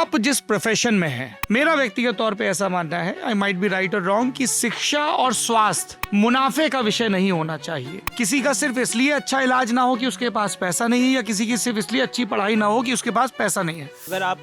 आप जिस प्रोफेशन में हैं, मेरा व्यक्तिगत तौर पे ऐसा मानना है, आई माइट बी राइट और रॉन्ग, कि शिक्षा और स्वास्थ्य मुनाफे का विषय नहीं होना चाहिए। किसी का सिर्फ इसलिए अच्छा इलाज ना हो कि उसके पास पैसा नहीं है, या किसी की सिर्फ इसलिए अच्छी पढ़ाई ना हो कि उसके पास पैसा नहीं है। अगर आप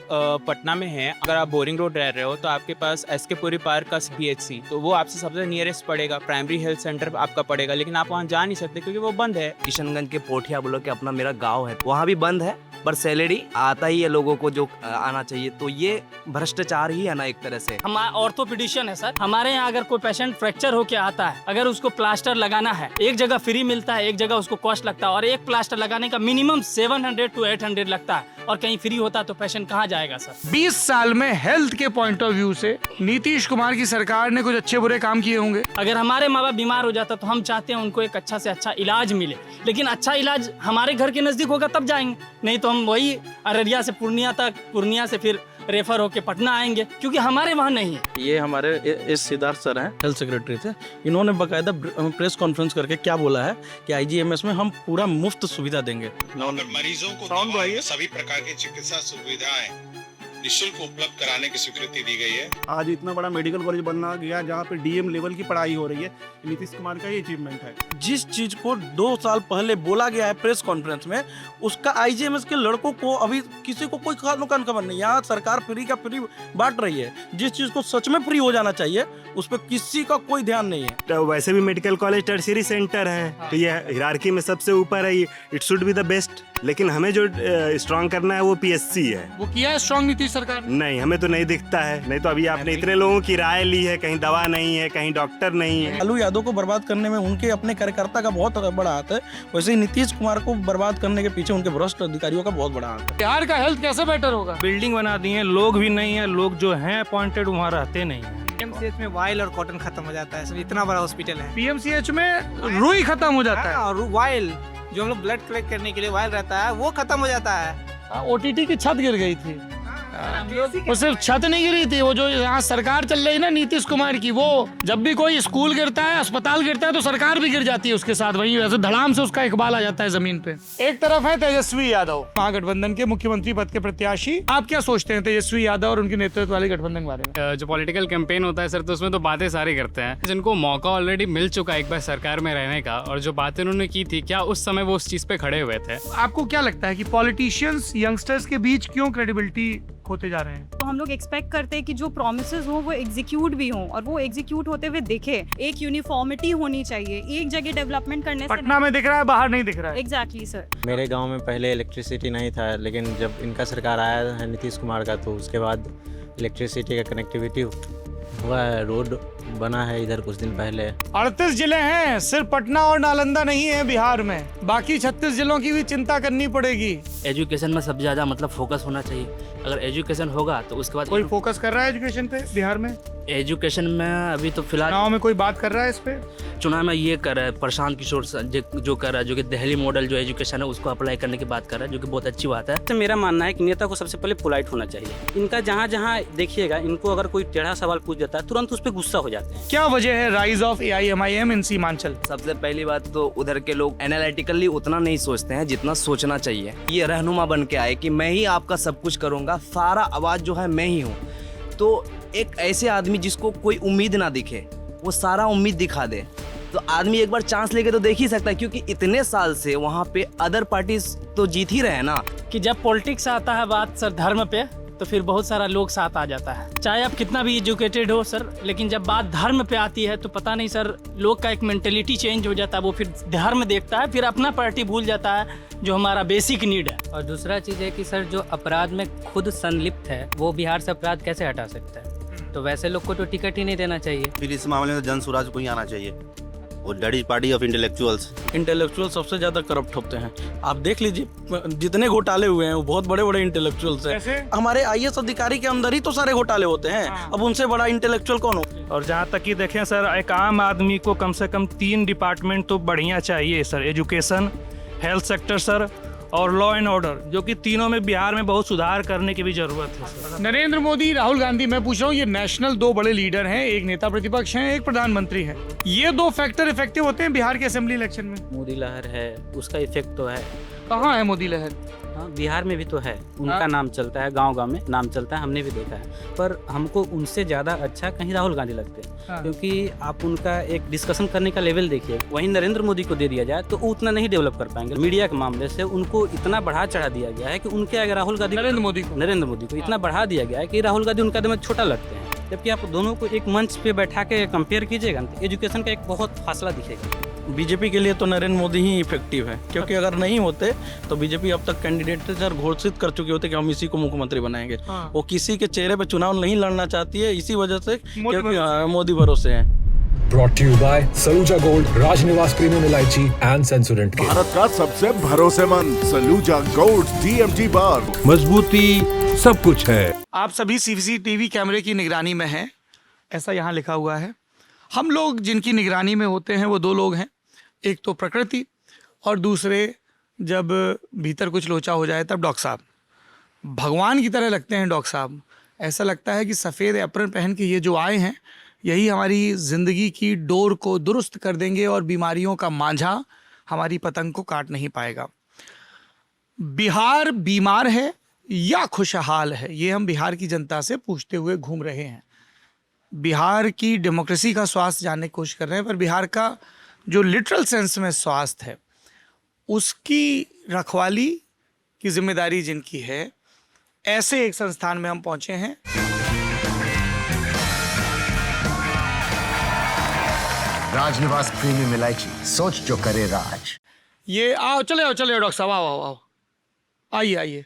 पटना में हैं, अगर आप बोरिंग रोड रह रहे हो तो आपके पास एसके पुरी पार्क का PHC, तो वो आपसे सबसे नियरेस्ट पड़ेगा, प्राइमरी हेल्थ सेंटर आपका पड़ेगा, लेकिन आप वहाँ जा नहीं सकते क्योंकि वो बंद है। किशनगंज के पोठिया बोलो कि अपना मेरा गांव है, वहाँ भी बंद है, पर सैलरी आता ही है लोगों को जो आना चाहिए। तो ये भ्रष्टाचार ही है ना एक तरह से। हम ऑर्थोपेडिशियन है सर, हमारे यहाँ अगर कोई पेशेंट फ्रैक्चर होके आता है, अगर उसको प्लास्टर लगाना है, एक जगह फ्री मिलता है, एक जगह उसको कॉस्ट लगता है, और एक प्लास्टर लगाने का मिनिमम 700 to 800 लगता है, और कहीं फ्री होता तो पेशेंट कहाँ जाएगा सर। 20 साल में हेल्थ के पॉइंट ऑफ व्यू से नीतीश कुमार की सरकार ने कुछ अच्छे बुरे काम किए होंगे। अगर हमारे माँ बाप बीमार हो जाता तो हम चाहते हैं उनको एक अच्छा से अच्छा इलाज मिले, लेकिन अच्छा इलाज हमारे घर के नजदीक होगा तब जाएंगे, नहीं तो हम वही अररिया से पूर्णिया तक, पूर्णिया से फिर रेफर होके पटना आएंगे, क्योंकि हमारे वहाँ नहीं है। ये हमारे एस सिद्धार्थ सर हैं, हेल्थ सेक्रेटरी थे। इन्होंने बाकायदा प्रेस कॉन्फ्रेंस करके क्या बोला है कि IGMS में हम पूरा मुफ्त सुविधा देंगे। मरीजों को दवाएं, सभी प्रकार की चिकित्सा सुविधाएं निःशुल्क उपलब्ध कराने की स्वीकृति दी गई है। आज इतना बड़ा मेडिकल कॉलेज बनना गया जहाँ पे DM लेवल की पढ़ाई हो रही है, नीतीश कुमार का ही अचीवमेंट है। जिस चीज को 2 साल पहले बोला गया है प्रेस कॉन्फ्रेंस में, उसका IGMS के लड़कों को अभी किसी को कोई कान खबर नहीं। यहाँ सरकार फ्री का फ्री बांट रही है, जिस चीज को सच में फ्री हो जाना चाहिए उस पर किसी का कोई ध्यान नहीं है। तो वैसे भी मेडिकल कॉलेज टर्शियरी सेंटर है, तो ये हिरार्की में सबसे ऊपर है, it should be the best. लेकिन हमें जो स्ट्रॉन्ग करना है वो PSC है। वो किया है स्ट्रॉन्ग नीतीश सरकार? नहीं, हमें तो नहीं दिखता है। नहीं तो अभी आपने इतने लोगों की राय ली है, कहीं दवा नहीं है, कहीं डॉक्टर नहीं है। लालू यादव को बर्बाद करने में उनके अपने कार्यकर्ता का बहुत बड़ा हाथ है, वैसे ही नीतीश कुमार को बर्बाद करने के पीछे उनके भ्रष्ट अधिकारियों का बहुत बड़ा हाथ है। बिहार का हेल्थ कैसे बेटर होगा? बिल्डिंग बना दी है, लोग भी नहीं है, लोग जो हैं अपॉइंटेड वहाँ रहते नहीं है। PMCH में वाइल और कॉटन खत्म हो जाता है सर, इतना बड़ा हॉस्पिटल है। PMCH में रुई खत्म हो जाता है, और वाइल जो हम लोग ब्लड कलेक्ट करने के लिए वाइल रहता है वो खत्म हो जाता है। OTT की छत गिर गई थी। वो सिर्फ छत नहीं गिरी थी, वो जो यहाँ सरकार चल रही है ना नीतीश कुमार की, वो जब भी कोई स्कूल गिरता है, अस्पताल गिरता है, तो सरकार भी गिर जाती है उसके साथ, वहीं वैसे धड़ाम से उसका इकबाल आ जाता है जमीन पे। एक तरफ है तेजस्वी यादव, महागठबंधन के मुख्यमंत्री पद के प्रत्याशी। आप क्या सोचते हैं तेजस्वी यादव और उनके नेतृत्व वाले गठबंधन के बारे में? जो पॉलिटिकल कैंपेन होता है सर, तो उसमें तो बातें सारी करते हैं, जिनको मौका ऑलरेडी मिल चुका है एक बार सरकार में रहने का, और जो बातें उन्होंने की थी, क्या उस समय वो उस चीज पे खड़े हुए थे? आपको क्या लगता है कि पॉलिटिशियंस यंगस्टर्स के बीच क्यों क्रेडिबिलिटी होते जा रहे हैं? तो हम लोग एक्सपेक्ट करते हैं कि जो प्रोमिसेस हो वो एग्जीक्यूट भी हों, और वो एग्जीक्यूट होते हुए दिखे। एक यूनिफॉर्मिटी होनी चाहिए, एक जगह डेवलपमेंट करने से। पटना में दिख रहा है, बाहर नहीं दिख रहा है। Exactly sir. मेरे गांव में पहले इलेक्ट्रिसिटी नहीं था, लेकिन जब इनका सरकार आया है नीतीश कुमार का, तो उसके बाद इलेक्ट्रिसिटी का कनेक्टिविटी हुआ है, रोड बना है इधर कुछ दिन पहले। 38 जिले हैं, सिर्फ पटना और नालंदा नहीं है बिहार में, बाकी 36 जिलों की भी चिंता करनी पड़ेगी। एजुकेशन में सबसे ज्यादा मतलब फोकस होना चाहिए। अगर एजुकेशन होगा तो उसके बाद कोई फोकस कर रहा है एजुकेशन पे बिहार में? एजुकेशन में अभी तो फिलहाल चुनाव में कोई बात कर रहा है इस पे? चुनाव में ये कर रहा है प्रशांत किशोर जो कर रहा है, जो कि दिल्ली मॉडल जो एजुकेशन है उसको अप्लाई करने की बात कर रहा है, जो कि बहुत अच्छी बात है। तो मेरा मानना है कि नेता को सबसे पहले पोलाइट होना चाहिए। इनका जहाँ जहाँ देखिएगा, इनको अगर कोई टेढ़ा सवाल पूछ देता है तुरंत उस पर गुस्सा हो जाते हैं। क्या वजह है राइज ऑफ AIMIM इन सीमांचल? सबसे पहली बात तो उधर के लोग एनालिटिकली उतना नहीं सोचते हैं जितना सोचना चाहिए। ये रहनुमा बन के आए कि मैं ही आपका सब कुछ करूँगा, सारा आवाज़ जो है मैं ही हूँ। तो एक ऐसे आदमी जिसको कोई उम्मीद ना दिखे, वो सारा उम्मीद दिखा दे, तो आदमी एक बार चांस लेके तो देख ही सकता है, क्योंकि इतने साल से वहाँ पे अदर पार्टीज तो जीत ही रहे हैं ना। कि जब पॉलिटिक्स आता है बात सर धर्म पे, तो फिर बहुत सारा लोग साथ आ जाता है, चाहे आप कितना भी एजुकेटेड हो सर, लेकिन जब बात धर्म पे आती है तो पता नहीं सर, लोग का एक मेंटेलिटी चेंज हो जाता है, वो फिर धर्म देखता है, फिर अपना पार्टी भूल जाता है जो हमारा बेसिक नीड है। और दूसरा चीज़ है कि सर जो अपराध में खुद संलिप्त है वो बिहार से अपराध कैसे हटा सकता है? तो वैसे लोग को तो टिकट ही नहीं देना चाहिए। फिर इस मामले में जन स्वराज को ही आना चाहिए, और that is party of intellectual सबसे ज्यादा करप्ट होते हैं। आप देख लीजिए जितने घोटाले हुए हैं वो बहुत बड़े बड़े इंटेलेक्चुअल्स हैं। हमारे IAS अधिकारी के अंदर ही तो सारे घोटाले होते हैं। अब उनसे बड़ा इंटेलेक्चुअल कौन हो? और जहाँ तक कि देखें सर, एक आम आदमी को कम से कम 3 डिपार्टमेंट तो बढ़िया चाहिए sir, education, health sector sir, और लॉ एंड ऑर्डर, जो कि तीनों में बिहार में बहुत सुधार करने की भी जरूरत है। नरेंद्र मोदी, राहुल गांधी, मैं पूछ रहा हूँ, ये नेशनल 2 बड़े लीडर हैं, एक नेता प्रतिपक्ष हैं, एक प्रधानमंत्री हैं। ये 2 फैक्टर इफेक्टिव होते हैं बिहार के असेंबली इलेक्शन में? मोदी लहर है, उसका इफेक्ट तो है। कहाँ है मोदी लहर? हाँ, बिहार में भी तो है, उनका नाम चलता है, गांव-गांव में नाम चलता है, हमने भी देखा है। पर हमको उनसे ज़्यादा अच्छा कहीं राहुल गांधी लगते हैं, क्योंकि आप उनका एक डिस्कशन करने का लेवल देखिए। वहीं नरेंद्र मोदी को दे दिया जाए तो वो उतना नहीं डेवलप कर पाएंगे। मीडिया के मामले से उनको इतना बढ़ा चढ़ा दिया गया है कि उनके आगे राहुल गांधी नरेंद्र मोदी को इतना बढ़ा दिया गया है कि राहुल गांधी उनका एकदम छोटा लगते हैं। जबकि आप दोनों को एक मंच पे बैठा के कंपेयर कीजिएगा तो एजुकेशन का एक बहुत फासला दिखेगा। बीजेपी के लिए तो नरेंद्र मोदी ही इफेक्टिव है, क्योंकि अगर नहीं होते तो बीजेपी अब तक कैंडिडेट घोषित कर चुके होते कि हम इसी को मुख्यमंत्री बनाएंगे। वो किसी के चेहरे पे चुनाव नहीं लड़ना चाहती है, इसी वजह से क्योंकि मोदी भरोसे हैं। Brought to you by Saluja Gold, Rajnivas premium इलायची एंड सेंसोडेंट के। भारत का सबसे भरोसेमंद सलूजा गोल्ड DMG बार, मजबूती सब कुछ है। आप सभी CCTV कैमरे की निगरानी में हैं, ऐसा यहाँ लिखा हुआ है। हम लोग जिनकी निगरानी में होते हैं वो दो लोग हैं, एक तो प्रकृति और दूसरे जब भीतर कुछ लोचा हो जाए तब डॉक्टर साहब। भगवान की तरह लगते हैं डॉक्टर साहब। ऐसा लगता है कि सफ़ेद एप्रन पहन के ये जो आए हैं यही हमारी ज़िंदगी की डोर को दुरुस्त कर देंगे और बीमारियों का मांझा हमारी पतंग को काट नहीं पाएगा। बिहार बीमार है या खुशहाल है, ये हम बिहार की जनता से पूछते हुए घूम रहे हैं। बिहार की डेमोक्रेसी का स्वास्थ्य जानने की कोशिश कर रहे हैं, पर बिहार का जो लिटरल सेंस में स्वास्थ्य है उसकी रखवाली की जिम्मेदारी जिनकी है, ऐसे एक संस्थान में हम पहुंचे हैं। राजनिवास प्रीमियम इलायची, सोच जो करे राज। ये आओ, चले आओ डॉक्टर साहब, आओ आओ आओ, आइए आइए।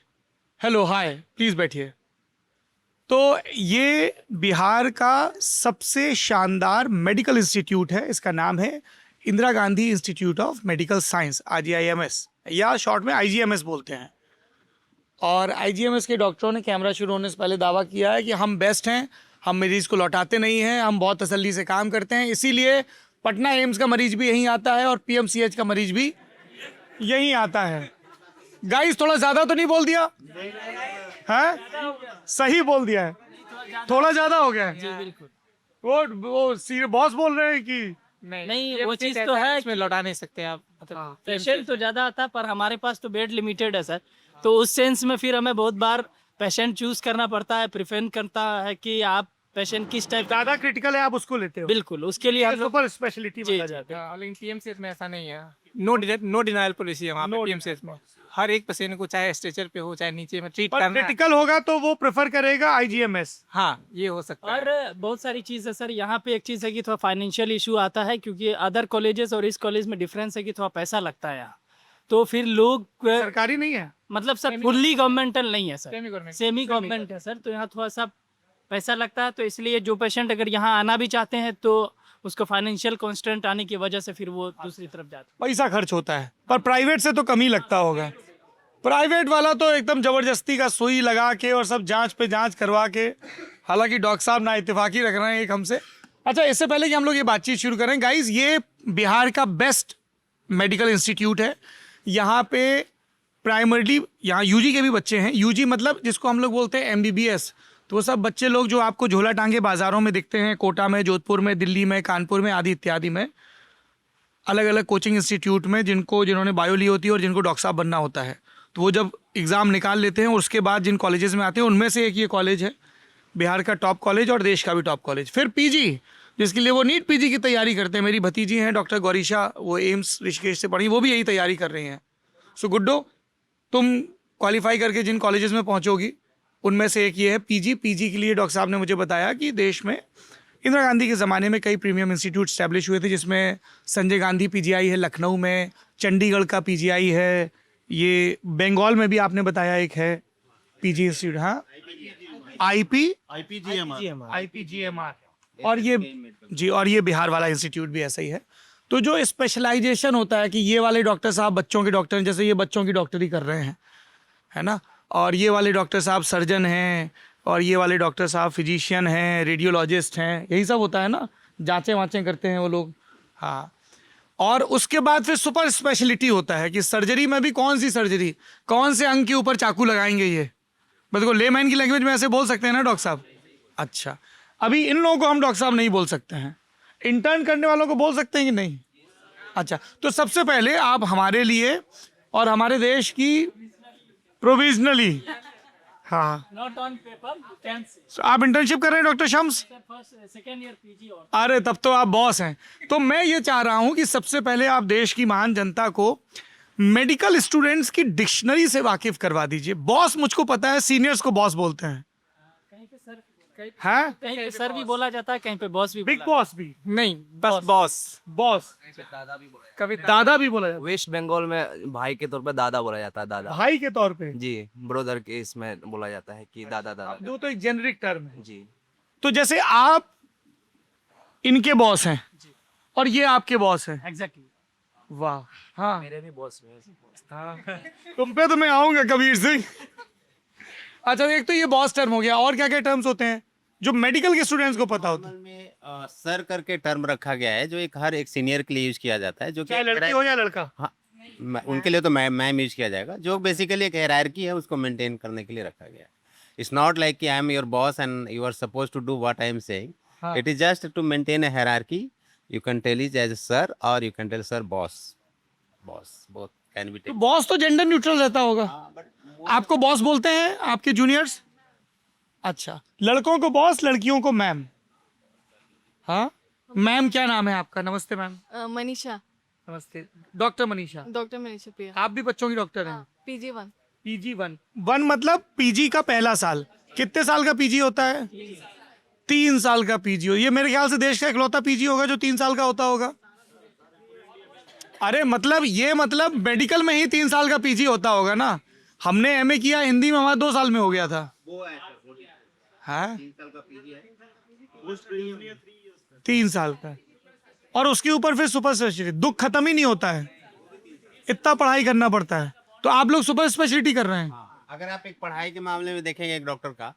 हेलो, हाय, प्लीज़ बैठिए। तो ये बिहार का सबसे शानदार मेडिकल इंस्टीट्यूट है, इसका नाम है Indira Gandhi institute of medical science, IGIMS, या शॉर्ट में IGMS बोलते हैं। और IGMS के डॉक्टरों ने कैमरा शुरू होने से पहले दावा किया है कि हम बेस्ट हैं, हम मरीज़ को लौटाते नहीं हैं, हम बहुत तसल्ली से काम करते हैं, इसीलिए पटना एम्स का मरीज भी यहीं आता है और PMCH का मरीज भी यहीं आता है। गाइस, थोड़ा ज़्यादा तो नहीं बोल दिया है? सही बोल दिया है, थोड़ा ज़्यादा हो गया है। जी बिल्कुल। वो बॉस बोल रहे हैं कि नहीं, वो चीज़ तो है, इसमें लौटा नहीं सकते आप। मतलब पेशेंट तो ज़्यादा आता है, पर हमारे पास तो बेड लिमिटेड है सर, तो उस सेंस में फिर हमें बहुत बार पेशेंट चूज करना पड़ता है, प्रिफर करता है कि आप पेशेंट किस टाइप ज़्यादा क्रिटिकल है आप उसको लेते हो। बिल्कुल, उसके लिए हम सुपर स्पेशलिटी बता जाते हैं। लेकिन PMCH में ऐसा नहीं है, नो डिनाइल पॉलिसी है वहाँ पे PMCH में। हर एक पेशेंट को चाहे स्ट्रेचर पे हो चाहे नीचे में ट्रीट करना, क्रिटिकल होगा तो वो प्रेफर करेगा IGMS। हाँ, ये हो सकता है। और बहुत सारी चीज़ है सर, यहाँ पे एक चीज़ है कि थोड़ा फाइनेंशियल इशू आता है, क्योंकि अदर कॉलेजेस और इस कॉलेज में डिफरेंस है कि थोड़ा पैसा लगता है यहाँ, तो फिर लोग सरकारी नहीं है, मतलब सर फुल्ली गवर्नमेंटल नहीं है सर, सेमी गवर्नमेंट है सर, तो यहाँ थोड़ा सा पैसा लगता है। तो इसलिए जो पेशेंट अगर यहाँ आना भी चाहते हैं तो उसको फाइनेंशियल कॉन्स्टेंट आने की वजह से फिर वो दूसरी तरफ जाता है। पैसा खर्च होता है, पर प्राइवेट से तो कम ही लगता होगा। प्राइवेट वाला तो एकदम जबरदस्ती का सुई लगा के और सब जांच पे जांच करवा के, हालांकि डॉक्टर साहब ना इत्तेफाकी रख रहे हैं एक हमसे। अच्छा, इससे पहले कि हम लोग ये बातचीत शुरू करें गाइज, ये बिहार का बेस्ट मेडिकल इंस्टीट्यूट है। यहाँ पे प्राइमरीली यहाँ UG के भी बच्चे हैं। UG मतलब जिसको हम लोग बोलते हैं MBBS, तो वो सब बच्चे लोग जो आपको झोला टांगे बाज़ारों में दिखते हैं, कोटा में, जोधपुर में, दिल्ली में, कानपुर में आदि इत्यादि में, अलग अलग कोचिंग इंस्टीट्यूट में जिन्होंने बायो ली होती है और जिनको डॉक्टर साहब बनना होता है, तो वो जब एग्ज़ाम निकाल लेते हैं और उसके बाद जिन कॉलेजेस में आते हैं उनमें से एक ये कॉलेज है, बिहार का टॉप कॉलेज और देश का भी टॉप कॉलेज। फिर PG, जिसके लिए वो नीट PG की तैयारी करते हैं। मेरी भतीजी हैं डॉक्टर गौरीशा, वो एम्स ऋषिकेश से पढ़ी, वो भी यही तैयारी कर रही हैं। सो गुड्डो, तुम क्वालिफाई करके जिन कॉलेजेस में पहुँचोगी उनमें से एक ये है PG। के लिए डॉक्टर साहब ने मुझे बताया कि देश में इंदिरा गांधी के ज़माने में कई प्रीमियम इंस्टीट्यूट स्टैब्लिश हुए थे, जिसमें संजय गांधी PGI है लखनऊ में, चंडीगढ़ का PGI है, ये बंगाल में भी आपने बताया एक है PG इंस्टीट्यूट, हाँ IPGMR, और ये जी, और ये बिहार वाला इंस्टीट्यूट भी ऐसा ही है। तो जो स्पेशलाइजेशन होता है कि ये वाले डॉक्टर साहब बच्चों के डॉक्टर हैं, जैसे ये बच्चों की डॉक्टरी कर रहे हैं, है ना, और ये वाले डॉक्टर साहब सर्जन हैं, और ये वाले डॉक्टर साहब फिजिशियन हैं, रेडियोलॉजिस्ट हैं, यही सब होता है ना, जांचें वाँचें करते हैं वो लोग। हाँ, और उसके बाद फिर सुपर स्पेशलिटी होता है कि सर्जरी में भी कौन सी सर्जरी, कौन से अंग के ऊपर चाकू लगाएंगे, ये मतलब लेमैन की लैंग्वेज में ऐसे बोल सकते हैं ना डॉक्टर साहब। अच्छा, अभी इन लोगों को हम डॉक्टर साहब नहीं बोल सकते हैं, इंटर्न करने वालों को बोल सकते हैं कि नहीं? अच्छा, तो सबसे पहले आप हमारे लिए और हमारे देश की प्रोविजनली। हाँ, not on paper, can say. आप इंटर्नशिप कर रहे हैं doctor Shams? First second year PG और अरे तब तो आप बॉस हैं। तो मैं ये चाह रहा हूं कि सबसे पहले आप देश की महान जनता को मेडिकल स्टूडेंट्स की डिक्शनरी से वाकिफ करवा दीजिए। बॉस मुझको पता है, सीनियर्स को बॉस बोलते हैं। कहीं पे सर हाँ, कहीं पे सर भी बोला जाता है, कहीं पे बॉस भी बिग बॉस भी नहीं, बस बॉस। बॉस, कभी दादा भी बोला जाता वेस्ट बंगाल में भाई के तौर पे दादा बोला जाता है, है, दादा भाई के तौर पे। जी। ब्रदर के इसमें बोला जाता है कि दादा दादा वो तो एक जेनरिक टर्म है। जी। तो जैसे आप इनके बॉस हैं और ये आपके बॉस हैं। एग्जैक्टली। वाह, हाँ, मेरे भी बॉस में हाँ। तुम पे तो मैं आऊंगा कबीर सिंह। अच्छा, एक तो ये बॉस टर्म हो गया, और क्या क्या टर्म्स होते हैं जो मेडिकल के स्टूडेंट्स को पता होता है? में सर करके टर्म रखा गया है जो एक हर एक सीनियर के लिए यूज किया जाता है, जो चाहे लड़की हो या लड़का। हाँ, उनके लिए तो मैम यूज किया जाएगा, जो बेसिकली एक हायरार्की है उसको मेंटेन करने के लिए रखा गया है। इट्स नॉट लाइक कि I am your boss and you are suppose to do what I am saying. It is just to maintain a hierarchy. You can tell is as sir और you can tell sir boss. Both can be तो boss तो gender neutral रहता होगा। आपको boss बोलते हैं आपके juniors? अच्छा, लड़कों को बॉस, लड़कियों को मैम। हाँ मैम, क्या नाम है आपका? नमस्ते मैम। मनीषा। नमस्ते डॉक्टर मनीषा। डॉक्टर मनीषा प्रिया। आप भी बच्चों की डॉक्टर हैं? PG1। PG1 मतलब पीजी का पहला साल। कितने साल का पीजी होता है? 3 साल का पीजी हो। ये मेरे ख्याल से देश का इकलौता पीजी होगा जो 3 साल का होता होगा। अरे मतलब मेडिकल में ही 3 साल का पीजी होता होगा ना। हमने एमए किया हिंदी में, हमारा 2 साल में हो गया था। हाँ, 3 साल का, और उसके ऊपर फिर सुपर स्पेशलिटी। दुख खत्म ही नहीं होता है, इतना पढ़ाई करना पड़ता है। तो आप लोग सुपर स्पेशलिटी कर रहे हैं? अगर आप एक पढ़ाई के मामले में देखेंगे एक डॉक्टर का,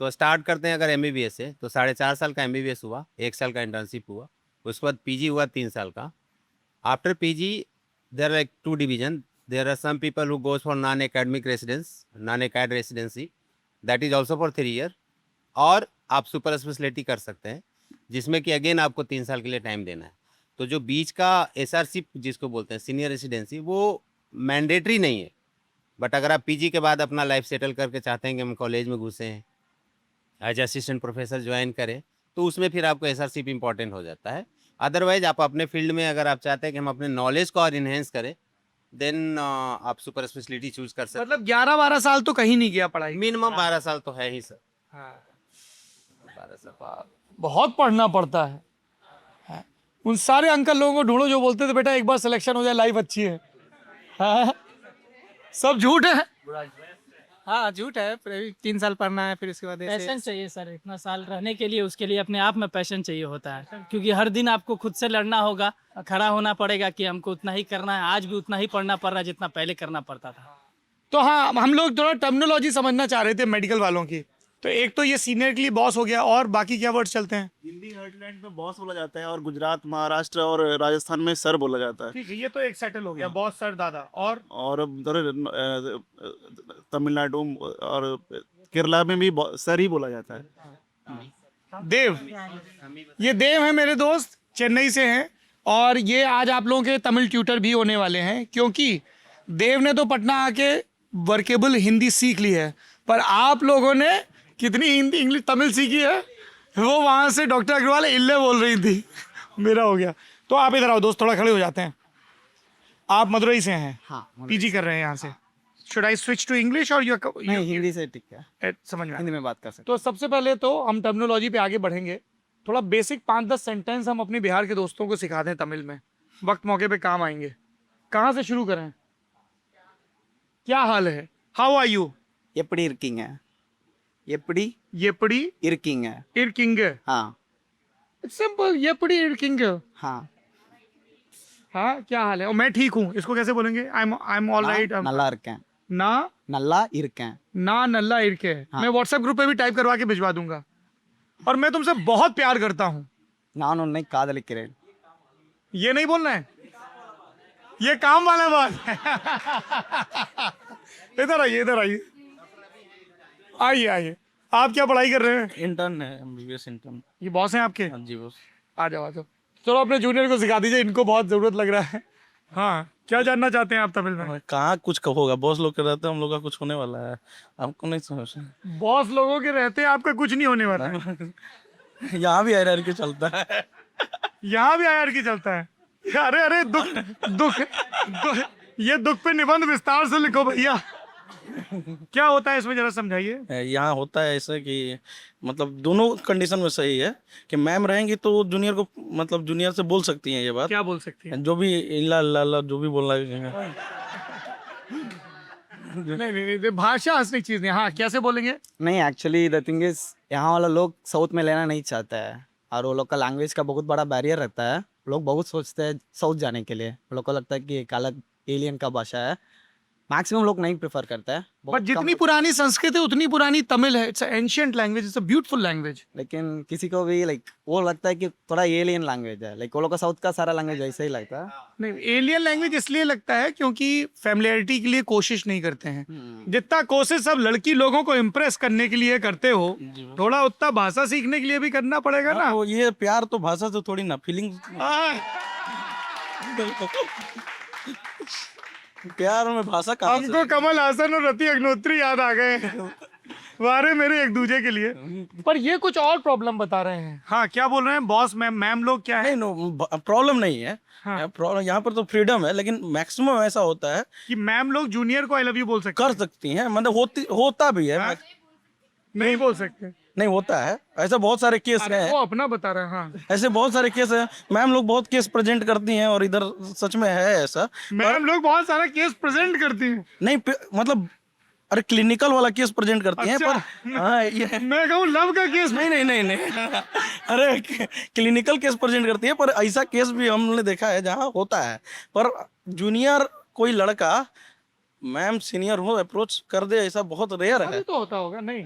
तो स्टार्ट करते हैं अगर MBBS से, तो 4.5 साल का MBBS हुआ, 1 साल का इंटर्नशिप हुआ, उसके बाद PG हुआ 3 साल का। After PG there are 2 division. There are some people who goes for non academic residency, that is also for 3 year. और आप सुपर स्पेशलिटी कर सकते हैं, जिसमें कि अगेन आपको 3 साल के लिए टाइम देना है। तो जो बीच का SRC जिसको बोलते हैं सीनियर रेसिडेंसी, वो मैंडेटरी नहीं है। बट अगर आप PG के बाद अपना लाइफ सेटल करके चाहते हैं कि हम कॉलेज में घुसे हैं, एज असिस्टेंट प्रोफेसर ज्वाइन करें, तो उसमें फिर आपको SRC भी इम्पॉर्टेंट हो जाता है। अदरवाइज आप अपने फील्ड में अगर आप चाहते हैं कि हम अपने नॉलेज को और इन्हेंस करें, देन आप सुपर स्पेशलिटी चूज कर सकते हैं। मतलब 11-12 साल तो कहीं नहीं गया पढ़ाई? मिनिमम 12 साल तो है ही सर। हाँ, 12 साल बहुत पढ़ना पड़ता है। हाँ। उन सारे अंकल लोगों को ढूंढो जो बोलते थे बेटा एक बार सिलेक्शन हो जाए लाइफ अच्छी है। हाँ? सब झूठ है। हाँ झूठ है, फिर अभी 3 साल पढ़ना है, फिर उसके बाद ऐसे- पैशन चाहिए सर, इतना साल रहने के लिए उसके लिए अपने आप में पैशन चाहिए होता है, क्योंकि हर दिन आपको खुद से लड़ना होगा, खड़ा होना पड़ेगा कि हमको उतना ही करना है। आज भी उतना ही पढ़ना पड़ रहा है जितना पहले करना पड़ता था। तो हाँ, हम लोग थोड़ा टर्मिनोलॉजी समझना चाह रहे थे मेडिकल वालों की। तो एक तो ये सीनियर के लिए बॉस हो गया, और बाकी क्या वर्ड चलते हैं? दिल्ली हार्टलैंड में बॉस बोला जाता है, और गुजरात, महाराष्ट्र और राजस्थान में सर बोला जाता है। ठीक है, ये तो एक सेटल हो गया, बॉस, सर, दादा। और उधर तमिलनाडु और केरला में भी सर ही बोला जाता है। देव, ये देव है मेरे दोस्त, चेन्नई से हैं, और ये आज आप लोगों के तमिल ट्यूटर भी होने वाले हैं, क्योंकि देव ने तो पटना आके वर्केबल हिंदी सीख ली है, पर आप लोगों ने कितनी हिंदी, इंग्लिश, तमिल सीखी है। वो वहाँ से डॉक्टर अग्रवाल इल्ले बोल रही थी। मेरा हो गया। तो आप इधर आओ दोस्त, थोड़ा खड़े हो जाते हैं। आप मदुरई से हैं? हाँ, पीजी कर रहे हैं यहाँ से। Should I switch to English और नहीं, हिंदी से ठीक है, समझ में हिंदी में बात कर सकते। तो सबसे पहले तो हम टर्मिनोलॉजी पे आगे बढ़ेंगे। थोड़ा बेसिक 5-10 सेंटेंस हम अपने बिहार के दोस्तों को सिखा दें तमिल में, वक्त मौके पे काम आएंगे। कहाँ से शुरू करें? क्या हाल है? How are you? எப்படி இருக்கீங்க? எப்படி எப்படி இருக்கீங்க? இருக்கீங்க? हाँ सिंपल, எப்படி இருக்கீங்க? हाँ, हाँ, क्या हाल है? और मैं ठीक हूँ, इसको कैसे बोलेंगे? I am all right. நல்லா இருக்கேன், ना நல்லா இருக்கேன்। ना नल्ला इरके। हाँ। मैं व्हाट्सएप ग्रुप पे भी टाइप करवा के भिजवा दूंगा। और मैं तुमसे बहुत प्यार करता हूँ। நான் உன்னை காதலிக்கிறேன்। ये नहीं बोलना है, ये काम वाला बात। इधर आइए, इधर आइए, आइए आइए। आप क्या पढ़ाई कर रहे हैं? इंटर्न है, MBBS इंटर्न। ये बॉस हैं आपके? हाँ जी बॉस। आ जाओ, आ जाओ। चलो अपने जूनियर को सिखा दीजिए, इनको बहुत ज़रूरत लग रहा है। हाँ, क्या जानना चाहते हैं आप तमिल में? कहाँ कुछ होगा, बॉस लोग के रहते हैं, हम लोग का कुछ होने वाला है, आपको नहीं समझ। बॉस लोगों के रहते आपका कुछ नहीं होने वाला है। यहाँ भी हायरार्की चलता है। यहाँ भी हायरार्की चलता है। अरे अरे दुख दुख दुख ये दुख पे निबंध विस्तार से लिखो भैया। क्या होता है इसमें, जरा समझाइए। यहाँ होता है ऐसे कि मतलब दोनों कंडीशन में सही है कि मैम रहेंगी तो जूनियर को मतलब जूनियर से बोल सकती हैं ये बात। क्या बोल सकती हैं? जो भी इल्ला अल्लाह अल्लाह जो भी बोलना है। नहीं, भाषा असली चीज नहीं। हाँ, कैसे बोलेंगे? नहीं, एक्चुअली द थिंग इज यहाँ वाला लोग साउथ में लेना नहीं चाहता है और वो लोग का लैंग्वेज का बहुत बड़ा बैरियर रहता है। लोग बहुत सोचते हैं साउथ जाने के लिए, लोग को लगता है कि एक अलग एलियन का भाषा है। मैक्सिमम लोग नहीं प्रेफर करते हैं। बट जितनी पुरानी संस्कृत है उतनी पुरानी तमिल है। It's ancient language, it's a beautiful language. लेकिन किसी को भी लाइक वो लगता है कि थोड़ा एलियन लैंग्वेज है। लाइक वो लोग का साउथ का सारा लैंग्वेज ऐसा ही लगता है। नहीं, एलियन लैंग्वेज इसलिए लगता है क्योंकि फैमिलियरिटी के लिए कोशिश नहीं करते हैं। जितना कोशिश सब लड़की लोगों को इम्प्रेस करने के लिए करते हो, थोड़ा उतना भाषा सीखने के लिए भी करना पड़ेगा ना। वो ये प्यार तो भाषा से थोड़ी ना, फीलिंग। प्यार में भाषा कहाँ से? हमको कमल हासन और रति अग्नोत्री याद आ गए वारे मेरे एक दूजे के लिए। पर ये कुछ और प्रॉब्लम बता रहे हैं। हाँ, क्या बोल रहे हैं बॉस? मैम लोग क्या है? प्रॉब्लम नहीं है। प्रॉब्लम यहाँ पर तो फ्रीडम है, लेकिन मैक्सिमम ऐसा होता है कि मैम लोग जूनियर को आई लव यू बोल सकते कर सकती हैं, मतलब होता भी है। नहीं बोल सकते? नहीं होता है, ऐसा बहुत सारे केस हैं। वो अपना बता रहे हैं। हाँ, ऐसे बहुत सारे केस हैं। मैम लोग बहुत केस प्रेजेंट करती हैं और इधर सच में है ऐसा। मैम लोग बहुत सारा केस प्रेजेंट करती हैं। नहीं मतलब अरे क्लिनिकल वाला केस प्रेजेंट करती हैं। पर हाँ, ये मैं कहूँ लव का केस। नहीं अरे क्लिनिकल केस प्रेजेंट करती है, पर ऐसा केस भी हमने देखा है जहाँ होता है। पर जूनियर कोई लड़का मैम सीनियर हो अप्रोच कर दे, ऐसा बहुत रेयर है। तो होता होगा? नहीं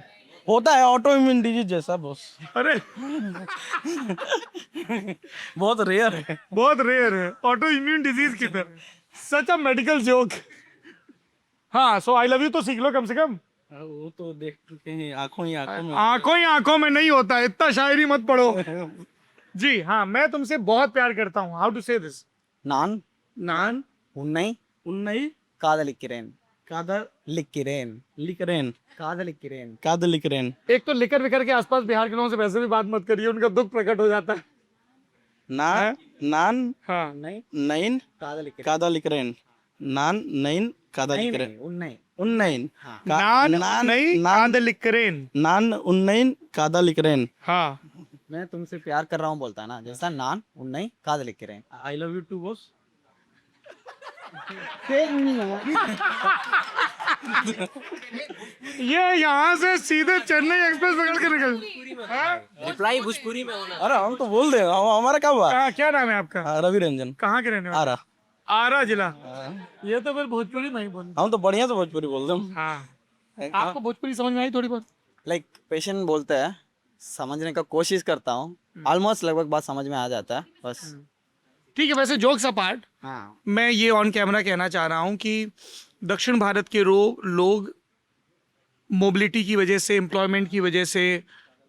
होता है, ऑटो इम्यून डिजीज जैसा बॉस। अरे बहुत रेयर है, बहुत रेयर है ऑटो इम्यून डिजीज की तरह। सच अ मेडिकल जोक। हाँ, सो आई लव यू तो सीख लो कम से कम। वो तो देख चुके हैं, आंखों ही आंखों में नहीं होता। इतना शायरी मत पढ़ो जी। हाँ, मैं तुमसे बहुत प्यार करता हूँ। हाउ टू से दिस? नान उन्नई कादलिक्किरेन कादलिक्किरेन। एक तो लिकर विकर के आसपास बिहार के लोगों से वैसे भी बात मत करिए, उनका दुख प्रकट हो जाता है। नान हाँ, नईन कादलिक्किरेन नान नईन कादलिक्किरेन उन्नईन नान उन्नईन कादलिक्किरेन। हाँ, मैं तुमसे प्यार कर रहा हूँ बोलता है ना, जैसा नान उन्नई कादलिक्किरेन। I love you too boss. ये यहाँ से सीधे चेन्नई एक्सप्रेस पकड़ के निकल। रिप्लाई भोजपुरी में होना। अरे हम तो बोल दे, हमारा क्या हुआ? क्या नाम है आपका? रवि रंजन। कहाँ के रहने वाले? आरा जिला। ये तो फिर भोजपुरी नहीं बोल। हम तो बढ़िया से भोजपुरी बोल दे। हाँ, आपको भोजपुरी समझ में आई थोड़ी बहुत? लाइक पेशेंट बोलते हैं, समझने का कोशिश करता हूँ। ऑलमोस्ट लगभग बात समझ में आ जाता है बस। ठीक है, वैसे जोक्स अपार्ट, मैं ये ऑन कैमरा कहना चाह रहा हूँ कि दक्षिण भारत के लोग मोबिलिटी की वजह से, एम्प्लॉयमेंट की वजह से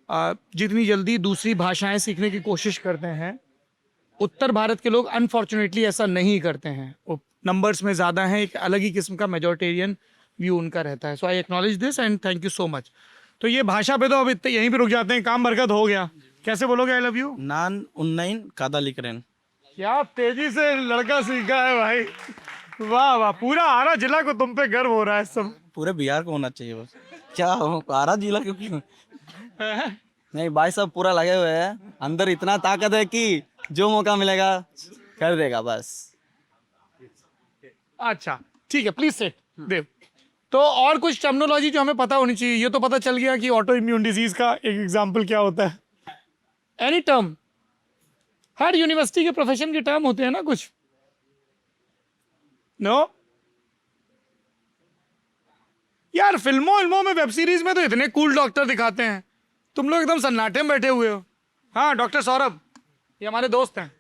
जितनी जल्दी दूसरी भाषाएं सीखने की कोशिश करते हैं, उत्तर भारत के लोग अनफॉर्चुनेटली ऐसा नहीं करते हैं। वो नंबर्स में ज़्यादा हैं, एक अलग ही किस्म का मेजॉरिटेरियन व्यू उनका रहता है। So I acknowledge this and thank you so much. तो ये भाषा पे तो अब इतने यहीं पे रुक जाते हैं, काम बरकत हो गया। कैसे बोलोगे आई लव यू? नान उन्नईन कादलिक्किरेन। क्या तेजी से लड़का सीखा है भाई, वाह वाह। पूरा आरा जिला को तुम पे गर्व हो रहा है। सब पूरे बिहार को होना चाहिए बस। क्या आरा जिला क्योंकि नहीं भाई, सब पूरा लगे हुए हैं। अंदर इतना ताकत है कि जो मौका मिलेगा कर देगा बस। अच्छा ठीक है, प्लीज सेट देव। तो और कुछ टर्मिनोलॉजी जो हमें पता होनी चाहिए। ये तो पता चल गया कि ऑटो इम्यून डिजीज का एक एग्जाम्पल क्या होता है। एनी टर्म, हर यूनिवर्सिटी के प्रोफेशन के टर्म होते हैं ना कुछ। नो यार, फिल्मों में, वेब सीरीज में तो इतने कूल डॉक्टर दिखाते हैं, तुम लोग एकदम सन्नाटे में बैठे हुए हो। हाँ, डॉक्टर सौरभ, ये हमारे दोस्त हैं।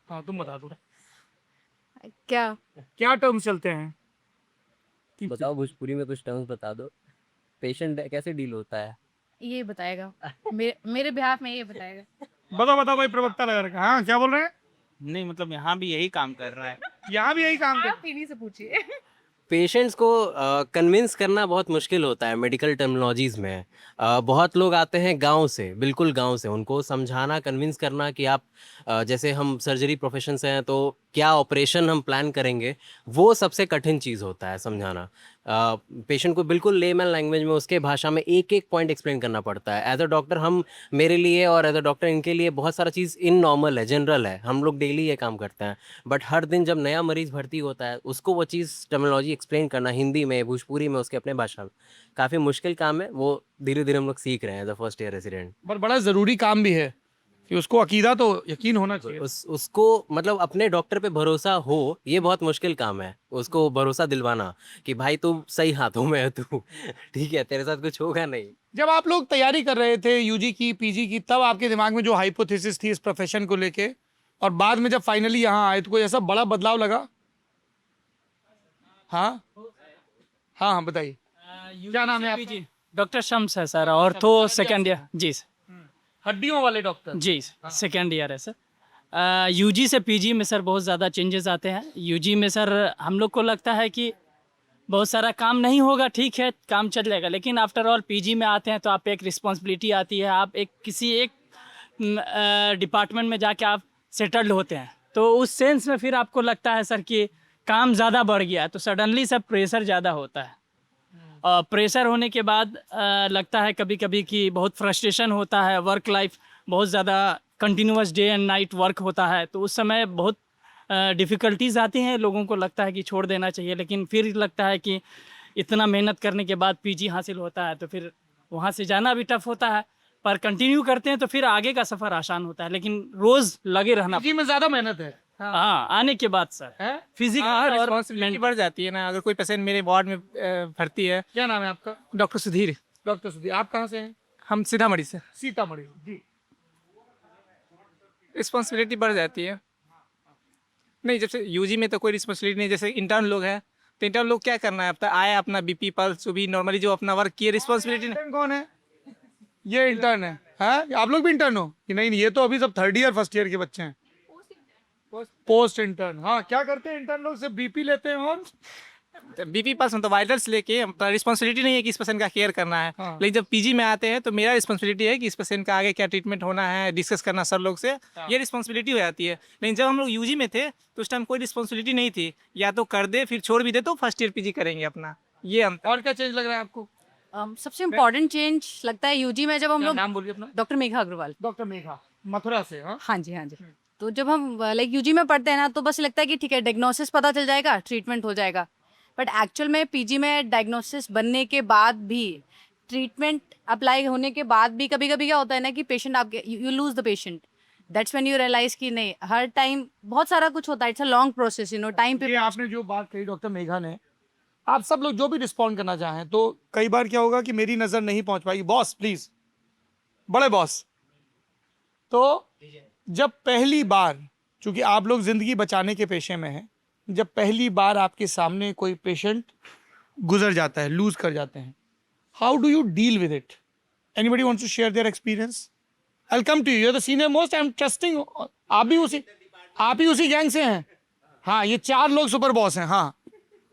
हाँ, तुम बता दो क्या टर्म्स चलते हैं? बताओ, भोजपुरी में कुछ टर्म्स बता दो। पेशेंट कैसे डील होता है ये बताएगा। मेरे बिहाफ में ये बताएगा। बताओ भाई, प्रवक्ता लगा रखा। हाँ, क्या बोल रहे हैं? नहीं मतलब यहाँ भी यही काम कर रहा है। यहाँ भी यही काम कर। आप इन्हीं से पूछिए। पेशेंट्स को कन्विंस करना बहुत मुश्किल होता है मेडिकल टर्मिनोलॉजीज़ में। बहुत लोग आते हैं गांव से, बिल्कुल गांव से, उनको समझाना, कन्विंस करना कि आप जैसे हम सर्जरी प्रोफेशन से हैं तो क्या ऑपरेशन हम प्लान करेंगे, वो सबसे कठिन चीज़ होता है समझाना। पेशेंट को बिल्कुल लेमन लैंग्वेज में उसके भाषा में एक एक पॉइंट एक्सप्लेन करना पड़ता है। एज अ डॉक्टर हम, मेरे लिए और एज अ डॉक्टर इनके लिए बहुत सारा चीज़ इन नॉर्मल है, जनरल है, हम लोग डेली ये काम करते हैं। बट हर दिन जब नया मरीज़ भर्ती होता है उसको वो चीज़ टर्मिनोलॉजी एक्सप्लेन करना हिंदी में, भोजपुरी में, उसके अपने भाषा में, काफ़ी मुश्किल काम है। वो धीरे धीरे हम लोग सीख रहे हैं as a first year resident. पर बड़ा ज़रूरी काम भी है कि उसको अकीदा तो यकीन होना चाहिए। उसको मतलब अपने डॉक्टर पे भरोसा हो, ये बहुत मुश्किल काम है। उसको भरोसा दिलवाना कि भाई तू सही हाथों में है, तू ठीक है, तेरे साथ कुछ होगा नहीं। जब आप लोग तैयारी कर रहे थे यूजी की, पीजी की, तब आपके दिमाग में जो हाइपोथेसिस थी इस प्रोफेशन को लेके, और बाद में जब फाइनली यहाँ आए तो कोई ऐसा बड़ा बदलाव लगा? हाँ हाँ हाँ बताइए, क्या नाम है आपका? डॉक्टर शम्स है सर, ऑर्थो सेकेंड ईयर। जी सर, हड्डियों वाले डॉक्टर? जी सेकेंड ईयर है सर। यूजी से पीजी में सर बहुत ज़्यादा चेंजेस आते हैं। यूजी में सर हम लोग को लगता है कि बहुत सारा काम नहीं होगा, ठीक है काम चल जाएगा, लेकिन आफ्टर ऑल पीजी में आते हैं तो आप पे एक रिस्पॉन्सिबिलिटी आती है। आप एक किसी एक डिपार्टमेंट में जाके आप सेटल्ड होते हैं, तो उस सेंस में फिर आपको लगता है सर कि काम ज़्यादा बढ़ गया, तो सडनली सब प्रेशर ज़्यादा होता है। और प्रेशर होने के बाद लगता है कभी कभी कि बहुत फ्रस्ट्रेशन होता है। वर्क लाइफ बहुत ज़्यादा continuous day and night work होता है, तो उस समय बहुत डिफ़िकल्टीज़ आती हैं। लोगों को लगता है कि छोड़ देना चाहिए, लेकिन फिर लगता है कि इतना मेहनत करने के बाद पीजी हासिल होता है तो फिर वहाँ से जाना भी टफ होता है, पर कंटिन्यू करते हैं तो फिर आगे का सफ़र आसान होता है। लेकिन रोज़ लगे रहना, पीजी में ज़्यादा मेहनत है। हाँ आने के बाद सर फिजिकल और रिस्पॉन्सिबिलिटी बढ़ जाती है ना। अगर कोई पेशेंट मेरे वार्ड में भर्ती है। क्या नाम है आपका? डॉक्टर सुधीर। डॉक्टर सुधीर, आप कहाँ से हैं? हम सीतामढ़ी से। सीतामढ़ी जी। रिस्पॉन्सिबिलिटी बढ़ जाती है। नहीं, जैसे यूजी में तो कोई रिस्पॉन्सिबिलिटी नहीं। जैसे इंटर्न लोग हैं तो इंटर्न लोग क्या करना है, अपना आया, अपना बीपी पल्स भी नॉर्मली जो अपना वर्क किए, रिस्पॉन्सिबिलिटी नहीं। कौन है ये? इंटर्न है? हाँ, आप लोग भी इंटर्न हो कि नहीं? ये तो अभी सब थर्ड ईयर फर्स्ट ईयर के बच्चे हैं। पोस्ट इंटर्न, हाँ। क्या करते हैं इंटर्न लोग? सिर्फ बीपी लेते हैं और बीपी पास तो वाइटल्स लेके, रिस्पॉन्सिबिलिटी नहीं है कि इस पेशेंट का केयर करना है। हाँ। लेकिन जब पीजी में आते हैं तो मेरा रिस्पॉन्सिबिलिटी है कि इस पेशेंट का आगे क्या ट्रीटमेंट होना है, डिस्कस करना सर लोग से, ये रिस्पॉन्सिबिलिटी हो जाती है। लेकिन जब हम लोग यूजी में थे तो उस टाइम कोई रिस्पॉन्सिबिलिटी नहीं थी, या तो कर दे फिर छोड़ भी दे तो फर्स्ट ईयर पीजी करेंगे अपना। ये और क्या चेंज लग रहा है आपको? सबसे इम्पोर्टेंट चेंज लगता है यूजी में जब हम लोग। नाम बोलिए अपना। डॉक्टर मेघा अग्रवाल। डॉक्टर मेघा, मथुरा से? हाँ जी हाँ जी। तो जब हम लाइक यूजी में पढ़ते हैं ना तो बस लगता है कि ठीक है डायग्नोसिस पता चल जाएगा, ट्रीटमेंट हो जाएगा। बट एक्चुअल में पीजी में डायग्नोसिस बनने के बाद भी, ट्रीटमेंट अप्लाई होने के बाद भी कभी कभी क्या होता है ना कि पेशेंट आपके, you lose the patient. That's when you realise कि नहीं, हर टाइम बहुत सारा कुछ होता है, it's a long process, you know time पे। ये आपने जो बात कही डॉक्टर मेघा ने, आप सब लोग जो भी रिस्पॉन्ड करना चाहें, तो कई बार क्या होगा कि मेरी नज़र नहीं पहुंच पाएगी। बॉस प्लीज, बड़े बॉस, तो जब पहली बार, चूंकि आप लोग जिंदगी बचाने के पेशे में हैं, जब पहली बार आपके सामने कोई पेशेंट गुजर जाता है, लूज कर जाते हैं, how do you deal with it? Anybody wants to share their experience? I will come to you, you are the senior most, I am trusting. आप ही उसी गैंग से हैं? हाँ, ये 4 लोग सुपर बॉस हैं। हाँ,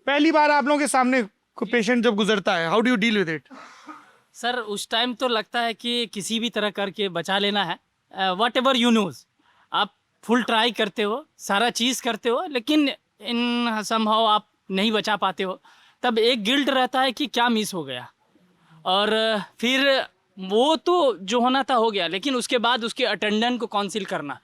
पहली बार आप लोगों के सामने कोई पेशेंट जब गुजरता है, how do you deal with it? Sir उस टाइम तो लगता है कि किसी भी तरह करके बचा लेना है। वट एवर यू नोज, आप फुल ट्राई करते हो, सारा चीज़ करते हो, लेकिन इन समहाउ आप नहीं बचा पाते हो। तब एक गिल्ट रहता है कि क्या मिस हो गया, और फिर वो तो जो होना था हो गया, लेकिन उसके बाद उसके अटेंडेंट को काउंसिल करना,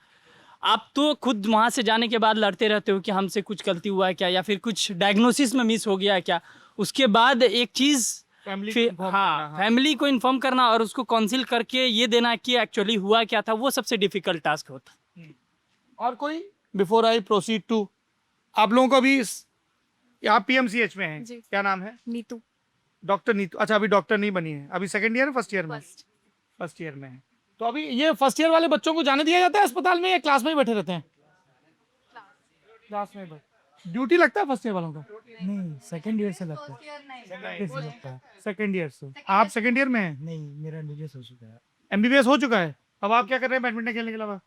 आप तो खुद वहाँ से जाने के बाद लड़ते रहते हो कि हमसे कुछ गलती हुआ है क्या, या फिर कुछ डायग्नोसिस में मिस हो गया है क्या। उसके बाद एक चीज़ फैमिली को इन्फॉर्म करना और उसको काउंसिल करके ये देना कि एक्चुअली हुआ क्या था, वो सबसे डिफिकल्ट टास्क होता। और कोई? बिफोर आई प्रोसीड टू, आप लोगों को अभी आप पीएमसीएच में हैं, क्या नाम है? नीतू। डॉक्टर नीतू, अच्छा अभी डॉक्टर नहीं बनी है, अभी सेकंड ईयर फर्स्ट ईयर में? फर्स्ट ईयर में है। तो अभी ये फर्स्ट ईयर वाले बच्चों को जाने दिया जाता है अस्पताल में या क्लास में ही बैठे रहते हैं? क्लास में ड्यूटी लगता है फर्स्ट ईयर वालों का? नहीं, सेकंड ईयर से लगता है। सेकंड ईयर से। आप सेकंड ईयर में हैं? नहीं, मेरा एमबीबीएस हो चुका है। एमबीबीएस हो चुका है। अब आप क्या कर रहे हैं बैडमिंटन खेलने के अलावा?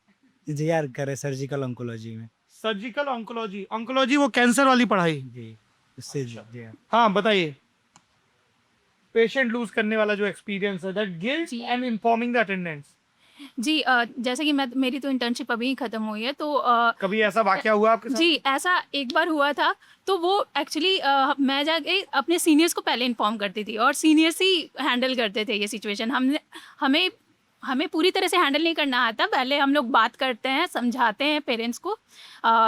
जी यार करे सर्जिकल ऑन्कोलॉजी में। सर्जिकल ऑन्कोलॉजी, ऑन्कोलॉजी वो कैंसर वाली पढ़ाई। जी उससे जी हाँ। हाँ बताइए। पेशेंट लूज करने वाला जो एक्सपीरियंस है, that guilt and informing the attendants. जी जैसे कि मेरी तो इंटर्नशिप अभी ही ख़त्म हुई है, तो कभी ऐसा वाकया हुआ आपके साथ? जी ऐसा एक बार हुआ था। तो वो एक्चुअली मैं जाके अपने सीनियर्स को पहले इन्फॉर्म करती थी और सीनियर्स ही हैंडल करते थे ये सिचुएशन। हमें पूरी तरह से हैंडल नहीं करना आता। पहले हम लोग बात करते हैं, समझाते हैं पेरेंट्स को,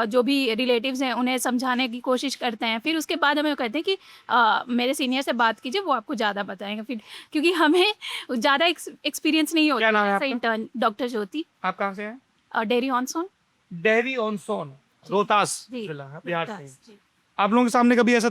जो भी रिलेटिव्स हैं उन्हें समझाने की कोशिश करते हैं। फिर उसके बाद हमें कहते हैं कि मेरे सीनियर से बात कीजिए, वो आपको ज़्यादा बताएंगे। फिर क्योंकि हमें ज़्यादा एक्सपीरियंस नहीं क्या नाम है होता। आपका? इंटर्न डॉक्टर ज्योति, आप कहाँ से हैं? डेरी ऑन सोन। डेहरी ऑन सोन, रोहतास जी, जिला, बिहार रोहतास, से। जी। आप लोगों के सामने कभी ऐसा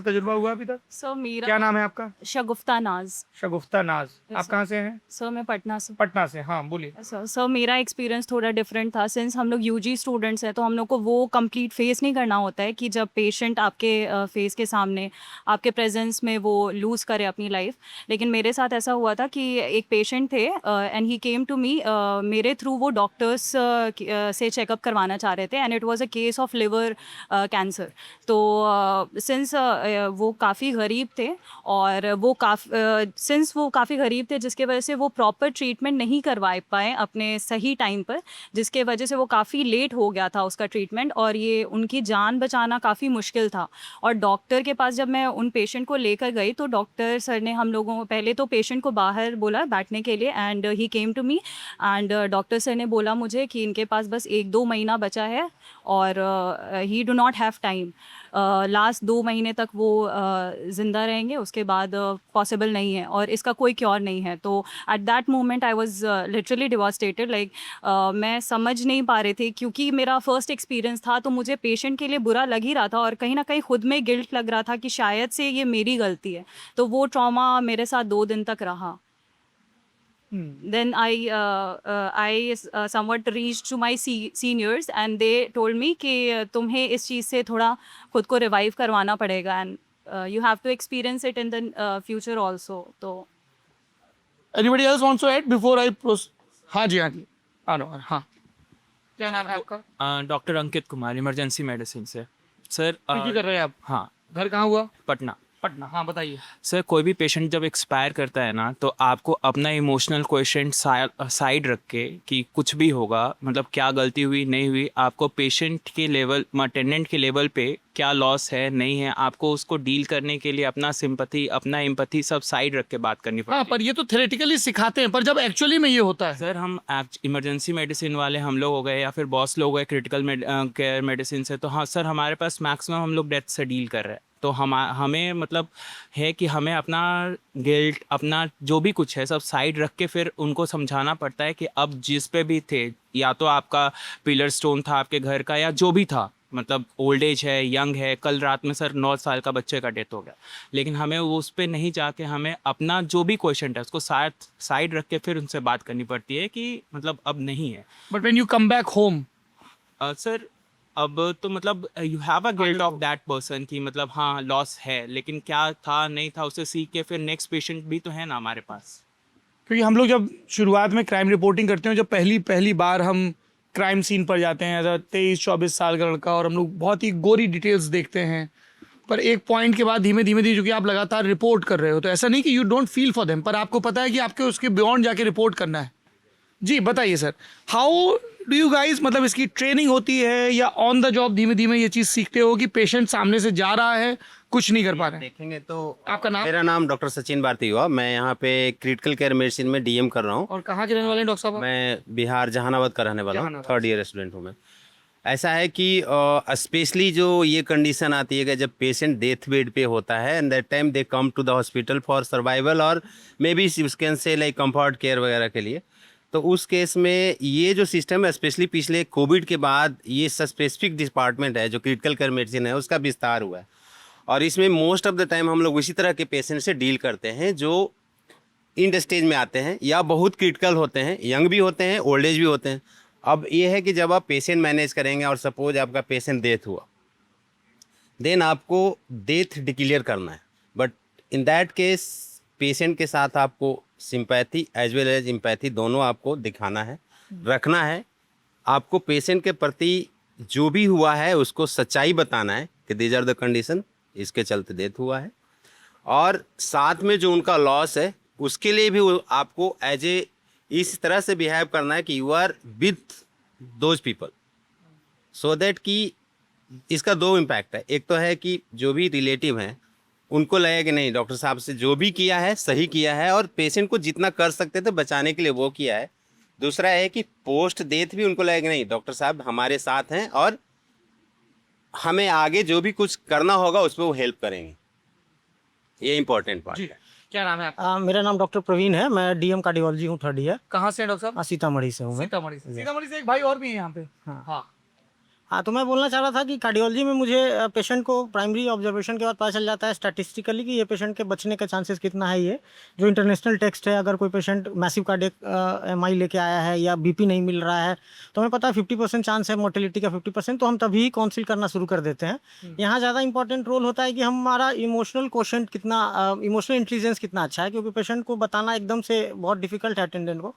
तजुर्बा हुआ अभी तक? सर मेरा क्या नाम है आपका? शगुफ्ता नाज। शगुफ्ता नाज। आप कहाँ से हैं? सर मैं पटना से। पटना से। हाँ बोलिए। सर मेरा एक्सपीरियंस थोड़ा डिफरेंट था। सिंस हम लोग यूजी स्टूडेंट्स हैं तो हम लोग को वो कंप्लीट फेस नहीं करना होता है कि जब पेशेंट आपके फेस के सामने आपके प्रेजेंस में वो लूज़ करे अपनी लाइफ। लेकिन मेरे साथ ऐसा हुआ था कि एक पेशेंट थे एंड ही केम टू मी। मेरे थ्रू वो डॉक्टर्स से चेकअप करवाना चाह रहे थे and it was a case of liver cancer. तो सिंस वो काफ़ी गरीब थे और वो काफ़ी गरीब थे, जिसके वजह से वो प्रॉपर ट्रीटमेंट नहीं करवा पाए अपने सही टाइम पर, जिसके वजह से वो काफ़ी लेट हो गया था उसका ट्रीटमेंट और ये उनकी जान बचाना काफ़ी मुश्किल था। और डॉक्टर के पास जब मैं उन पेशेंट को लेकर गई तो डॉक्टर सर ने हम लोगों पहले तो पेशेंट को बाहर बोला बैठने के लिए and he came to me and doctor sir ने बोला मुझे कि इनके पास बस 1-2 महीना बचा है और ही do not have time. Last 2 महीने तक वो ज़िंदा रहेंगे, उसके बाद पॉसिबल नहीं है और इसका कोई क्योर नहीं है। तो at that moment I was literally devastated. Like मैं समझ नहीं पा रही थी क्योंकि मेरा फर्स्ट एक्सपीरियंस था, तो मुझे पेशेंट के लिए बुरा लग ही रहा था और कहीं ना कहीं खुद में गिल्ट लग रहा था कि शायद से ये मेरी गलती है। तो वो ट्रॉमा मेरे साथ 2 दिन तक रहा। Then I somewhat reached to my seniors and they told me कि तुम्हें इस चीज़ से थोड़ा खुद को रिवाइव करवाना पड़ेगा and you have to experience it in the future also। तो Anybody else wants to add before I proceed? हाँ जी हाँ जी। हाँ। क्या नाम है आपका? Doctor Ankit Kumar, emergency medicine से। सर पीजी कर रहे हैं आप? हाँ। घर कहाँ हुआ? पटना। पटना। हाँ बताइए। सर कोई भी पेशेंट जब एक्सपायर करता है ना, तो आपको अपना इमोशनल क्वेश्चन साइड रख के कि कुछ भी होगा, मतलब क्या गलती हुई नहीं हुई, आपको पेशेंट के लेवल, अटेंडेंट के लेवल पे क्या लॉस है नहीं है, आपको उसको डील करने के लिए अपना सिंपैथी, अपना एम्पैथी सब साइड रख के बात करनी पड़ती है। हाँ पर ये तो थ्योरेटिकली सिखाते हैं, पर जब एक्चुअली में ये होता है। सर हम इमरजेंसी मेडिसिन वाले हम लोग हो गए या फिर बॉस लोग हो गए क्रिटिकल केयर मेडिसिन से, तो हाँ सर हमारे पास मैक्सिमम हम लोग डेथ से डील कर रहे हैं। तो हमें मतलब है कि हमें अपना गिल्ट, अपना जो भी कुछ है सब साइड रख के फिर उनको समझाना पड़ता है कि अब जिस पे भी थे, या तो आपका पिलर स्टोन था आपके घर का या जो भी था, मतलब ओल्ड एज है, यंग है, कल रात में सर 9 साल का बच्चे का डेथ हो गया, लेकिन हमें उस पर नहीं जाके हमें अपना जो भी क्वेश्चन है उसको साइड रख के फिर उनसे बात करनी पड़ती है कि मतलब अब नहीं है। But when you come back home sir अब तो मतलब you have a guilt of that person कि मतलब हाँ लॉस है, लेकिन क्या था नहीं था उसे सीख के फिर नेक्स्ट पेशेंट भी तो है ना हमारे पास। क्योंकि हम लोग जब शुरुआत में क्राइम रिपोर्टिंग करते हैं, जब पहली बार हम क्राइम सीन पर जाते हैं एज अ 23-24 साल का लड़का, और हम लोग बहुत ही गोरी डिटेल्स देखते हैं, पर एक पॉइंट के बाद धीमे धीमे जो कि आप लगातार रिपोर्ट कर रहे हो, तो ऐसा नहीं कि you don't feel for them, पर आपको पता है कि आपके उसके बियॉन्ड जाके रिपोर्ट करना है। जी बताइए sir, how do you guys, मतलब इसकी ट्रेनिंग होती है या ऑन द जॉब धीमे धीमे ये चीज़ सीखते हो कि पेशेंट सामने से जा रहा है, कुछ नहीं कर पा रहे हैं? देखेंगे तो आपका नाम? मेरा नाम डॉक्टर सचिन भारती हुआ। मैं यहाँ पे क्रिटिकल केयर मेडिसिन में डीएम कर रहा हूँ। और कहाँ के रहने वाले हैं डॉक्टर साहब? मैं बिहार जहानाबाद का रहने वाला हूँ, 3rd ईयर स्टूडेंट हूँ मैं। ऐसा है कि स्पेशली जो ये कंडीशन आती है कि जब पेशेंट डेथ बेड पे होता है and that time they come to the hospital for survival और maybe can say like comfort care वगैरह के लिए, तो उस केस में ये जो सिस्टम है, स्पेशली पिछले कोविड के बाद ये स्पेसिफिक डिपार्टमेंट है जो क्रिटिकल केयर मेडिसिन है उसका विस्तार हुआ है, और इसमें मोस्ट ऑफ द टाइम हम लोग इसी तरह के पेशेंट से डील करते हैं जो इंड स्टेज में आते हैं या बहुत क्रिटिकल होते हैं, यंग भी होते हैं, ओल्ड एज भी होते हैं। अब ये है कि जब आप पेशेंट मैनेज करेंगे और सपोज आपका पेशेंट डेथ हुआ, देन आपको डेथ डिक्लेयर करना है, but in that case patient के साथ आपको sympathy as well as empathy दोनों आपको दिखाना है, रखना है, आपको पेशेंट के प्रति जो भी हुआ है उसको सच्चाई बताना है कि दीज आर द कंडीशन, इसके चलते डेथ हुआ है, और साथ में जो उनका लॉस है उसके लिए भी आपको एज ए इस तरह से बिहेव करना है कि you are with those people, so that कि इसका दो इम्पैक्ट है। एक तो है कि जो भी रिलेटिव हैं उनको लगे कि नहीं डॉक्टर साहब से जो भी किया है सही किया है और पेशेंट को जितना कर सकते थे बचाने के लिए वो किया है। दूसरा है कि पोस्ट डेथ भी उनको लगे कि नहीं डॉक्टर साहब हमारे साथ हैं और हमें आगे जो भी कुछ करना होगा उसमें वो हेल्प करेंगे। ये इंपॉर्टेंट पार्ट है। क्या नाम है आपका? मेरा नाम डॉक्टर प्रवीण है, मैं डीएम कार्डियोलॉजी हूँ, 3rd ईयर। कहाँ से हैं डॉक्टर साहब? सीतामढ़ी से हूँ मैं। सीतामढ़ी से एक भाई और भी है यहाँ पे। हाँ हाँ, तो मैं बोलना चाह रहा था कि कार्डियोलॉजी में मुझे पेशेंट को प्राइमरी ऑब्जर्वेशन के बाद पता चल जाता है स्टैटिस्टिकली कि ये पेशेंट के बचने का चांसेस कितना है। ये जो इंटरनेशनल टेक्स्ट है, अगर कोई पेशेंट मैसिव कार्डियक एमआई लेके आया है या बीपी नहीं मिल रहा है तो हमें पता है 50% चांस है मोर्टेलिटी का, 50%, तो हम तभी काउंसिल करना शुरू कर देते हैं। यहाँ ज़्यादा इंपॉर्टेंट रोल होता है कि हमारा इमोशनल क्वोशेंट कितना, इमोशनल इंटेलिजेंस कितना अच्छा है, क्योंकि पेशेंट को बताना एकदम से बहुत डिफिकल्ट है अटेंडेंट को।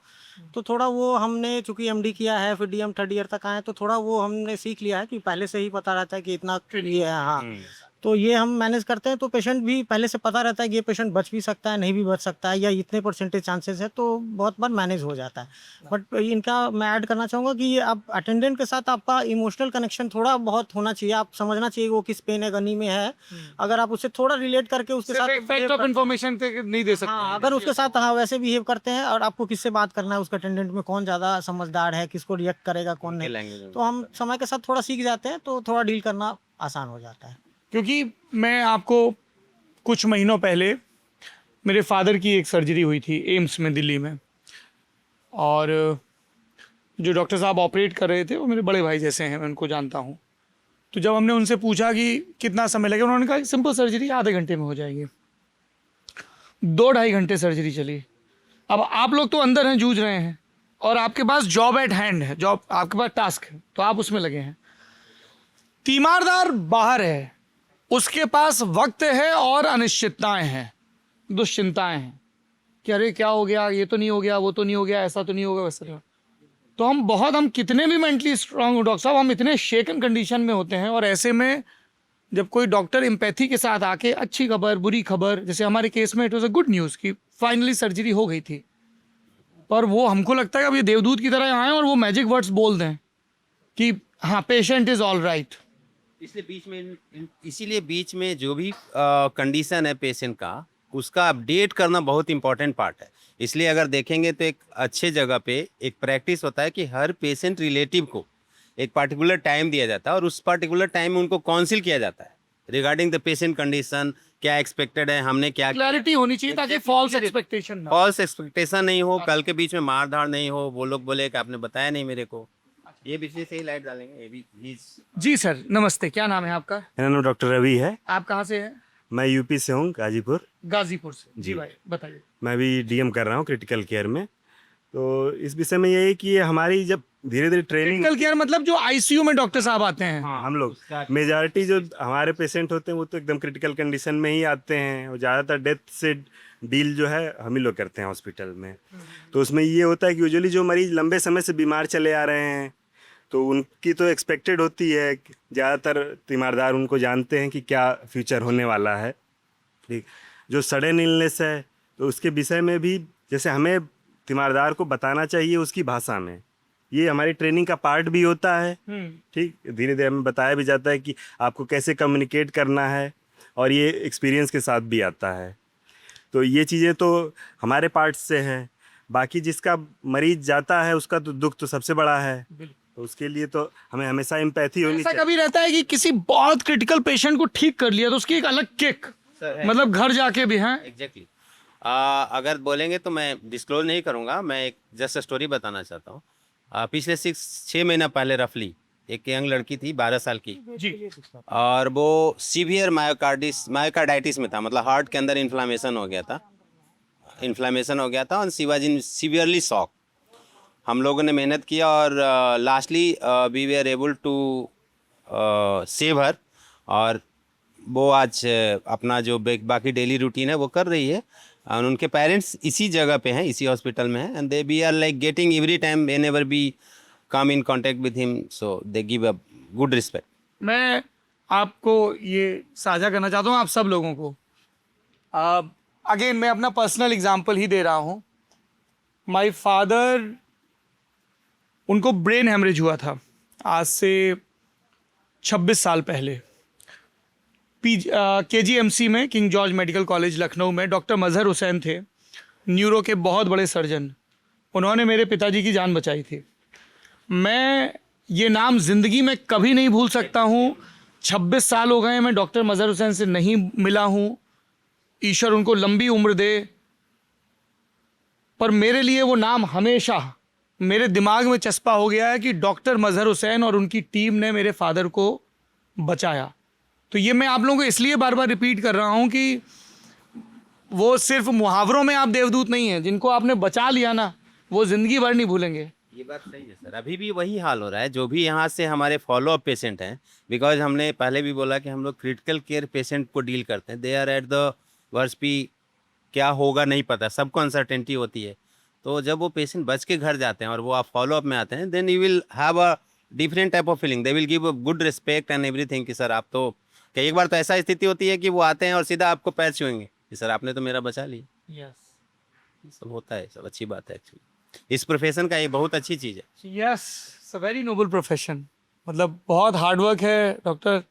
तो थोड़ा वो हमने चूँकि एमडी किया है, फिर डीएम 3rd ईयर तक आए, तो थोड़ा वो हमने सीख लिया है कि पहले से ही पता रहता है कि इतना ये है। हाँ, तो ये हम मैनेज करते हैं, तो पेशेंट भी पहले से पता रहता है कि ये पेशेंट बच भी सकता है, नहीं भी बच सकता है, या इतने परसेंटेज चांसेस है, तो बहुत बार मैनेज हो जाता है। बट इनका मैं ऐड करना चाहूँगा कि ये आप अटेंडेंट के साथ आपका इमोशनल कनेक्शन थोड़ा बहुत होना चाहिए। आप समझना चाहिए वो किस पेन गनी में है, अगर आप उससे थोड़ा रिलेट करके उसके साथ फैक्ट ऑफ इन्फॉर्मेशन नहीं दे सकते। हाँ, अगर उसके साथ हाँ वैसे बिहेव करते हैं और आपको किससे बात करना है, उसका अटेंडेंट में कौन ज़्यादा समझदार है, किसको रिएक्ट करेगा कौन नहीं, तो हम समय के साथ थोड़ा सीख जाते हैं, तो थोड़ा डील करना आसान हो जाता है। क्योंकि मैं आपको कुछ महीनों पहले मेरे फादर की एक सर्जरी हुई थी एम्स में दिल्ली में, और जो डॉक्टर साहब ऑपरेट कर रहे थे वो मेरे बड़े भाई जैसे हैं, मैं उनको जानता हूँ। तो जब हमने उनसे पूछा कि कितना समय लगेगा, उन्होंने कहा सिंपल सर्जरी आधे घंटे में हो जाएगी। 2-2.5 घंटे सर्जरी चली। अब आप लोग तो अंदर हैं, जूझ रहे हैं, और आपके पास जॉब एट हैंड है, जॉब आपके पास टास्क है, तो आप उसमें लगे हैं। तीमारदार बाहर है, उसके पास वक्त है और अनिश्चितताएं हैं, दुश्चिंताएं हैं कि अरे क्या हो गया, ये तो नहीं हो गया, वो तो नहीं हो गया, ऐसा तो नहीं होगा, वैसा। तो हम कितने भी मेंटली स्ट्रांग हो डॉक्टर साहब, हम इतने शेकन कंडीशन में होते हैं, और ऐसे में जब कोई डॉक्टर एम्पैथी के साथ आके अच्छी खबर, बुरी खबर, जैसे हमारे केस में it was a good news कि फाइनली सर्जरी हो गई थी, पर वो हमको लगता है कि अब ये देवदूत की तरह आए और वो मैजिक वर्ड्स बोल दें कि हाँ पेशेंट इज़ ऑल राइट। इसीलिए बीच में जो भी कंडीशन है पेशेंट का, उसका अपडेट करना बहुत इंपॉर्टेंट पार्ट है। इसलिए अगर देखेंगे तो एक अच्छे जगह पे एक प्रैक्टिस होता है कि हर पेशेंट रिलेटिव को एक पर्टिकुलर टाइम दिया जाता है और उस पर्टिकुलर टाइम में उनको काउंसिल किया जाता है रिगार्डिंग द पेशेंट कंडीशन, क्या एक्सपेक्टेड है, हमने क्या, क्लैरिटी होनी चाहिए ताकि फॉल्स एक्सपेक्टेशन नहीं हो, कल के बीच में मार धाड़ नहीं हो, वो लोग बोले कि आपने बताया नहीं मेरे को। ये बीच से ही लाइट डालेंगे, ये भी जी सर नमस्ते, क्या नाम है आपका? मेरा नाम डॉक्टर रवि है। आप कहाँ से हैं? मैं यूपी से हूँ, गाजीपुर से। जी भाई बताइए। मैं भी डीएम कर रहा हूँ क्रिटिकल केयर में। तो इस विषय में यही कि हमारी जब धीरे धीरे ट्रेनिंग, क्रिटिकल केयर मतलब जो आईसीयू में डॉक्टर साहब आते हैं। हाँ, हम लोग मेजॉरिटी जो हमारे पेशेंट होते हैं वो तो एकदम क्रिटिकल कंडीशन में ही आते हैं, और ज़्यादातर डेथ से डील जो है हम ही लोग करते हैं हॉस्पिटल में। तो उसमें ये होता है कि यूजुअली जो मरीज लंबे समय से बीमार चले आ रहे हैं तो उनकी तो एक्सपेक्टेड होती है, ज़्यादातर तीमारदार उनको जानते हैं कि क्या फ्यूचर होने वाला है। ठीक, जो सडन इलनेस है तो उसके विषय में भी जैसे हमें तीमारदार को बताना चाहिए उसकी भाषा में, ये हमारी ट्रेनिंग का पार्ट भी होता है। ठीक, धीरे धीरे हमें बताया भी जाता है कि आपको कैसे कम्युनिकेट करना है, और ये एक्सपीरियंस के साथ भी आता है। तो ये चीज़ें तो हमारे पार्ट से हैं। बाकी जिसका मरीज जाता है उसका तो दुख तो सबसे बड़ा है, तो उसके लिए तो हमें हमेशा एम्पैथी होनी चाहिए। ऐसा कभी रहता है कि किसी बहुत क्रिटिकल पेशेंट को ठीक कर लिया तो उसकी एक अलग किक, मतलब घर जाके भी है? एग्जैक्टली। अगर बोलेंगे तो मैं डिस्क्लोज नहीं करूँगा, मैं एक जस्ट स्टोरी बताना चाहता हूँ। पिछले 6 महीना पहले रफली एक यंग लड़की थी 12 साल की जी, और वो सीवियर मायोकार्डाइटिस में था, मतलब हार्ट के अंदर इन्फ्लामेशन हो गया था और शिवाजी सीवियरली शॉक। हम लोगों ने मेहनत किया और lastly we we are able to save her, और वो आज अपना जो बाकी डेली रूटीन है वो कर रही है, और उनके पेरेंट्स इसी जगह पे हैं, इसी हॉस्पिटल में हैं, and they be are like getting every time whenever we come in contact with him, so they give a good respect. मैं आपको ये साझा करना चाहता हूँ आप सब लोगों को। अगेन मैं अपना पर्सनल एग्जांपल ही दे रहा हूँ। माय फादर, उनको ब्रेन हेमरेज हुआ था आज से 26 साल पहले। KGMC में, king George medical college Lucknow में डॉक्टर मजहर हुसैन थे, न्यूरो के बहुत बड़े सर्जन। उन्होंने मेरे पिताजी की जान बचाई थी। मैं ये नाम ज़िंदगी में कभी नहीं भूल सकता हूँ। 26 साल हो गए मैं डॉक्टर मजहर हुसैन से नहीं मिला हूँ। ईश्वर उनको लंबी उम्र दे, पर मेरे लिए वो नाम हमेशा मेरे दिमाग में चस्पा हो गया है कि डॉक्टर मजहर हुसैन और उनकी टीम ने मेरे फादर को बचाया। तो ये मैं आप लोगों को इसलिए बार बार रिपीट कर रहा हूँ कि वो सिर्फ मुहावरों में आप देवदूत नहीं हैं। जिनको आपने बचा लिया ना, वो ज़िंदगी भर नहीं भूलेंगे। ये बात सही है सर, अभी भी वही हाल हो रहा है। जो भी यहाँ से हमारे फॉलोअप पेशेंट हैं, बिकॉज हमने पहले भी बोला कि हम लोग क्रिटिकल केयर पेशेंट को डील करते हैं। They are at the worst P, क्या होगा नहीं पता, सबको अनसर्टेनिटी होती है। तो जब वो पेशेंट बच के घर जाते हैं और वो आप फॉलोअप में आते हैं, then you will have a different type of feeling. They will give a good respect and everything कि सर आप तो, कई एक बार तो ऐसा स्थिति होती है कि वो आते हैं और सीधा आपको पैर छुएंगे कि सर आपने तो मेरा बचा लिया। यस, सब होता है, सब अच्छी बात है एक्चुअली। इस प्रोफेशन का ये बहुत अच्छी चीज़ है। Yes, it's a very noble profession. मतलब बहुत हार्ड वर्क है डॉक्टर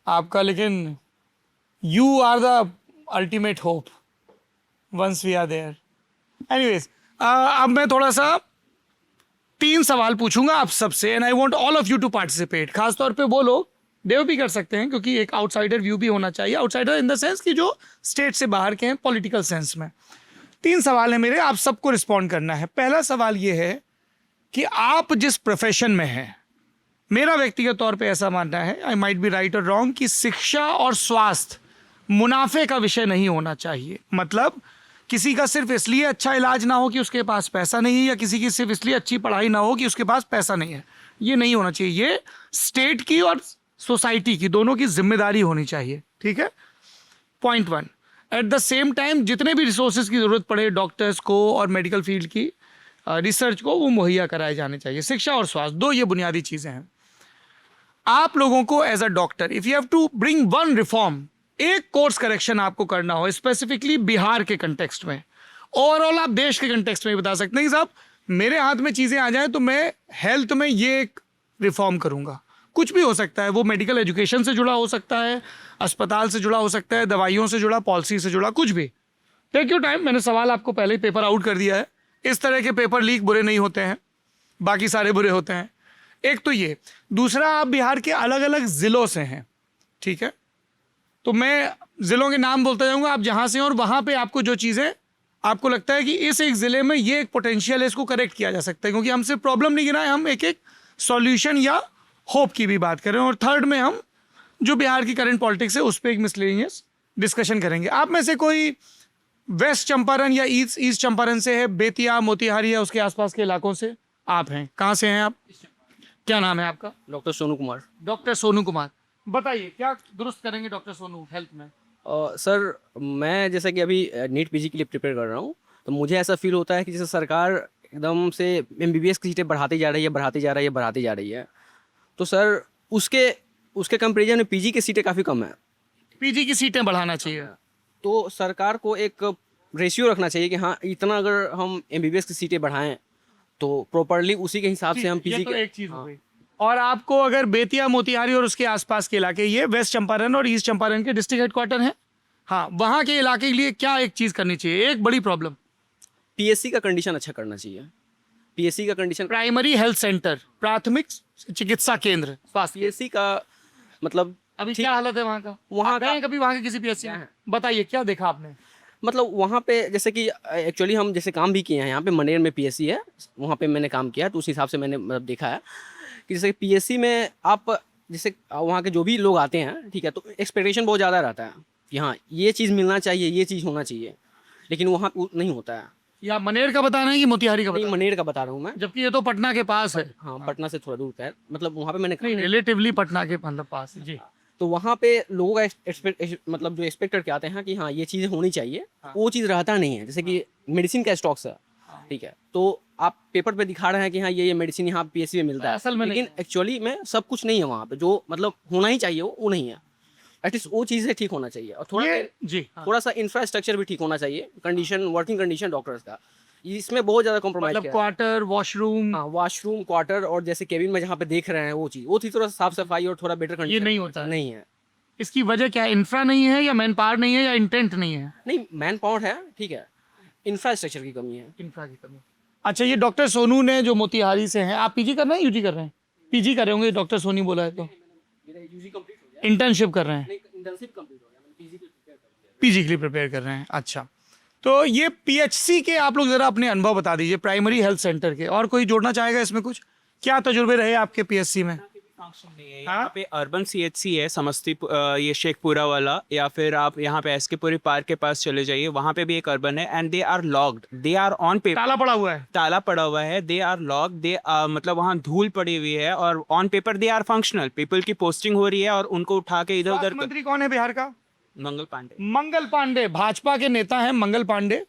आपका, लेकिन you are the ultimate hope once we are there. Anyways, अब मैं थोड़ा सा 3 सवाल पूछूंगा आप सबसे, and I want all of you to participate. खासतौर पे वो लोग देव भी कर सकते हैं, क्योंकि एक आउटसाइडर व्यू भी होना चाहिए। आउटसाइडर इन द सेंस कि जो स्टेट से बाहर के हैं, पॉलिटिकल सेंस में। 3 सवाल है मेरे, आप सबको रिस्पॉन्ड करना है। पहला सवाल ये है कि आप जिस प्रोफेशन में हैं, मेरा व्यक्तिगत तौर पे ऐसा मानना है, आई माइट बी राइट और रॉन्ग, कि शिक्षा और स्वास्थ्य मुनाफे का विषय नहीं होना चाहिए। मतलब किसी का सिर्फ इसलिए अच्छा इलाज ना हो कि उसके पास पैसा नहीं है, या किसी की सिर्फ इसलिए अच्छी पढ़ाई ना हो कि उसके पास पैसा नहीं है। ये नहीं होना चाहिए। ये स्टेट की और सोसाइटी की, दोनों की जिम्मेदारी होनी चाहिए। ठीक है, point 1। At the same time जितने भी रिसोर्सेज की ज़रूरत पड़े डॉक्टर्स को और मेडिकल फील्ड की रिसर्च को, वो मुहैया कराए जाने चाहिए। शिक्षा और स्वास्थ्य, 2 ये बुनियादी चीज़ें हैं। आप लोगों को as a doctor, if you have to bring 1 reform, एक कोर्स करेक्शन आपको करना हो स्पेसिफिकली बिहार के कंटेक्स्ट में, ओवरऑल आप देश के कंटेक्स्ट में बता सकते हैं कि साहब मेरे हाथ में चीज़ें आ जाएं तो मैं हेल्थ में ये एक रिफॉर्म करूंगा। कुछ भी हो सकता है, वो मेडिकल एजुकेशन से जुड़ा हो सकता है, अस्पताल से जुड़ा हो सकता है, दवाइयों से जुड़ा, पॉलिसी से जुड़ा, कुछ भी। Take your time. मैंने सवाल आपको पहले ही पेपर आउट कर दिया है। इस तरह के पेपर लीक बुरे नहीं होते हैं, बाकी सारे बुरे होते हैं। एक तो ये। दूसरा, आप बिहार के अलग अलग ज़िलों से हैं, ठीक है? तो मैं ज़िलों के नाम बोलता जाऊँगा, आप जहाँ से हैं, और वहाँ पे आपको जो चीज़ें आपको लगता है कि इस एक ज़िले में ये एक पोटेंशियल है, इसको करेक्ट किया जा सकता है, क्योंकि हम सिर्फ प्रॉब्लम नहीं गिनाए, हम एक एक सॉल्यूशन या होप की भी बात करें। और थर्ड में हम जो बिहार की करंट पॉलिटिक्स है उस पर एक मिसलेनियस डिस्कशन करेंगे। आप में से कोई वेस्ट चंपारण या ईस्ट चंपारण से है, बेतिया, मोतिहारी या उसके आसपास के इलाकों से आप हैं? कहाँ से हैं आप? क्या नाम है आपका? डॉक्टर सोनू कुमार। डॉक्टर सोनू कुमार, बताइए क्या दुरुस्त करेंगे डॉक्टर सोनू हेल्थ में? सर, मैं जैसा कि अभी नीट पीजी के लिए प्रिपेयर कर रहा हूँ, तो मुझे ऐसा फील होता है कि जैसे सरकार एकदम से एमबीबीएस की सीटें बढ़ाती जा रही है। तो सर उसके कंपेरिजन में पीजी की सीटें काफ़ी कम है। पीजी की सीटें बढ़ाना चाहिए। तो सरकार को एक रेशियो रखना चाहिए कि हाँ, इतना अगर हम एमबीबीएस की सीटें बढ़ाएं तो प्रॉपरली उसी के हिसाब से हम पीजी तो एक चीज़ हो गई। और आपको अगर बेतिया, मोतिहारी और उसके आसपास के इलाके, ये वेस्ट चंपारण और ईस्ट चंपारण के डिस्ट्रिक्ट हेडक्वार्टर हैं, हाँ, वहाँ के इलाके के लिए क्या एक चीज़ करनी चाहिए? एक बड़ी प्रॉब्लम, पीएससी का कंडीशन अच्छा करना चाहिए। पीएससी का कंडीशन, प्राइमरी हेल्थ सेंटर, प्राथमिक चिकित्सा केंद्र स्वास्थ्य। पीएससी का मतलब अभी क्या हालत है वहाँ का? वहाँ गए कभी वहाँ के किसी पीएससी में? बताइए क्या देखा आपने? मतलब वहाँ पे जैसे कि एक्चुअली हम जैसे काम भी किए हैं, यहाँ पे मनेर में पीएससी है, वहाँ पे मैंने काम किया, तो उस हिसाब से मैंने मतलब देखा है कि जैसे पीएससी में आप जैसे वहाँ के जो भी लोग आते हैं, ठीक है, तो एक्सपेक्टेशन बहुत ज़्यादा रहता है कि हाँ ये चीज़ मिलना चाहिए, ये चीज़ होना चाहिए, लेकिन वहाँ नहीं होता है। या मनेर का बता रहे हैं कि मोतिहारी का? मनेर का बता रहा हूँ मैं, जबकि ये तो पटना के पास है। हाँ, पटना से थोड़ा दूर का है, मतलब वहाँ पे मैंने रिलेटिवली पटना के मतलब पास जी। तो वहाँ पे लोगों का मतलब जो एक्सपेक्ट करके आते हैं कि हाँ ये चीज़ें होनी चाहिए, वो चीज़ रहता नहीं है। जैसे कि मेडिसिन का स्टॉक्स है, ठीक है, तो आप पेपर पे दिखा रहे हैं कि हाँ ये मेडिसिन यहाँ पीएससी में मिलता है, असल में लेकिन एक्चुअली में सब कुछ नहीं है वहाँ पे, जो मतलब होना ही चाहिए वो नहीं है। एटलीस्ट वो चीज़ें ठीक होना चाहिए, और थोड़ा सा इंफ्रास्ट्रक्चर भी ठीक होना चाहिए, कंडीशन, वर्किंग कंडीशन डॉक्टर्स का, इसमें बहुत ज़्यादा कॉम्प्रोमाइज मतलब क्वार्टर, वॉशरूम, वॉशरूम, क्वार्टर, और जैसे केबिन में जहाँ पे देख रहे हैं वो चीज़, वो थी थोड़ा साफ सफाई और थोड़ा बेटर कंडीशन, ये नहीं होता, नहीं है। इसकी वजह क्या है? इंफ्रा नहीं है या मैन पावर नहीं है या इंटेंट नहीं है? नहीं, मैन पावर है, ठीक है, इंफ्रास्ट्रक्चर की कमी है। इंफ्रा की कमी। अच्छा, ये डॉक्टर सोनू ने जो मोतिहारी से हैं, आप पीजी कर रहे हैं, यूजी कर रहे हैं? पीजी कर रहे होंगे, डॉक्टर सोनी बोला है तो इंटर्नशिप कर रहे हैं, पीजी के लिए प्रिपेयर कर रहे हैं। अच्छा, तो ये पीएचसी के आप लोग जरा अपने अनुभव बता दीजिए, प्राइमरी हेल्थ सेंटर के, और कोई जोड़ना चाहेगा इसमें कुछ? क्या तजुर्बे रहे आपके पीएचसी में? यहाँ पे अर्बन सीएचसी है समस्तीपुर, ये शेखपुरा वाला, या फिर आप यहाँ पे एसकेपुरी पार्क के पास चले जाइए, वहाँ पे भी एक अर्बन है, and they are locked, they are on paper, ताला पड़ा हुआ है, ताला पड़ा हुआ है, दे आर लॉक्ड, दे मतलब वहाँ धूल पड़ी हुई है, और on paper they are functional, people की पोस्टिंग हो रही है, और उनको उठा के इधर उधर। मंत्री कौन है बिहार का? मंगल पांडे। मंगल पांडे भाजपा के नेता हैं, मंगल पांडे।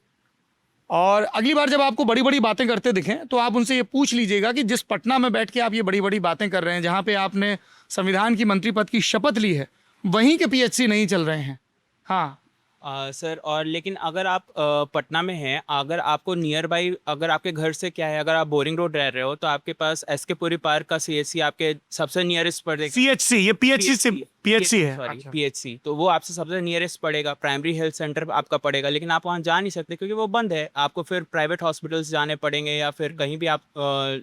और अगली बार जब आपको बड़ी बड़ी बातें करते दिखें तो आप उनसे ये पूछ लीजिएगा कि जिस पटना में बैठ के आप ये बड़ी बड़ी बातें कर रहे हैं, जहाँ पे आपने संविधान की मंत्री पद की शपथ ली है, वहीं के पीएचसी नहीं चल रहे हैं। हाँ सर, और लेकिन अगर आप पटना में हैं, अगर आपको नियर बाई, अगर आपके घर से क्या है, अगर आप बोरिंग रोड रह रहे हो तो आपके पास एसकेपुरी पार्क का सीएचसी आपके सबसे नियरेस्ट पड़ेगा। सीएचसी, ये पीएचसी से पीएचसी है, सॉरी पीएचसी, तो वो आपसे सबसे नियरेस्ट पड़ेगा, प्राइमरी हेल्थ सेंटर आपका पड़ेगा, लेकिन आप वहाँ जा नहीं सकते क्योंकि वो बंद है, आपको फिर प्राइवेट हॉस्पिटल्स जाने पड़ेंगे, या फिर कहीं भी आप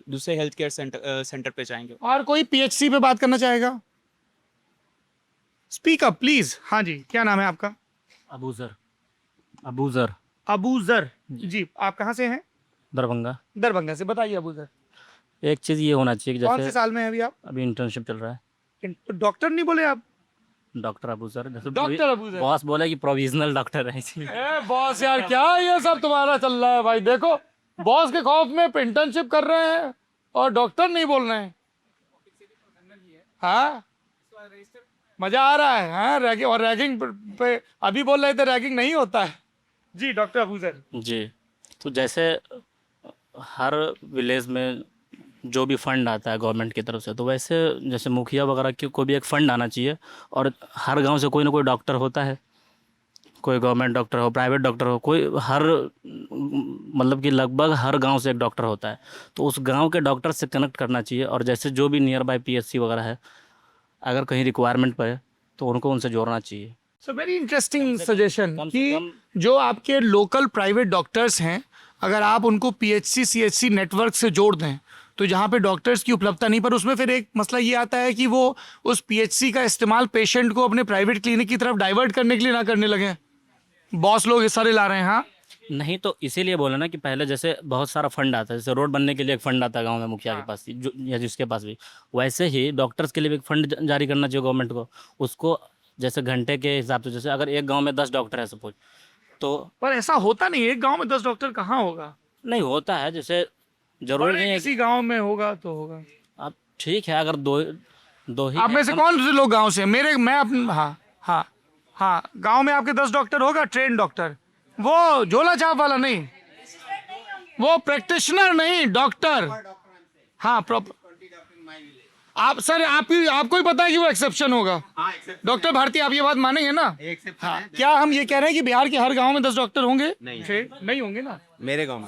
दूसरे हेल्थ केयर सेंटर पे जाएंगे। और कोई पीएचसी पे बात करना चाहेगा? Speak up please. हाँ जी, क्या नाम है आपका? अबूजर। अबूजर। अबूजर जी, आप कहाँ से हैं? दरभंगा। दरभंगा से, बताइए अबूजर। एक चीज़ ये होना चाहिए कि कौन जैसे से साल में है अभी आप? अभी इंटर्नशिप चल रहा है। तो डॉक्टर नहीं बोले आप? डॉक्टर अबूजर, जैसे डॉक्टर अबूजर। बॉस बोले कि प्रोविजनल डॉक्टर है इसलिए। ए बॉस यार, क्या ये सब तुम्हारा चल रहा है भाई? देखो, बॉस के खौफ में इंटर्नशिप कर रहे हैं और डॉक्टर नहीं बोल रहे हैं। हाँ, मजा आ रहा है। हाँ, रैगिंग, और रैगिंग पे अभी बोल रहे थे रैगिंग नहीं होता है। जी डॉक्टर अबूजर जी, तो जैसे हर विलेज में जो भी फंड आता है गवर्नमेंट की तरफ से, तो वैसे जैसे मुखिया वगैरह को भी एक फंड आना चाहिए, और हर गांव से कोई ना कोई डॉक्टर होता है, कोई गवर्नमेंट डॉक्टर हो, प्राइवेट डॉक्टर हो, कोई हर मतलब कि लगभग हर गांव से एक डॉक्टर होता है, तो उस गांव के डॉक्टर से कनेक्ट करना चाहिए, और जैसे जो भी नियर बाय पीएचसी वगैरह है, अगर कहीं रिक्वायरमेंट पड़े तो उनको उनसे जोड़ना चाहिए। सो वेरी इंटरेस्टिंग सजेशन कि जो आपके लोकल प्राइवेट डॉक्टर्स हैं, अगर आप उनको पीएचसी सीएचसी नेटवर्क से जोड़ दें तो जहाँ पे डॉक्टर्स की उपलब्धता नहीं, पर उसमें फिर एक मसला ये आता है कि वो उस पीएचसी का इस्तेमाल पेशेंट को अपने प्राइवेट क्लिनिक की तरफ डाइवर्ट करने के लिए ना करने लगे। बॉस लोग इस सारे ला रहे हैं। हाँ नहीं, तो इसीलिए बोला ना कि पहले जैसे बहुत सारा फंड आता है, जैसे रोड बनने के लिए एक फंड आता है गांव में मुखिया के पास जो या जिसके पास भी, वैसे ही डॉक्टर्स के लिए भी एक फंड जारी करना चाहिए गवर्नमेंट को। उसको जैसे घंटे के हिसाब से, जैसे अगर एक गांव में 10 डॉक्टर है सपोज, तो पर ऐसा होता नहीं है, एक गांव में 10 डॉक्टर कहाँ होगा? नहीं होता है, जैसे जरूरी नहीं है किसी गांव में होगा तो होगा। अब ठीक है, अगर दो ही आप में से कौन से लोग गाँव से? मैं अपने हाँ गाँव में आपके 10 डॉक्टर होगा, ट्रेन डॉक्टर, वो झोला छाप वाला नहीं, वो प्रैक्टिशनर नहीं, डॉक्टर। हाँ प्रॉपर। आप सर, आपको ही पता है कि वो एक्सेप्शन होगा। डॉक्टर भारती, आप ये बात मानेंगे ना? हाँ, क्या हम ये कह रहे हैं कि बिहार के हर गांव में 10 डॉक्टर होंगे? नहीं होंगे ना मेरे गांव में।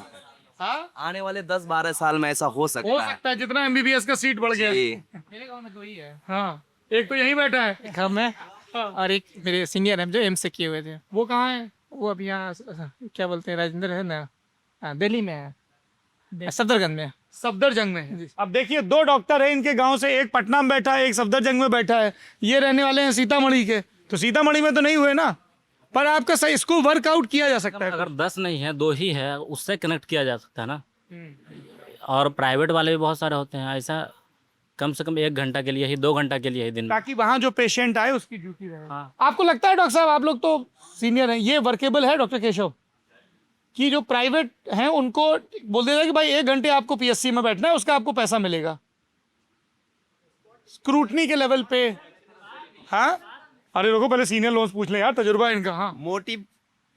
हाँ, आने वाले 10-12 साल में ऐसा हो सकता है। जितना एमबीबीएस का सीट बढ़ गया। मेरे गांव में 2 ही है। हाँ, एक तो यहीं बैठा है हम है, और एक मेरे सीनियर है जो एम से किए हुए थे। वो कहाँ है? वो अभी यहाँ क्या बोलते हैं, राजेंद्र है ना, दिल्ली में है, सफदरजंग में। सफदरजंग में। अब देखिए, 2 डॉक्टर है इनके गांव से, एक पटना में बैठा है, एक सफदरजंग में बैठा है। ये रहने वाले हैं सीतामढ़ी के, तो सीतामढ़ी में तो नहीं हुए ना, पर आपका सही इसको वर्कआउट किया जा सकता है। अगर 10 नहीं है, 2 ही है, उससे कनेक्ट किया जा सकता है ना। और प्राइवेट वाले भी बहुत सारे होते हैं, ऐसा कम से कम 1 घंटा के लिए ही, 2 घंटा के लिए ही दिन में, ताकि वहाँ जो पेशेंट आए उसकी ड्यूटी रहे। हाँ। आपको लगता है डॉक्टर साहब, आप लोग तो सीनियर हैं, ये वर्केबल है डॉक्टर केशव, कि जो प्राइवेट हैं उनको बोल देगा कि भाई 1 घंटे आपको पीएससी में बैठना है, उसका आपको पैसा मिलेगा स्क्रूटनी के लेवल पे? हाँ, अरे रुको, पहले सीनियर लोग पूछ ले यार, तजुर्बा इनका। हाँ, मोटिव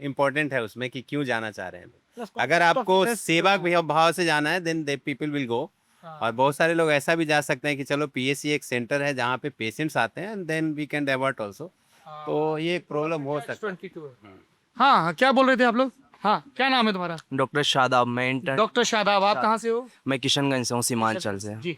इम्पोर्टेंट है उसमें कि क्यों जाना चाह रहे हैं। अगर आपको सेवा भाव से जाना है then they people will go. और बहुत सारे लोग ऐसा भी जा सकते हैं कि चलो पीएससी एक सेंटर है जहाँ पे पेशेंट्स आते हैं and then we can divert also. तो ये एक प्रॉब्लम हो सकता है। हाँ, क्या बोल रहे थे आप लोग? हाँ, क्या नाम है तुम्हारा? डॉक्टर शादाब, मैं इंटर। डॉक्टर शादाब, आप कहाँ से हो? मैं किशनगंज से हूँ, सीमांचल से। जी।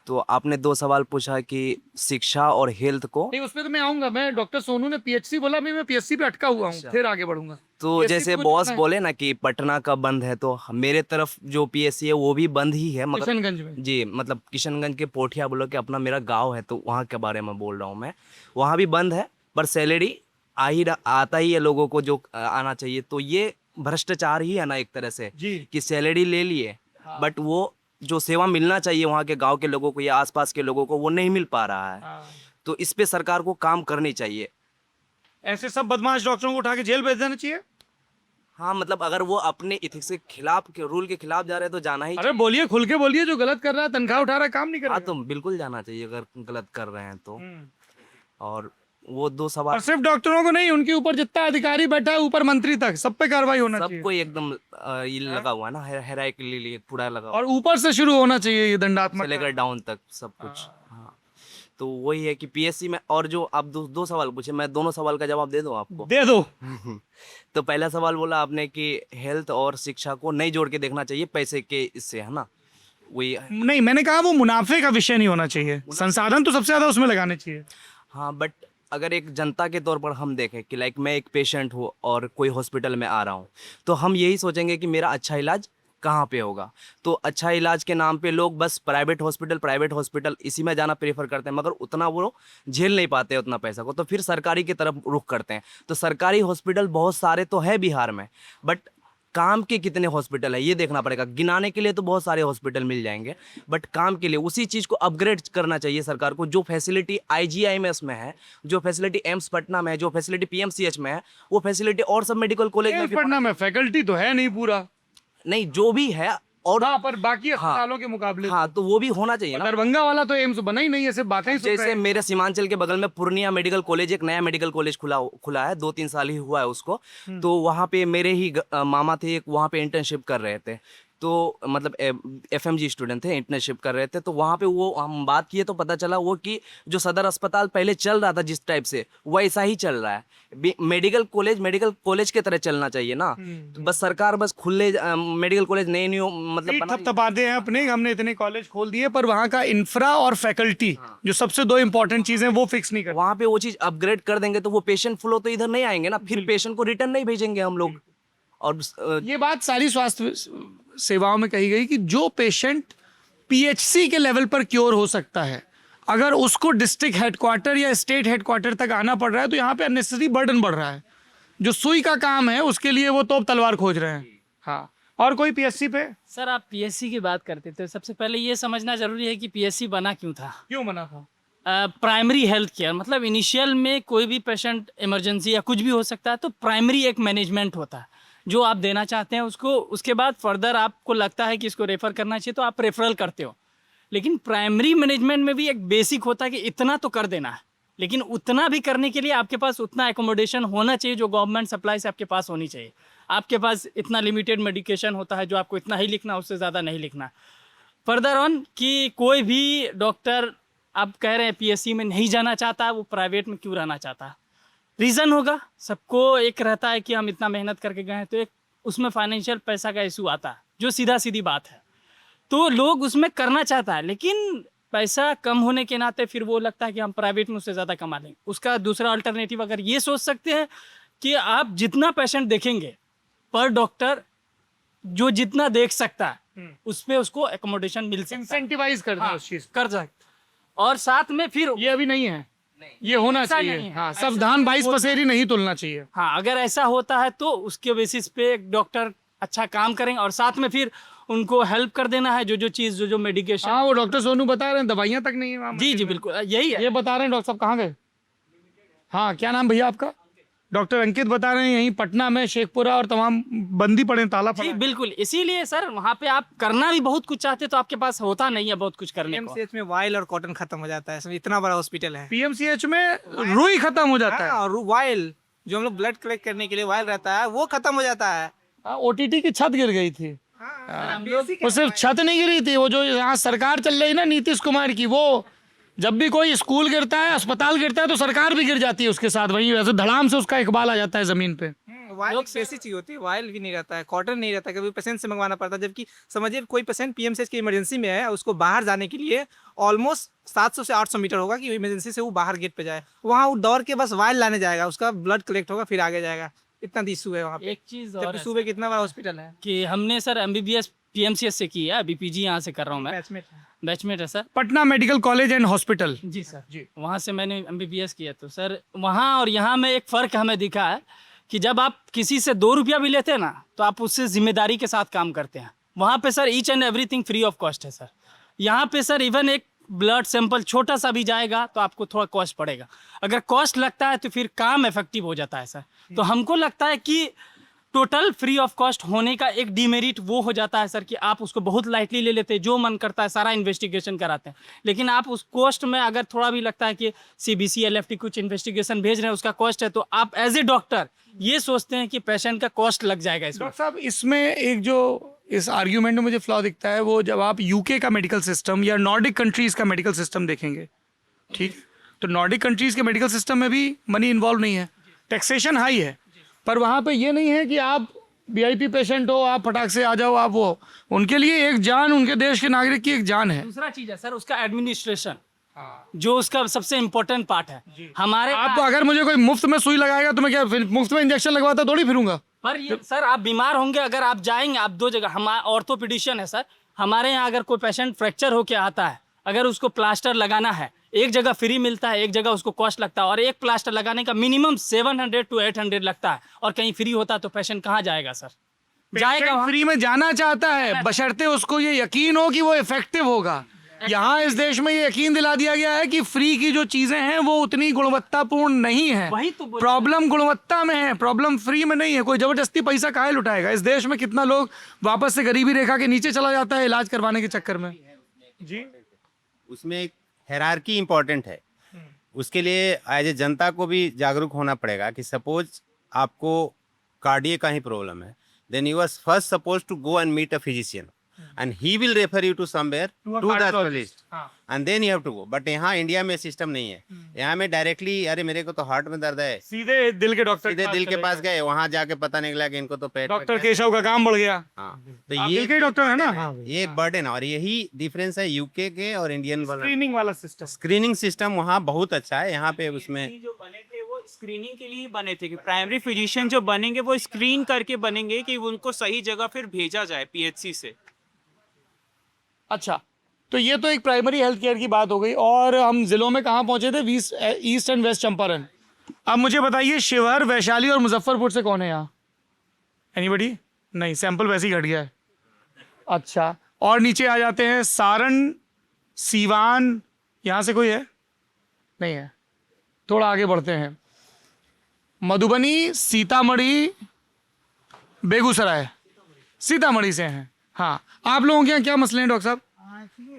तो आपने 2 सवाल पूछा कि शिक्षा और हेल्थ को। नहीं, उसमें तो मैं आऊंगा। मैं डॉक्टर सोनू ने पीएचसी बोला, मैं पीएचसी पे अटका हुआ हूँ, फिर आगे बढ़ूंगा। तो PSC जैसे को बॉस जितना है- बोले ना कि पटना का बंद है, तो मेरे तरफ जो पीएससी है वो भी बंद ही है, मगर किशनगंज में। जी, मतलब किशनगंज के पोठिया बोलो कि अपना मेरा गांव है, तो वहाँ के बारे में बोल रहा हूँ मैं। वहाँ भी बंद है, पर सैलरी आता ही है लोगों को जो आना चाहिए। तो ये भ्रष्टाचार ही है ना एक तरह से, कि सैलरी ले लिए बट वो जो सेवा मिलना चाहिए वहाँ के गांव के लोगों को या आसपास के लोगों को वो नहीं मिल पा रहा है। तो इस पे सरकार को काम करनी चाहिए। ऐसे सब बदमाश डॉक्टरों को उठा के जेल भेज देना चाहिए। हाँ, मतलब अगर वो अपने इथिक्स के खिलाफ, के रूल के खिलाफ जा रहे हैं तो जाना ही। अरे बोलिए, खुल के बोलिए, जो गलत कर रहा है, तनख्वाह उठा रहा है, काम नहीं कर रहा हाँ, तो बिल्कुल जाना चाहिए अगर गलत कर रहे हैं तो। और वो 2 सवाल, और सिर्फ डॉक्टरों को नहीं, उनके ऊपर जितना अधिकारी बैठा है, ऊपर मंत्री तक, सब पे कार्रवाई होना चाहिए। सबको एकदम ये लगा हुआ है ना, हेराई के लिए पूरा लगा हुआ और ऊपर से शुरू होना चाहिए ये दंडात्मक से लेकर डाउन तक सब कुछ। हाँ, तो वही है कि पीएससी में। और जो आप 2 सवाल पूछे, मैं दोनों सवाल का जवाब दे दूं आपको? दे दो। तो पहला सवाल बोला आपने कि हेल्थ और शिक्षा को नहीं जोड़ के देखना चाहिए पैसे के इससे, है ना? वही नहीं, मैंने कहा वो मुनाफे का विषय नहीं होना चाहिए, संसाधन तो सबसे ज्यादा उसमें लगाने चाहिए। हाँ, बट अगर एक जनता के तौर पर हम देखें कि लाइक मैं एक पेशेंट हूँ और कोई हॉस्पिटल में आ रहा हूँ, तो हम यही सोचेंगे कि मेरा अच्छा इलाज कहाँ पे होगा। तो अच्छा इलाज के नाम पे लोग बस प्राइवेट हॉस्पिटल इसी में जाना प्रेफर करते हैं, मगर उतना वो झेल नहीं पाते उतना पैसा को, तो फिर सरकारी की तरफ रुख करते हैं। तो सरकारी हॉस्पिटल बहुत सारे तो है बिहार में, बट काम के कितने हॉस्पिटल है ये देखना पड़ेगा। गिनाने के लिए तो बहुत सारे हॉस्पिटल मिल जाएंगे, बट काम के लिए उसी चीज़ को अपग्रेड करना चाहिए सरकार को। जो फैसिलिटी IGIMS में है, जो फैसिलिटी एम्स पटना में है, जो फैसिलिटी PMCH में है, वो फैसिलिटी और सब मेडिकल कॉलेज में भी पटना में फैकल्टी तो है नहीं पूरा, नहीं जो भी है, और हाँ, पर बाकी अस्पतालों के मुकाबले। हाँ, तो वो भी होना चाहिए ना। दरभंगा वाला तो एम्स बना ही नहीं है, सिर्फ बातें ही सुन रहे जैसे हैं। मेरे सीमांचल के बगल में पूर्णिया मेडिकल कॉलेज, एक नया मेडिकल कॉलेज खुला है, 2-3 साल ही हुआ है उसको। तो वहाँ पे मेरे ही मामा थे, एक वहाँ पे इंटर्नशिप कर रहे थे। तो मतलब FMG स्टूडेंट थे, इंटर्नशिप कर रहे थे। तो वहाँ पे वो हम बात किए तो पता चला वो कि जो सदर अस्पताल पहले चल रहा था जिस टाइप से, वैसा ही चल रहा है। मेडिकल कॉलेज के तरह चलना चाहिए ना। तो बस सरकार बस खुले मेडिकल कॉलेज नहीं मतलब थपथपाते हैं अपने, हमने इतने कॉलेज खोल दिए, पर वहाँ का इंफ्रा और फैकल्टी जो सबसे 2 इंपॉर्टेंट चीजें वो फिक्स नहीं कर। वहाँ पे वो चीज़ अपग्रेड कर देंगे तो वो पेशेंट फ्लो तो इधर नहीं आएंगे ना, फिर पेशेंट को रिटर्न नहीं भेजेंगे हम लोग। और ये बात सारी स्वास्थ्य सेवाओं में कही गई कि जो पेशेंट PHC के लेवल पर क्योर हो सकता है, अगर उसको डिस्ट्रिक्ट हेडक्वार्टर या स्टेट हेडक्वार्टर तक आना पड़ रहा है, तो यहाँ पे अननेसेसरी बर्डन बढ़ रहा है। जो सुई का काम है उसके लिए वो तोप तलवार खोज रहे हैं। हाँ, और कोई PSC पे? सर, आप PSC की बात करते थे, सबसे पहले ये समझना जरूरी है कि PSC बना क्यों था। क्यों बना था? प्राइमरी हेल्थ केयर, मतलब इनिशियल में कोई भी पेशेंट इमरजेंसी या कुछ भी हो सकता है, तो प्राइमरी एक मैनेजमेंट होता है जो आप देना चाहते हैं उसको। उसके बाद फर्दर आपको लगता है कि इसको रेफर करना चाहिए तो आप रेफरल करते हो। लेकिन प्राइमरी मैनेजमेंट में भी एक बेसिक होता है कि इतना तो कर देना है, लेकिन उतना भी करने के लिए आपके पास उतना एकोमोडेशन होना चाहिए जो गवर्नमेंट सप्लाई से आपके पास होनी चाहिए। आपके पास इतना लिमिटेड मेडिकेशन होता है जो आपको इतना ही लिखना, उससे ज़्यादा नहीं लिखना। फर्दर ऑन कि कोई भी डॉक्टर आप कह रहे हैं PSC में नहीं जाना चाहता, वो प्राइवेट में क्यों रहना चाहता? रीज़न होगा, सबको एक रहता है कि हम इतना मेहनत करके गए हैं, तो एक उसमें फाइनेंशियल पैसा का इशू आता है, जो सीधा सीधी बात है। तो लोग उसमें करना चाहता है, लेकिन पैसा कम होने के नाते फिर वो लगता है कि हम प्राइवेट में उससे ज़्यादा कमा लेंगे। उसका दूसरा अल्टरनेटिव अगर ये सोच सकते हैं कि आप जितना पेशेंट देखेंगे पर डॉक्टर जो जितना देख सकता है उस पर उसको एकोमोडेशन मिल सकता है, इंसेंटिवाइज कर दें उस चीज कर सकते। और साथ में फिर ये अभी नहीं है, ये होना चाहिए। हाँ, सावधान 22 पसेरी नहीं तुलना चाहिए। हाँ, अगर ऐसा होता है तो उसके बेसिस पे एक डॉक्टर अच्छा काम करेंगे और साथ में फिर उनको हेल्प कर देना है, जो चीज़ जो मेडिकेशन। हाँ, वो डॉक्टर सोनू बता रहे हैं दवाइयाँ तक नहीं है। जी बिल्कुल यही है, ये बता रहे हैं। डॉक्टर साहब कहाँ गए? हाँ, क्या नाम भैया आपका? डॉक्टर अंकित बता रहे हैं यहीं पटना में शेखपुरा और तमाम बंदी पड़े, ताला पड़ा। जी बिल्कुल, इसीलिए सर वहाँ पे आप करना भी बहुत कुछ चाहते तो आपके पास होता नहीं है बहुत कुछ करने को। PMCH में वाइल और कॉटन खत्म हो जाता है, इतना बड़ा हॉस्पिटल है। PMCH में रुई खत्म हो जाता है और वाइल जो हम लोग ब्लड कलेक्ट करने के लिए वायल रहता है वो खत्म हो जाता है। OTT की छत गिर गई थी। वो सिर्फ छत नहीं गिरी थी, वो जो यहाँ सरकार चल रही ना नीतीश कुमार की, वो जब भी कोई स्कूल गिरता है, अस्पताल गिरता है तो सरकार भी गिर जाती है उसके साथ, वहीं वैसे धड़ाम से उसका इकबाल आ जाता है जमीन पे। वायल ऐसी चीज होती है, वायल भी नहीं रहता है, कॉटन नहीं रहता, कभी पेशेंट से मंगवाना पड़ता है। जबकि समझिए कोई पेशेंट पीएमसीएच की इमरजेंसी में है, उसको बाहर जाने के लिए ऑलमोस्ट 700 से 800 मीटर होगा कि इमरजेंसी से वो बाहर गेट पे जाए, वहाँ वो दौड़ के बस वायल लाने जाएगा, उसका ब्लड कलेक्ट होगा फिर आगे जाएगा। इतना इशू है वहाँ पे। एक चीज़ और है सुबह कितना बड़ा हॉस्पिटल है कि हमने सर MBBS PMCH से की है, अभी PG यहाँ से कर रहा हूँ मैं, बैचमेट है sir, Patna medical college and hospital. जी सर जी, वहाँ से मैंने MBBS किया। तो सर वहाँ और यहाँ में एक फ़र्क हमें दिखा है कि जब आप किसी से 2 रुपया भी लेते हैं ना तो आप उससे जिम्मेदारी के साथ काम करते हैं। वहाँ पे sir each and everything free of cost है सर। यहाँ पे सर इवन एक ब्लड सैंपल छोटा सा भी जाएगा तो आपको थोड़ा कॉस्ट पड़ेगा, अगर कॉस्ट लगता है तो फिर काम इफेक्टिव हो जाता है सर। तो हमको लगता है कि टोटल फ्री ऑफ कॉस्ट होने का एक डिमेरिट वो हो जाता है सर कि आप उसको बहुत लाइटली ले लेते हैं, जो मन करता है सारा इन्वेस्टिगेशन कराते हैं। लेकिन आप उस कॉस्ट में अगर थोड़ा भी लगता है कि CBC LFT कुछ इन्वेस्टिगेशन भेज रहे हैं, उसका कॉस्ट है, तो आप एज ए डॉक्टर ये सोचते हैं कि पेशेंट का कॉस्ट लग जाएगा इसमें। डॉक्टर साहब, इसमें एक जो इस आर्ग्यूमेंट में मुझे फ्लॉ दिखता है, वो जब आप UK का मेडिकल सिस्टम या नॉर्डिक कंट्रीज का मेडिकल सिस्टम देखेंगे, ठीक, तो नॉर्डिक कंट्रीज के मेडिकल सिस्टम में भी मनी इन्वॉल्व नहीं है, टैक्सेशन हाई है, पर वहाँ पे ये नहीं है कि आप VIP पेशेंट हो, आप फटाक से आ जाओ, आप वो, उनके लिए एक जान, उनके देश के नागरिक की एक जान है। दूसरा चीज़ है सर उसका एडमिनिस्ट्रेशन, जो उसका सबसे इम्पोर्टेंट पार्ट है। हमारे आप अगर मुझे कोई मुफ्त में सुई लगाएगा तो मैं क्या फिर मुफ्त में इंजेक्शन लगवाता थोड़ी फिरूंगा? पर ये सर आप बीमार होंगे, अगर आप जाएंगे, आप 2 जगह, हमारा ऑर्थोपेडिशियन है सर, हमारे यहाँ अगर कोई पेशेंट फ्रैक्चर होके आता है, अगर उसको प्लास्टर लगाना है, एक जगह फ्री मिलता है, एक जगह उसको कॉस्ट लगता है, और एक प्लास्टर लगाने का मिनिमम 700 to 800 लगता है, और कहीं फ्री होता तो पेशेंट कहाँ जाएगा सर? जाएगा फ्री में जाना चाहता है, बशर्ते उसको ये यकीन हो कि वो इफेक्टिव होगा। यहाँ इस देश में ये यकीन दिला दिया गया है कि फ्री की जो चीजें हैं वो उतनी गुणवत्तापूर्ण नहीं है। वही तो प्रॉब्लम गुणवत्ता में है, प्रॉब्लम फ्री में नहीं है। कोई जबरदस्ती पैसा काहे लुटाएगा? इस देश में कितना लोग वापस से गरीबी रेखा के नीचे चला जाता है इलाज करवाने के चक्कर में। जी, उसमें एक हायरार्की इम्पोर्टेंट है, उसके लिए एज ए जनता को भी जागरूक होना पड़ेगा कि सपोज आपको कार्डियक का ही प्रॉब्लम है, then you are first suppose to go and meet a physician and he will refer you to somewhere to the specialist and then you have to go. but यहाँ India में system नहीं है। यहाँ में directly, अरे मेरे को तो हार्ट में दर्द है, सीधे दिल के डॉक्टर, सीधे दिल के पास गए, वहाँ जाके पता निकला कि इनको तो पेट, डॉक्टर केशव का काम बढ़ गया। हाँ, तो ये के डॉक्टर है ना, ये बर्डन, और यही डिफरेंस है यूके के और इंडियन वाला। स्क्रीनिंग वाला सिस्टम, स्क्रीनिंग सिस्टम वहाँ बहुत अच्छा है, यहाँ पे उसमें जो बने थे वो स्क्रीनिंग के लिए बने थे कि प्राइमरी फिजिशियन जो बनेंगे वो स्क्रीन करके बनेंगे कि उनको सही जगह फिर भेजा जाए PHC से। अच्छा, तो ये तो एक प्राइमरी हेल्थ केयर की बात हो गई। और हम जिलों में कहाँ पहुंचे थे? East and west Champaran. अब मुझे बताइए, शिवहर, वैशाली और मुजफ्फरपुर से कौन है यहाँ? एनीबडी? नहीं, सैंपल वैसे ही घट गया है। अच्छा, और नीचे आ जाते हैं, सारण, सीवान, यहाँ से कोई है? नहीं है। थोड़ा आगे बढ़ते हैं, मधुबनी, सीतामढ़ी, बेगूसराय, सीतामढ़ी से हैं। हाँ, आप लोगों के यहाँ क्या मसले हैं डॉक्टर साहब?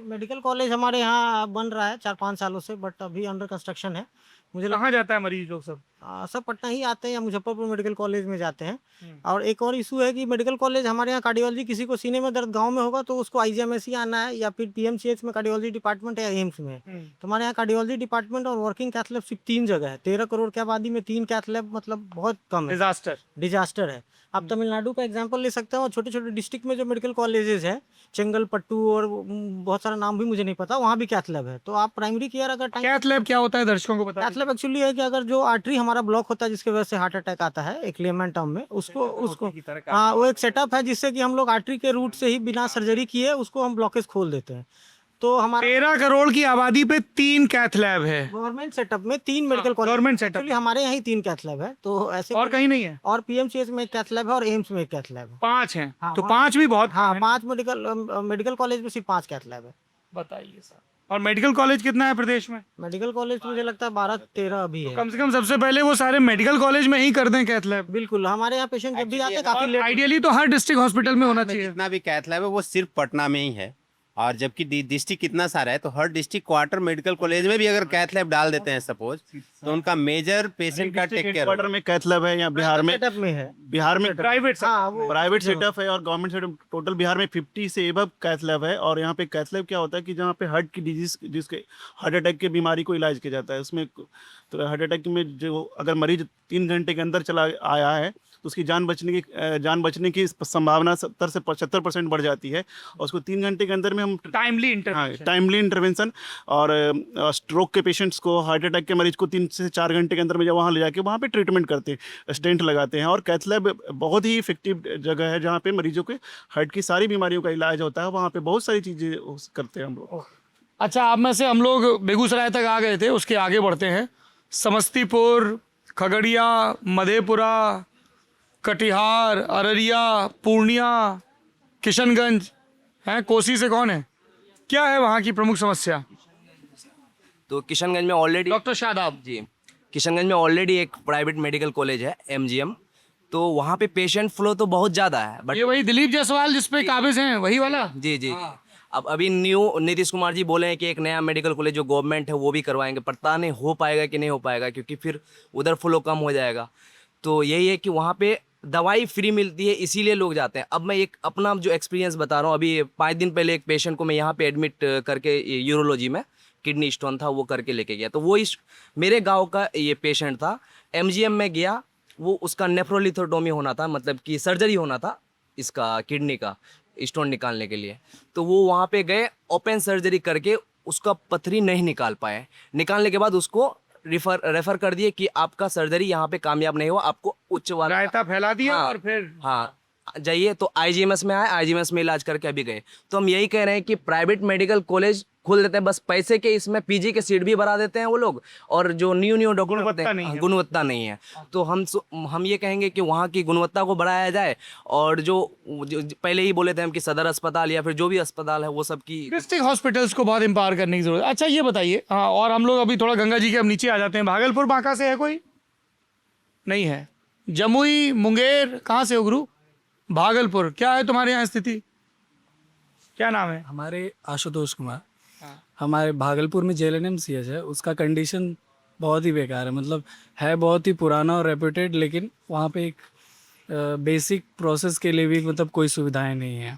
मेडिकल कॉलेज हमारे यहाँ बन रहा है 4-5 सालों से, बट अभी अंडर कंस्ट्रक्शन है। मुझे कहाँ जाता है मरीज लोग सब? सब पटना ही आते हैं या मुजफ्फरपुर मेडिकल कॉलेज में जाते हैं। और एक और इशू है कि मेडिकल कॉलेज हमारे यहाँ कार्डियोलॉजी, किसी को सीने में दर्द गांव में होगा तो उसको IGMS ही आना है, या फिर PMCH में कार्डियोलॉजी डिपार्टमेंट है या एम्स में। तो हमारे यहाँ कार्डियोलॉजी डिपार्टमेंट और वर्किंग कैथ लैब सिर्फ 3 जगह है। 13 करोड़ की आबादी में 3 कैथ लैब मतलब बहुत कम है, डिजास्टर है। आप तमिलनाडु का एग्जांपल ले सकते हैं, और छोटे छोटे डिस्ट्रिक्ट में जो मेडिकल कॉलेजेस है, चेंगलपट्टू और बहुत सारा नाम भी मुझे नहीं पता, वहाँ भी कैथ लैब है। तो आप प्राइमरी केयर अगर कैथ लैब क्या होता है दर्शकों को बता? कैथ लैब एक्चुअली है कि अगर जो आर्टरी हमारा ब्लॉक होता है जिसकी वजह से हार्ट अटैक आता है, एक लेमन टर्म में, उसको हाँ, वो एक सेटअप है जिससे कि हम लोग आर्टरी के रूट से ही बिना सर्जरी किए उसको हम ब्लॉकेज खोल देते हैं। तो हमारा 13 करोड़ की आबादी पे 3 कैथ लैब है गवर्नमेंट सेटअप में, 3 मेडिकल कॉलेज गवर्नमेंट सेटअप। हमारे यहाँ ही 3 कैथ लैब है, तो ऐसे और कहीं नहीं है। और PMCH में एक कैथ लैब है और एम्स में एक कैथ लैब है। 5 हैं। तो 5 भी बहुत। हाँ, 5 मेडिकल कॉलेज में सिर्फ 5 कैथ लैब है। बताइए सर। और मेडिकल कॉलेज कितना है प्रदेश में? मेडिकल कॉलेज मुझे लगता है 12-13 अभी है। कम से कम सबसे पहले वो सारे मेडिकल कॉलेज में ही कर दें कैथ लैब। बिल्कुल, हमारे यहाँ पेशेंट जब भी आते हैं काफी लेट। आइडियली तो हर डिस्ट्रिक्ट हॉस्पिटल में होना चाहिए। जितना भी कैथ लैब है वो सिर्फ पटना में ही है, और जबकि डिस्ट्रिक्ट कितना सारा है, तो हर डिस्ट्रिक्ट क्वार्टर मेडिकल कॉलेज में भी अगर कैथ लैब डाल देते हैं सपोज, तो उनका मेजर पेशेंट का टेक केयर क्वार्टर में कैथ लैब है या बिहार में सेटअप में है, बिहार में प्राइवेट प्राइवेट सेटअप है और गवर्नमेंट सेटअप। टोटल बिहार में 50 से एबव कैथ लैब है। और यहाँ पे कैथ लैब क्या होता है कि जहाँ पे हार्ट की डिजीज, जिसके हार्ट अटैक की बीमारी को इलाज किया जाता है, उसमें तो हार्ट अटैक में जो अगर मरीज 3 घंटे के अंदर चला आया है तो उसकी जान बचने की संभावना 70 से 75% बढ़ जाती है। और उसको 3 घंटे के अंदर में हम टाइमली इंटरवेंशन और स्ट्रोक के पेशेंट्स को, हार्ट अटैक के मरीज को 3 से 4 घंटे के अंदर में जब वहाँ ले जाके वहाँ पे ट्रीटमेंट करते हैं, स्टेंट लगाते हैं। और कैथ लैब बहुत ही इफेक्टिव जगह है जहाँ पे मरीजों के हार्ट की सारी बीमारियों का इलाज होता है। वहाँ पे बहुत सारी चीज़ें करते हैं हम लोग। अच्छा, आप में से हम लोग बेगूसराय तक आ गए थे, उसके आगे बढ़ते हैं। समस्तीपुर, खगड़िया, मधेपुरा, कटिहार, अररिया, पूर्णिया, किशनगंज हैं, कोसी से कौन है? क्या है वहाँ की प्रमुख समस्या? तो किशनगंज में ऑलरेडी डॉक्टर शादाब जी, किशनगंज में ऑलरेडी एक प्राइवेट मेडिकल कॉलेज है MGM, तो वहाँ पे पेशेंट फ्लो तो बहुत ज़्यादा है। बट ये वही दिलीप जायसवाल जिसपे काबिज हैं, वही वाला? जी जी। अब अभी न्यू नीतीश कुमार जी बोले हैं कि एक नया मेडिकल कॉलेज जो गवर्नमेंट है वो भी करवाएंगे। पता नहीं हो पाएगा कि नहीं हो पाएगा, क्योंकि फिर उधर फ्लो कम हो जाएगा। तो यही है कि वहाँ पे दवाई फ्री मिलती है, इसीलिए लोग जाते हैं। अब मैं एक अपना जो एक्सपीरियंस बता रहा हूँ। अभी 5 दिन पहले एक पेशेंट को मैं यहाँ पे एडमिट करके, यूरोलॉजी में किडनी स्टोन था, वो करके लेके गया। तो वो इस मेरे गाँव का ये पेशेंट था। MGM में गया, वो उसका नेफ्रोलिथोटोमी होना था, मतलब कि सर्जरी होना था इसका किडनी का स्टोन निकालने के लिए। तो वो वहाँ पे गए, ओपन सर्जरी करके उसका पथरी नहीं निकाल पाए। निकालने के बाद उसको रेफर कर दिए कि आपका सर्जरी यहाँ पे कामयाब नहीं हुआ, आपको उच्च वाला रायता फैला दिया। हाँ, और फिर जाइए। तो IGMS में आए, IGMS में इलाज करके अभी गए। तो हम यही कह रहे हैं कि प्राइवेट मेडिकल कॉलेज खोल देते हैं बस पैसे के, इसमें PG के सीट भी बढ़ा देते हैं वो लोग, और जो न्यू डॉक्टर गुणवत्ता नहीं है। तो हम ये कहेंगे कि वहाँ की गुणवत्ता को बढ़ाया जाए। और जो पहले ही बोले थे हम कि सदर अस्पताल या फिर जो भी अस्पताल है वो सब की डिस्ट्रिक्ट हॉस्पिटल्स को बहुत एम्पावर करने की जरूरत है। अच्छा ये बताइए, हाँ, और हम लोग अभी थोड़ा गंगा जी के अब नीचे आ जाते हैं। भागलपुर बांका से है कोई? नहीं है। जमुई, मुंगेर, कहाँ से हो गुरु? भागलपुर। क्या है तुम्हारे यहाँ स्थिति? क्या नाम है? हमारे आशुतोष कुमार। हमारे भागलपुर में JLNM-CH है, उसका कंडीशन बहुत ही बेकार है। मतलब है बहुत ही पुराना और रेप्यूटेड, लेकिन वहाँ पे एक बेसिक प्रोसेस के लिए भी मतलब कोई सुविधाएं नहीं है।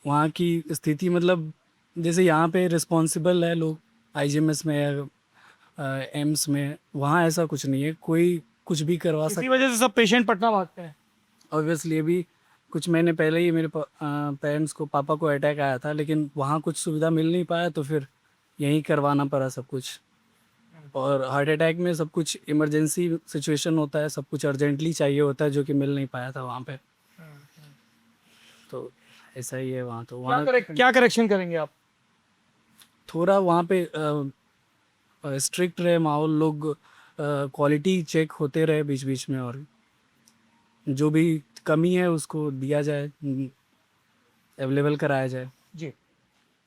वहाँ की स्थिति मतलब जैसे यहाँ पे रिस्पॉन्सिबल है लोग IGMS में या एम्स में, वहाँ ऐसा कुछ नहीं है, कोई कुछ भी करवा सकता है। इसी वजह से सब पेशेंट पटना भागते हैं। ऑब्वियसली अभी कुछ महीने पहले ही मेरे पेरेंट्स को, पापा को अटैक आया था, लेकिन वहाँ कुछ सुविधा मिल नहीं पाया, तो फिर यहीं करवाना पड़ा सब कुछ। और हार्ट अटैक में सब कुछ इमरजेंसी सिचुएशन होता है, सब कुछ अर्जेंटली चाहिए होता है, जो कि मिल नहीं पाया था वहाँ पे। तो ऐसा ही है वहाँ। तो वहाँ क्या करेक्शन करेंगे आप? थोड़ा वहाँ पे स्ट्रिक्ट रहे माहौल, लोग क्वालिटी चेक होते रहे बीच बीच में, और जो भी कमी है उसको दिया जाए, अवेलेबल कराया जाए। जी,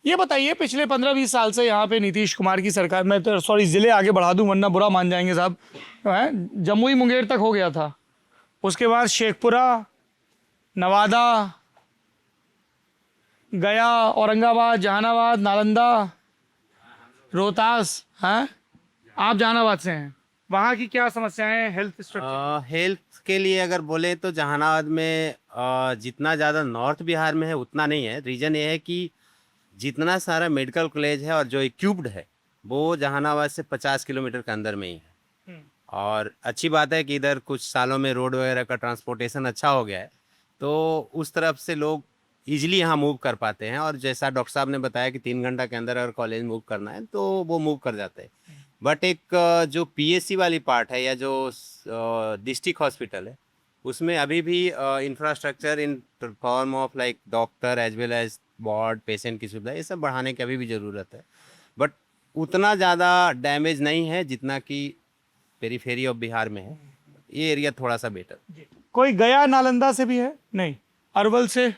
ये बताइए, पिछले 15-20 साल से यहाँ पे नीतीश कुमार की सरकार, मैं तो सॉरी ज़िले आगे बढ़ा दूँ वरना बुरा मान जाएंगे साहब, जमुई मुंगेर तक हो गया था, उसके बाद शेखपुरा, नवादा, गया, औरंगाबाद, जहानाबाद, नालंदा, रोहतास। हैं, आप जहानाबाद से हैं, वहाँ की क्या समस्याएं हैं? हेल्थ स्ट्रक्चर हेल्थ के लिए अगर बोले तो जहानाबाद में जितना ज़्यादा नॉर्थ बिहार में है उतना नहीं है। रीज़न ये है कि जितना सारा मेडिकल कॉलेज है और जो इक्विप्ड है वो जहानाबाद से 50 किलोमीटर के अंदर में ही है। और अच्छी बात है कि इधर कुछ सालों में रोड वगैरह का ट्रांसपोर्टेशन अच्छा हो गया है, तो उस तरफ से लोग ईजिली यहाँ मूव कर पाते हैं। और जैसा डॉक्टर साहब ने बताया कि 3 घंटा के अंदर अगर कॉलेज मूव करना है तो वो मूव कर जाते हैं। बट एक जो PSC वाली पार्ट है या जो डिस्ट्रिक्ट हॉस्पिटल है, उसमें अभी भी infrastructure in form of like doctor as well as ward, patient की सुविधा, ये सब बढ़ाने की अभी भी ज़रूरत है। बट उतना ज़्यादा डैमेज नहीं है जितना कि पेरीफेरी ऑफ बिहार में है। ये एरिया थोड़ा सा बेटर। कोई गया नालंदा से भी है? नहीं। अरवल से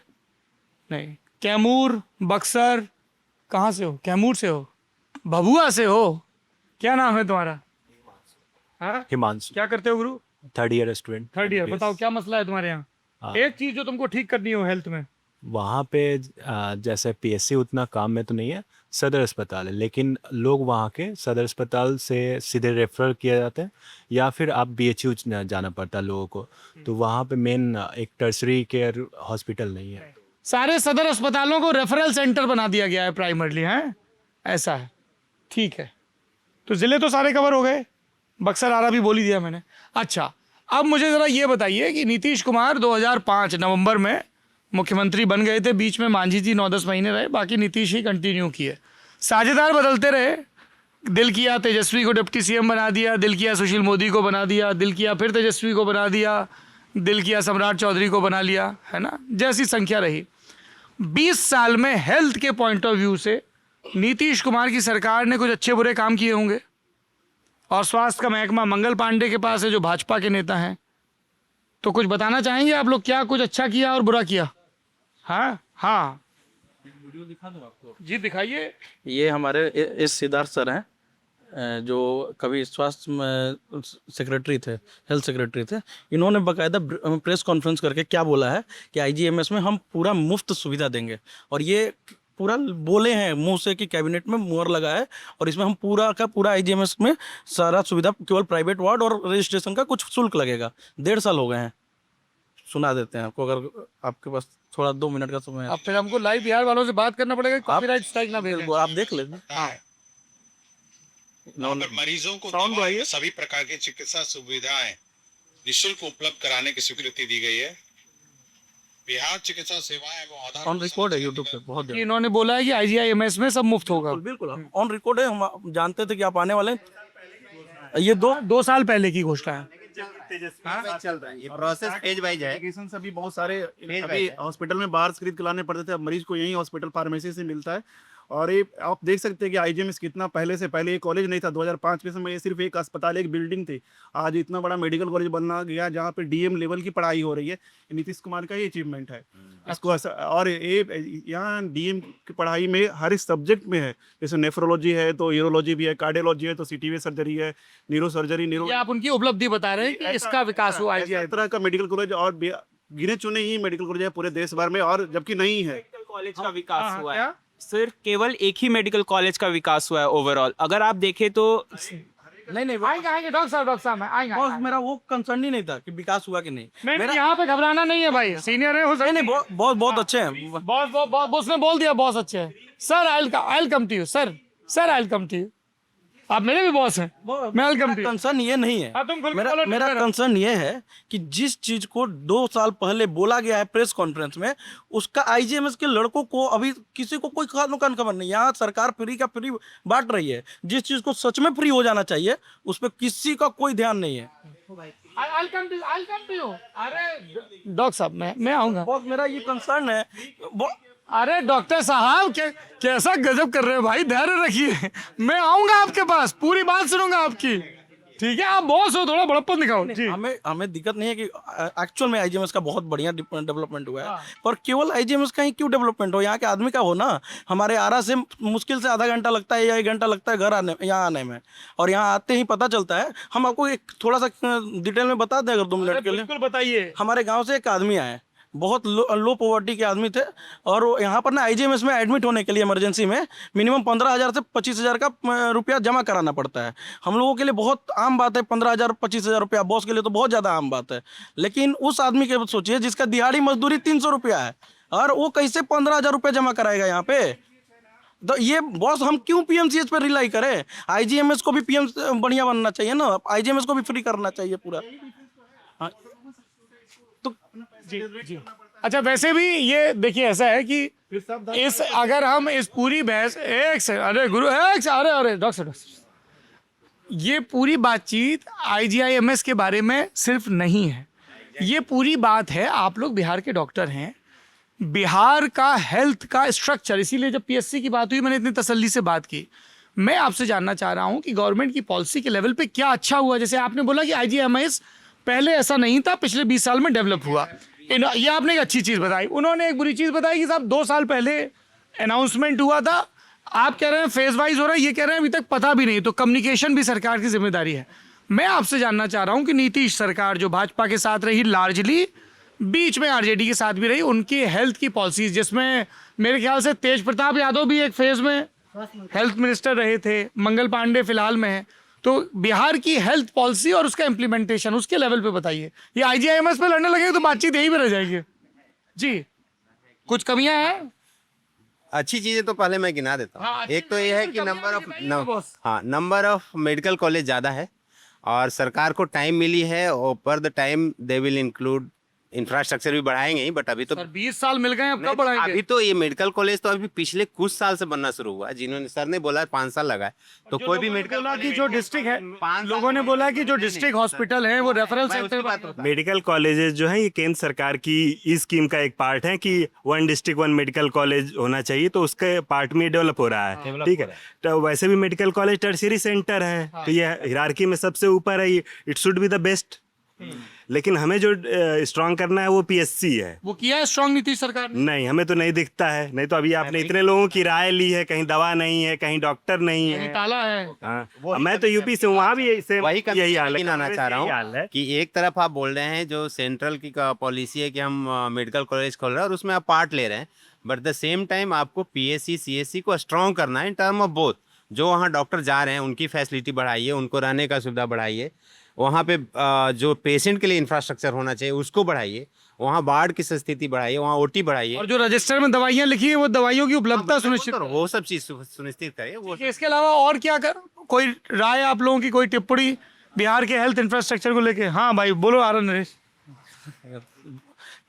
नहीं। कैमूर, बक्सर, कहाँ से हो? कैमूर से हो? भभुआ से हो? क्या नाम है तुम्हारा? हाँ, हिमांशु। क्या करते हो गुरु? 3rd year student. 3rd year. बताओ क्या मसला है तुम्हारे यहाँ? एक चीज जो तुमको ठीक करनी हो हेल्थ में। वहाँ पे जैसे पीएससी उतना काम में तो नहीं है, सदर अस्पताल है, लेकिन लोग वहाँ के सदर अस्पताल से सीधे रेफर किया जाता है या फिर आप बीएचयू जाना पड़ता है लोगों को। तो वहाँ पे मेन एक टर्सरी केयर हॉस्पिटल नहीं है। सारे सदर अस्पतालों को रेफरल सेंटर बना दिया गया है प्राइमरली, हैं? ऐसा है, ठीक है। तो ज़िले तो सारे कवर हो गए, बक्सर आरा भी बोल ही दिया मैंने। अच्छा, अब मुझे ज़रा ये बताइए कि नीतीश कुमार 2005 नवंबर में मुख्यमंत्री बन गए थे, बीच में मांझी जी 9-10 महीने रहे, बाकी नीतीश ही कंटिन्यू किए। साझेदार बदलते रहे, दिल किया तेजस्वी को डिप्टी सीएम बना दिया, दिल किया सुशील मोदी को बना दिया, दिल किया फिर तेजस्वी को बना दिया, दिल किया सम्राट चौधरी को बना लिया, है ना, जैसी संख्या रही। 20 साल में हेल्थ के पॉइंट ऑफ व्यू से नीतीश कुमार की सरकार ने कुछ अच्छे बुरे काम किए होंगे, और स्वास्थ्य का महकमा मंगल पांडे के पास है जो भाजपा के नेता हैं। तो कुछ बताना चाहेंगे आप लोग, क्या कुछ अच्छा किया और बुरा किया? हाँ हाँ, वीडियो दिखा दूँ आपको? जी दिखाइए। ये हमारे एस सिद्धार्थ सर हैं, जो कभी स्वास्थ्य सेक्रेटरी थे, हेल्थ सेक्रेटरी थे। इन्होंने बाकायदा प्रेस कॉन्फ्रेंस करके क्या बोला है कि आईजीएमएस में हम पूरा मुफ्त सुविधा देंगे, और ये पूरा बोले हैं मुंह से कि कैबिनेट में मुहर लगा है, और इसमें हम पूरा का पूरा आईजीएमएस में सारा सुविधा, केवल प्राइवेट वार्ड और रजिस्ट्रेशन का कुछ शुल्क लगेगा। 1.5 साल हो गए हैं। सुना देते हैं आपको, अगर आपके पास थोड़ा 2 मिनट का समय है। अब फिर हमको लाइव बिहार वालों से बात करना पड़ेगा, कॉपीराइट स्ट्राइक ना भेज आप देख लें। हाँ, मरीजों को सभी प्रकार की चिकित्सा सुविधाएं निःशुल्क उपलब्ध कराने की स्वीकृति दी गई है। बिहार चिकित्सा सेवाएं एवं आधार ऑन रिकॉर्ड है यूट्यूब पे बहुत जगह। इन्होंने बोला है कि आईजीआईएमएस में सब मुफ्त होगा। बिल्कुल ऑन रिकॉर्ड है, हम जानते थे कि आप आने वाले हैं। ये 2 साल पहले की घोषणा है। चल रहा है ये प्रोसेस फेज वाइज है। एप्लीकेशन से भी बहुत सारे अभी हॉस्पिटल में बाहर खरीद के लाने पड़ते थे, अब मरीज को यही हॉस्पिटल फार्मेसी से मिलता है। और ये आप देख सकते हैं कि आईजीएमएस कितना पहले से पहले ये कॉलेज नहीं था। 2005 के समय ये सिर्फ एक अस्पताल, एक बिल्डिंग थी। आज इतना बड़ा मेडिकल कॉलेज बनना गया जहाँ पे डीएम लेवल की पढ़ाई हो रही है। नीतीश कुमार का ये अचीवमेंट है इसको। और ये यहाँ डीएम की पढ़ाई में हर सब्जेक्ट में है, जैसे नेफ्रोलॉजी है तो यूरोलॉजी भी है, कार्डियोलॉजी है तो सीटी सर्जरी है, न्यूरो सर्जरी। आप उनकी उपलब्धि बता रहे हैं कि इसका विकास हुआ है। इस तरह का मेडिकल कॉलेज और गिने चुने ही मेडिकल कॉलेज है पूरे देश भर में, और जबकि नहीं है। कॉलेज का विकास हुआ है, सिर्फ केवल एक ही मेडिकल कॉलेज का विकास हुआ है ओवरऑल। अगर आप देखें तो नहीं आएंगे डॉक्टर साहब आएंगे। बॉस मेरा वो कंसर्न ही नहीं था कि विकास हुआ कि नहीं। मेरा यहाँ पे घबराना नहीं है भाई, सीनियर है। नहीं, बहुत अच्छे हैं बॉस, उसने बोल दिया बॉस अच्छे हैं। Sir I come to you, sir I come to you. आप मेरे भी बॉस हैं, मैं वेलकम टू। कंसर्न ये नहीं है, मेरा कंसर्न ये है कि जिस चीज को 2 साल पहले बोला गया है प्रेस कॉन्फ्रेंस में, उसका आईजीएमएस के लड़कों को अभी किसी को कोई कान खबर नहीं। यहाँ सरकार फ्री का फ्री बांट रही है। जिस चीज को सच में फ्री हो जाना चाहिए उस पर किसी का कोई ध्यान नहीं है। I'll come to you। अरे डॉक्टर साहब मैं आऊंगा। बॉस मेरा ये कंसर्न है। अरे डॉक्टर साहब कैसा गजब कर रहे हो भाई, धैर्य रखिए, मैं आऊंगा आपके पास, पूरी बात सुनूंगा आपकी। ठीक है, आप बॉस हो, थोड़ा बड़प्पन दिखाओ। हमें दिक्कत नहीं है कि एक्चुअल में आईजीएमएस का बहुत बढ़िया डेवलपमेंट हुआ है, पर केवल आईजीएमएस का ही क्यों डेवलपमेंट हो, यहाँ के आदमी का हो ना। हमारे आरा से मुश्किल से आधा घंटा लगता है या 1 घंटा लगता है घर आने, यहाँ आने में, और यहाँ आते ही पता चलता है। हम आपको एक थोड़ा सा डिटेल में बता दें अगर 2 मिनट के लिए। बिल्कुल बताइए। हमारे गाँव से एक आदमी आए, बहुत लो पॉवर्टी के आदमी थे, और यहाँ पर ना आईजीएमएस में एडमिट होने के लिए इमरजेंसी में मिनिमम 15,000 से 25,000 का रुपया जमा कराना पड़ता है। हम लोगों के लिए बहुत आम बात है 15,000 25,000 रुपया, बॉस के लिए तो बहुत ज़्यादा आम बात है। लेकिन उस आदमी के सोचिए जिसका दिहाड़ी मजदूरी 300 रुपया है, और वो कैसे 15,000 रुपया जमा कराएगा यहाँ पे। तो ये बॉस हम क्यों पीएमसीएच पर रिलाई करें? आईजीएमएस को भी पीएम बढ़िया बनना चाहिए ना, आईजीएमएस को भी फ्री करना चाहिए पूरा। तो जी अच्छा, वैसे भी ये देखिए ऐसा है कि अगर हम इस पूरी बहस डॉक्टर ये पूरी बातचीत आईजीआईएमएस के बारे में सिर्फ नहीं है, ये पूरी बात है। आप लोग बिहार के डॉक्टर हैं, बिहार का हेल्थ का स्ट्रक्चर, इसीलिए जब पीएससी की बात हुई मैंने इतनी तसल्ली से बात की। मैं आपसे जानना चाह रहा हूँ कि गवर्नमेंट की पॉलिसी के लेवल पे क्या अच्छा हुआ। जैसे आपने बोला कि आईजीआईएमएस पहले ऐसा नहीं था, पिछले 20 साल में डेवलप हुआ। ये आपने एक अच्छी चीज़ बताई, उन्होंने एक बुरी चीज़ बताई कि साहब 2 साल पहले अनाउंसमेंट हुआ था, आप कह रहे हैं फेज वाइज हो रहा है, ये कह रहे हैं अभी तक पता भी नहीं। तो कम्युनिकेशन भी सरकार की जिम्मेदारी है। मैं आपसे जानना चाह रहा हूँ कि नीतीश सरकार जो भाजपा के साथ रही लार्जली, बीच में आरजेडी के साथ भी रही, उनकी हेल्थ की पॉलिसीज, जिसमें मेरे ख्याल से तेज प्रताप यादव भी एक फेज में हेल्थ मिनिस्टर रहे थे, मंगल पांडे फिलहाल में है। तो बिहार की हेल्थ पॉलिसी और उसका इम्प्लीमेंटेशन उसके लेवल पे बताइए। ये IGIMS पे लड़ने लगे तो बातचीत यही पे रह जाएगी जी। कुछ कमियां हैं? अच्छी चीजें तो पहले मैं गिना देता हूँ। हाँ, एक तो ये है कि नंबर ऑफ मेडिकल कॉलेज ज़्यादा है और सरकार को टाइम मिली है और पर the time they will include infrastructure भी बढ़ाएंगे ही, बट अभी तो सर 20 साल मिल गए, अब कब बढ़ाएंगे? अभी तो ये मेडिकल कॉलेज तो अभी पिछले कुछ साल से बनना शुरू हुआ है। जिन्होंने सर ने बोला 5 साल लगा है, तो कोई भी मेडिकल बोला कि जो डिस्ट्रिक्ट है, लोगों ने बोला कि जो डिस्ट्रिक्ट हॉस्पिटल है वो रेफरल सेंटर। मेडिकल कॉलेजेस जो हैं ये केंद्र सरकार की इस स्कीम का एक पार्ट है कि 1 डिस्ट्रिक्ट 1 मेडिकल कॉलेज होना चाहिए, तो उसके पार्ट में डेवलप हो रहा है। ठीक है, तो वैसे भी मेडिकल कॉलेज टर्शियरी सेंटर है, तो ये हिरार्की में सबसे ऊपर है, it should be the best. लेकिन हमें जो स्ट्रांग करना है वो PSC है। वो किया है स्ट्रांग नीतीश सरकार ने? नहीं, हमें तो नहीं दिखता है। नहीं तो अभी आपने इतने लोगों की राय ली है, कहीं दवा नहीं है, कहीं डॉक्टर नहीं है, ताला है। हाँ, मैं तो यूपी से हूँ, वहाँ भी यही हाल है। आना चाह रहा हूँ कि एक तरफ आप बोल रहे हैं जो सेंट्रल की पॉलिसी है कि हम मेडिकल कॉलेज खोल रहे हैं और उसमें आप पार्ट ले रहे हैं, बट द सेम टाइम आपको PSC CSC को स्ट्रॉन्ग करना है इन टर्म ऑफ बोथ। जो वहाँ डॉक्टर जा रहे हैं उनकी फैसिलिटी बढ़ाइए, उनको रहने का सुविधा बढ़ाइए, वहाँ पे जो पेशेंट के लिए इंफ्रास्ट्रक्चर होना चाहिए उसको बढ़ाइए, वहाँ वार्ड की स्थिति बढ़ाइए, वहाँ OT बढ़ाइए, और जो रजिस्टर में दवाइयाँ लिखी है वो दवाइयों की उपलब्धता सुनिश्चित, वो सब चीज़ सुनिश्चित करिए। वो इसके अलावा और क्या कर, कोई राय आप लोगों की, कोई टिप्पणी बिहार के हेल्थ इंफ्रास्ट्रक्चर को लेके? हाँ भाई बोलो आर नरेश।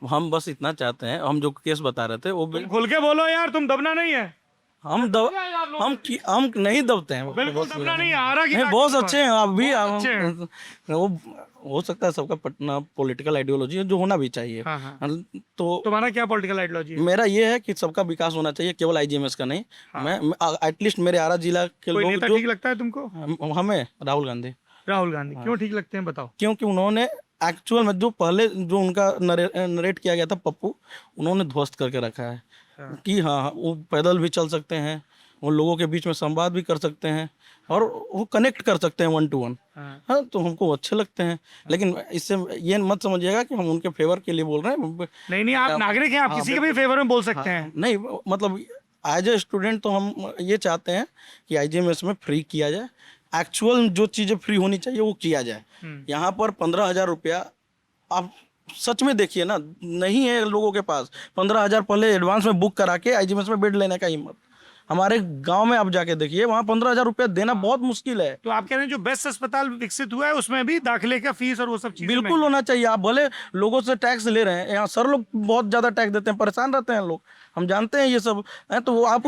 हम बस इतना चाहते हैं, हम जो केस बता रहे थे वो खुल के बोलो यार, तुम दबना नहीं है। हम नहीं दबते हैं, बिल्कुल दबना नहीं है, आ रहा नहीं, बहुत अच्छे हैं आप भी। वो हो सकता है सबका पटना पॉलिटिकल आइडियोलॉजी है जो होना भी चाहिए। तो तुम्हारा क्या पॉलिटिकल आइडियोलॉजी है? मेरा ये है कि सबका विकास होना चाहिए, केवल IGMS का नहीं। मैं एटलीस्ट मेरे आरा जिला के लोग ठीक लगता है तुमको? हमें राहुल गांधी। क्यों ठीक लगते हैं बताओ? क्योंकि उन्होंने एक्चुअल में जो पहले जो उनका नरेट किया गया था पप्पू, उन्होंने ध्वस्त करके रखा है कि हाँ वो पैदल भी चल सकते हैं, वो लोगों के बीच में संवाद भी कर सकते हैं और वो कनेक्ट कर सकते हैं 1 to 1। हाँ, तो हमको अच्छे लगते हैं, लेकिन इससे ये मत समझिएगा कि हम उनके फेवर के लिए बोल रहे हैं। नहीं, आप नागरिक हैं, आप किसी के भी फेवर में बोल सकते हैं। नहीं, मतलब एज ए स्टूडेंट तो हम ये चाहते हैं कि IGMS में फ्री किया जाए, एक्चुअल जो चीज़ें फ्री होनी चाहिए वो किया जाए। यहाँ पर 15,000 रुपया आप सच में देखिए ना, नहीं है लोगों के पास 15,000 पहले एडवांस में बुक करा के IGMS में बेड लेने का हिम्मत। हमारे गांव में आप जाके देखिए, वहाँ 15,000 रुपया देना बहुत मुश्किल है। तो आप कह रहे हैं जो बेस्ट अस्पताल विकसित हुआ है उसमें भी दाखिले का फीस और वो सब चीजें बिल्कुल होना चाहिए। आप भले लोगों से टैक्स ले रहे हैं, यहाँ सर लोग बहुत ज्यादा टैक्स देते हैं, परेशान रहते हैं लोग, हम जानते हैं ये सब है। तो आप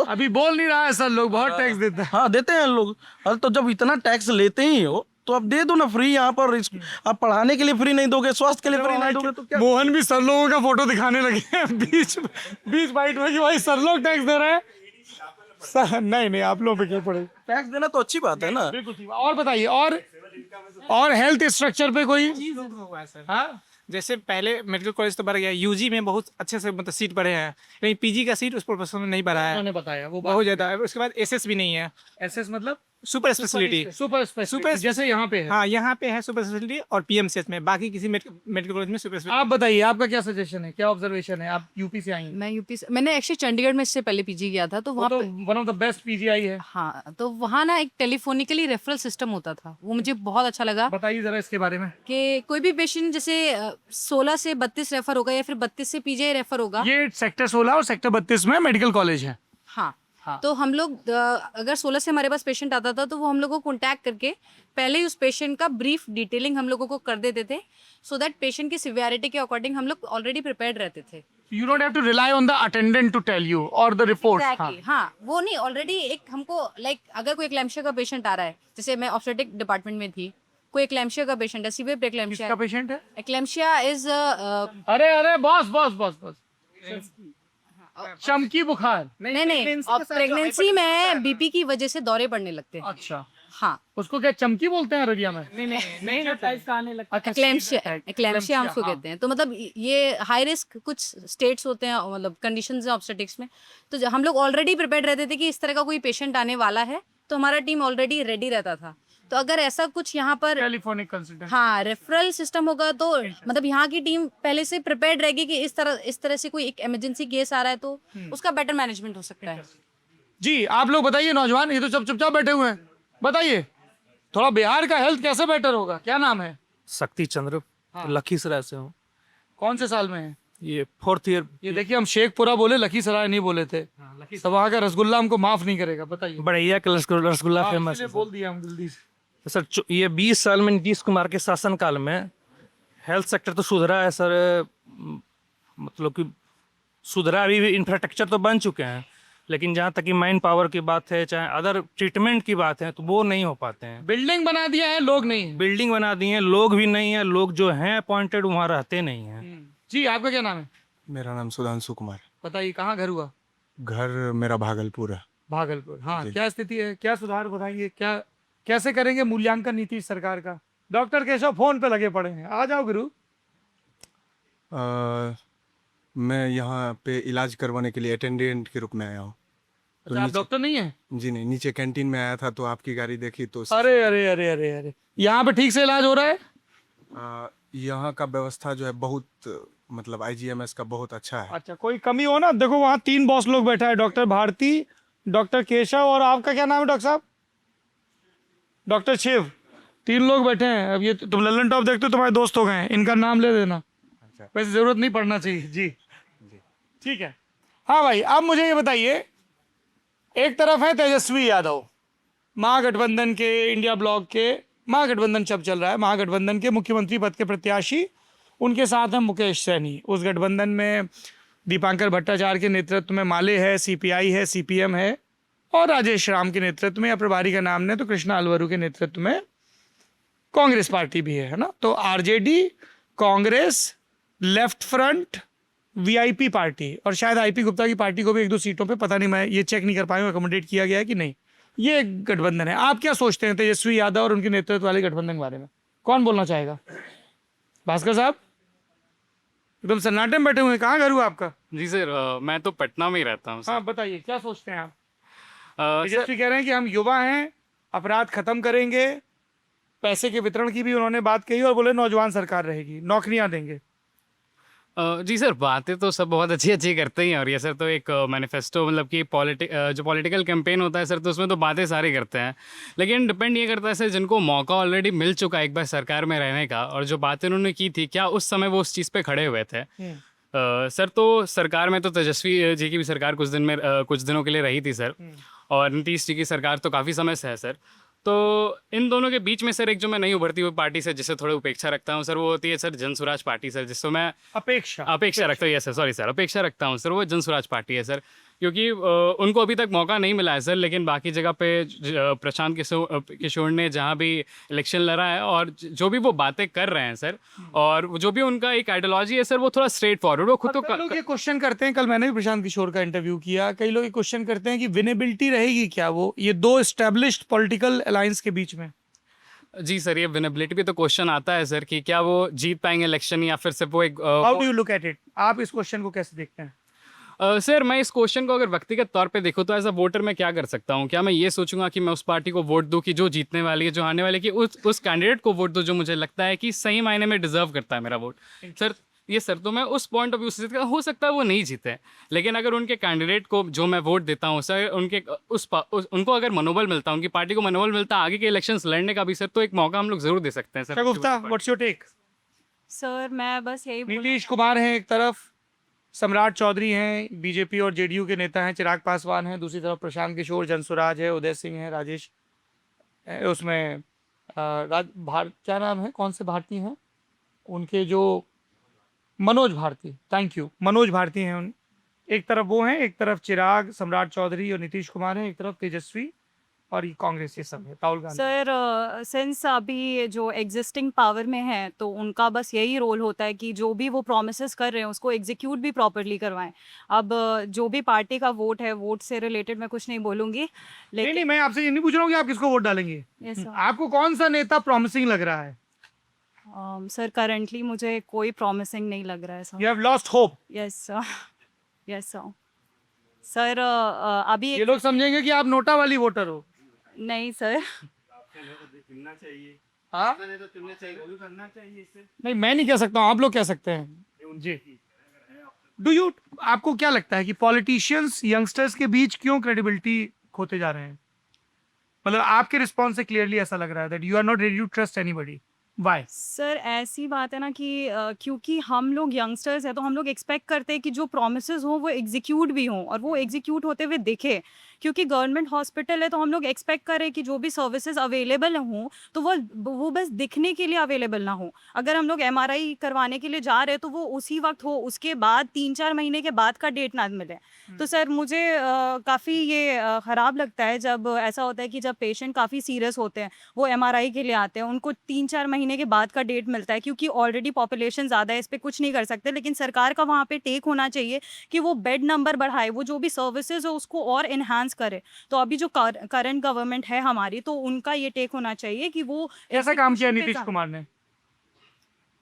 अभी बोल नहीं रहा है सर, लोग बहुत टैक्स देते हैं। हाँ देते हैं लोग। अरे तो जब इतना टैक्स लेते ही हो तो आप दे दो ना फ्री। यहाँ पर आप पढ़ाने के लिए फ्री नहीं दोगे, स्वास्थ्य के लिए फ्री नहीं दोगे तो क्या? मोहन भी सर लोगों का फोटो दिखाने लगे हैं बीच बाइट में कि भाई सर लोग टैक्स दे रहे हैं। नहीं आप लोगों पे क्या पड़े, टैक्स देना तो अच्छी बात है ना। बिल्कुल। और बताइए, और हेल्थ स्ट्रक्चर पे कोई? हाँ, जैसे पहले मेडिकल कॉलेज तो बढ़ गया, UG में बहुत अच्छे से मतलब सीट बढ़े हैं, लेकिन PG का सीट उस प्रोफेसर में नहीं बढ़ा है। उन्होंने बताया वो बहुत ज्यादा है। उसके बाद SS भी नहीं है। SS मतलब सुपर स्पेशलिटी, जैसे यहाँ पे है। हाँ, यहाँ पे है सुपर स्पेशलिटी और PMCH में, बाकी किसी मेडिकल कॉलेज में सुपर स्पेशलिटी। आप बताइए, आपका क्या सजेशन है, क्या ऑब्जर्वेशन है? आप यूपी से आई हैं। मैं यूपी से, मैंने एक्चुअली चंडीगढ़ में इससे पहले PG किया था, तो वहाँ तो one of the best PGI है। हाँ, तो वहाँ ना एक टेलीफोनिकली रेफरल सिस्टम होता था, वो मुझे बहुत अच्छा लगा। बताइए जरा इसके बारे में। कि कोई भी पेशेंट जैसे 16 से 32 रेफर होगा या फिर 32 से PGI रेफर होगा। ये सेक्टर 16 और सेक्टर 32 में मेडिकल कॉलेज है। हाँ, तो हम लोग अगर 16 से हमारे पास पेशेंट आता था तो वो हम लोग को कॉन्टैक्ट करके पहले ही उस पेशेंट का ब्रीफ डिटेलिंग हम लोगों को कर देते थे, सो दैट पेशेंट की सिवियरिटी के अकॉर्डिंग हम लोग ऑलरेडी प्रिपेयर्ड रहते थे। You don't have to rely on the attendant to tell you or the report. Exactly, हाँ, वो नहीं, ऑलरेडी एक हमको अगर कोई एक्लैम्शिया का पेशेंट आ रहा है, जैसे मैं ऑब्स्टेटिक डिपार्टमेंट में थी, कोई एक्लैम्शिया का पेशेंट है, सीवियर एक्लैम्शिया। किसका पेशेंट है? एक्लैम्शिया इज अरे बॉस चमकी बुखार। नहीं, और प्रेगनेंसी में BP की वजह से दौरे पड़ने लगते हैं। अच्छा, हाँ, उसको क्या चमकी बोलते हैं अररिया में? एक्लैम्शिया हम उसको कहते हैं। तो मतलब ये हाई रिस्क कुछ स्टेट्स होते हैं, मतलब कंडीशंस हैं ऑब्स्टेटिक्स में, तो हम लोग ऑलरेडी प्रिपेयर्ड रहते थे कि इस तरह का कोई पेशेंट आने वाला है, तो हमारा टीम ऑलरेडी रेडी रहता था। तो अगर ऐसा कुछ यहाँ पर टेलीफोनिक कंसल्टेंट, हाँ रेफरल सिस्टम होगा तो मतलब यहाँ की टीम पहले से प्रिपेयर्ड रहेगी कि इस तरह से कोई एक इमरजेंसी केस आ रहा है तो उसका बेटर मैनेजमेंट हो सकता है। जी आप लोग बताइए नौजवान, ये तो चुपचाप बैठे हुए हैं, बताइए थोड़ा बिहार का हेल्थ कैसे बेटर होगा? क्या नाम है? शक्ति चंद्र, लखीसराय से हूँ। कौन से साल में है? ये 4th ईयर। ये देखिए हम शेखपुरा बोले, लखीसराय नहीं बोले थे, सब वहाँ का रसगुल्ला हमको माफ नहीं करेगा। बताइए। बढ़िया का रसगुल्ला फेमस है। बोल दिया हम जल्दी से। सर ये 20 साल में नीतीश कुमार के शासनकाल में हेल्थ सेक्टर तो सुधरा है सर, मतलब कि सुधरा, अभी इंफ्रास्ट्रक्चर तो बन चुके हैं, लेकिन जहाँ तक कि माइन पावर की बात है, चाहे अदर ट्रीटमेंट की बात है, तो वो नहीं हो पाते हैं। बिल्डिंग बना दिया है, लोग नहीं है। बिल्डिंग बना दी है, लोग भी नहीं है, लोग जो हैं अपॉइंटेड वहाँ रहते नहीं हैं। जी आपका क्या नाम है? मेरा नाम सुधांशु कुमार। बताइए कहाँ घर हुआ? घर मेरा भागलपुर है। भागलपुर, हाँ। क्या स्थिति है, क्या सुधार बताएंगे, क्या कैसे करेंगे मूल्यांकन नीतीश सरकार का? डॉक्टर केशव फोन पे लगे पड़े हैं, आ जाओ गुरु। मैं यहाँ पे इलाज करवाने के लिए अटेंडेंट के रूप में आया हूँ। तो आप डॉक्टर नहीं है? जी नहीं, नीचे कैंटीन में आया था तो आपकी गाड़ी देखी तो। अरे अरे अरे अरे अरे, यहाँ पे ठीक से इलाज हो रहा है? यहाँ का व्यवस्था जो है बहुत, मतलब IGMS का बहुत अच्छा है। अच्छा, कोई कमी हो ना, देखो वहाँ 3 बॉस लोग बैठा है, डॉक्टर भारती, डॉक्टर केशव और आपका क्या नाम है डॉक्टर साहब? डॉक्टर शिव। 3 लोग बैठे हैं। अब ये तुम लल्लन टॉप देखते हो, तुम्हारे दोस्त हो गए हैं, इनका नाम ले देना। वैसे जरूरत नहीं पड़ना चाहिए। जी ठीक है। हाँ भाई, अब मुझे ये बताइए, एक तरफ है तेजस्वी यादव, महागठबंधन के, इंडिया ब्लॉक के, महागठबंधन शब्द चल रहा है, महागठबंधन के मुख्यमंत्री पद के प्रत्याशी, उनके साथ है मुकेश सैनी। उस गठबंधन में दीपांकर भट्टाचार्य के नेतृत्व में माले है, CPI है, CPM है, और राजेश राम के नेतृत्व में, या प्रभारी का नाम ने तो कृष्णा अलवरू के नेतृत्व में कांग्रेस पार्टी भी है ना। तो RJD, Congress, left front, VIP party, और शायद IP गुप्ता की पार्टी को भी 1-2 सीटों पे, पता नहीं, मैं ये चेक नहीं कर पाया हूँ अकोमोडेट किया गया है कि नहीं। ये गठबंधन है। आप क्या सोचते हैं तेजस्वी यादव और उनके नेतृत्व वाले गठबंधन के बारे में? कौन बोलना चाहेगा? भास्कर साहब, एकदम सन्नाटे में बैठे हुए हैं, कहाँ घर हुआ आपका? जी सर, मैं तो पटना में ही रहता हूँ। हाँ बताइए, क्या सोचते हैं आप? तेजस्वी कह रहे हैं कि हम युवा हैं, अपराध खत्म करेंगे, पैसे के वितरण की भी उन्होंने बात कही, और बोले नौजवान सरकार रहेगी, नौकरियां देंगे। जी सर, बातें तो सब बहुत अच्छी अच्छी करते ही हैं, और ये सर तो एक मैनिफेस्टो, मतलब कि जो पॉलिटिकल कैंपेन होता है सर, तो उसमें तो बातें सारी करते हैं, लेकिन डिपेंड ये करता है सर, जिनको मौका ऑलरेडी मिल चुका है एक बार सरकार में रहने का, और जो बातें उन्होंने की थी, क्या उस समय वो उस चीज़ पे खड़े हुए थे? सर तो सरकार में तो तेजस्वी जी की भी सरकार कुछ दिनों के लिए रही थी सर, और नीतीश जी की सरकार तो काफ़ी समय से है सर। तो इन दोनों के बीच में सर एक जो मैं नहीं उभरती हुई पार्टी से जिससे थोड़ी उपेक्षा रखता हूँ सर, वो होती है सर जन स्वराज पार्टी सर, जिससे मैं अपेक्षा रखता हूँ। सर सॉरी सर, अपेक्षा रखता हूँ सर, वो जन स्वराज पार्टी है सर, क्योंकि उनको अभी तक मौका नहीं मिला है सर, लेकिन बाकी जगह पे प्रशांत किशोर ने जहाँ भी इलेक्शन लड़ा है, और जो भी वो बातें कर रहे हैं सर, और जो भी उनका एक आइडियोलॉजी है सर, वो थोड़ा स्ट्रेट फॉरवर्ड, वो खुद तो लोग ये क्वेश्चन करते हैं, कल मैंने भी प्रशांत किशोर का इंटरव्यू किया, कई लोग ये क्वेश्चन करते हैं कि विनेबिलिटी रहेगी क्या वो ये 2 एस्टेब्लिश्ड पॉलिटिकल अलायंस के बीच में? जी सर, ये विनेबिलिटी पे तो क्वेश्चन आता है सर, कि क्या वो जीत पाएंगे इलेक्शन, या फिर सिर्फ वो एक how do you look at it? आप इस क्वेश्चन को कैसे देखते हैं? सर मैं इस क्वेश्चन को अगर व्यक्तिगत तौर पे देखूँ तो एज अ वोटर मैं क्या कर सकता हूँ? क्या मैं ये सोचूंगा कि मैं उस पार्टी को वोट दूँ कि जो जीतने वाली है, जो आने वाली है, कि उस कैंडिडेट को वोट दूँ जो मुझे लगता है कि सही मायने में डिजर्व करता है मेरा वोट? सर ये सर तो मैं उस पॉइंट ऑफ व्यू से हो सकता है वो नहीं जीते, लेकिन अगर उनके कैंडिडेट को जो मैं वोट देता हूँ सर, उनको अगर मनोबल मिलता है, उनकी पार्टी को मनोबल मिलता है आगे के इलेक्शंस लड़ने का भी सर, तो एक मौका हम लोग जरूर दे सकते हैं sir. Gupta, what's your take? Sir मैं बस यही, नीतीश कुमार हैं एक तरफ, सम्राट चौधरी हैं, बीजेपी और जेडीयू के नेता हैं, चिराग पासवान हैं, दूसरी तरफ प्रशांत किशोर, जनसुराज है, उदय सिंह है, राजेश उसमें क्या नाम है, कौन से भारती हैं उनके, जो मनोज भारती, थैंक यू, मनोज भारती हैं उन। एक तरफ वो हैं, एक तरफ चिराग, सम्राट चौधरी और नीतीश कुमार हैं, एक तरफ तेजस्वी और ये कांग्रेस, ये सब है, राहुल गांधी। सर सिंस अभी जो एग्जिस्टिंग पावर में है तो उनका बस यही रोल होता है कि जो भी वो प्रोमिसेस कर रहे हैं उसको एग्जीक्यूट भी प्रॉपर्ली करवाएं। अब जो भी पार्टी का वोट है, वोट से रिलेटेड मैं कुछ नहीं बोलूँगी, लेकिन नहीं, मैं आपसे ये नहीं पूछ रहा हूँ कि आप किसको वोट डालेंगे। Yes, sir. आपको कौन सा नेता प्रॉमिसिंग लग रहा है? सर करंटली मुझे कोई प्रॉमिसिंग नहीं लग रहा है sir. You have lost hope. Yes sir, yes sir. Sir अभी ये लोग समझेंगे कि आप नोटा वाली वोटर हो। नहीं सर, चुनना चाहिए। हाँ तो चुनना चाहिए, वो भी करना चाहिए इससे। नहीं, मैं नहीं कह सकता हूँ, आप लोग कह सकते हैं जी। डू यू, आपको क्या लगता है कि पॉलिटिशियंस यंगस्टर्स के बीच क्यों क्रेडिबिलिटी खोते जा रहे हैं? मतलब आपके रिस्पॉन्स से क्लियरली ऐसा लग रहा है that you are not ready to trust anybody. Why? Sir ऐसी बात है ना कि क्योंकि हम लोग यंगस्टर्स हैं तो हम लोग एक्सपेक्ट करते हैं कि जो प्रॉमिसेस हों वो एग्जीक्यूट भी हों और वो एग्जीक्यूट होते हुए दिखे, क्योंकि गवर्नमेंट हॉस्पिटल है तो हम लोग एक्सपेक्ट करें कि जो भी सर्विसेज अवेलेबल हों तो वो बस दिखने के लिए अवेलेबल ना हो। अगर हम लोग एमआरआई करवाने के लिए जा रहे हैं तो वो उसी वक्त हो, उसके बाद 3-4 महीने के बाद का डेट ना मिले। तो सर मुझे काफ़ी ये ख़राब लगता है जब ऐसा होता है कि जब पेशेंट काफ़ी सीरियस होते हैं, वो एमआरआई के लिए आते हैं, उनको 3-4 महीने के बाद का डेट मिलता है, क्योंकि ऑलरेडी पॉपुलेशन ज़्यादा है, इस पर कुछ नहीं कर सकते। लेकिन सरकार का वहाँ पे टेक होना चाहिए कि वो बेड नंबर बढ़ाए, वो जो भी सर्विसेज है उसको और इन्हांस करे। तो अभी जो करंट गवर्नमेंट है हमारी, तो उनका ये टेक होना चाहिए कि वो ऐसा काम किया नीतीश कुमार ने?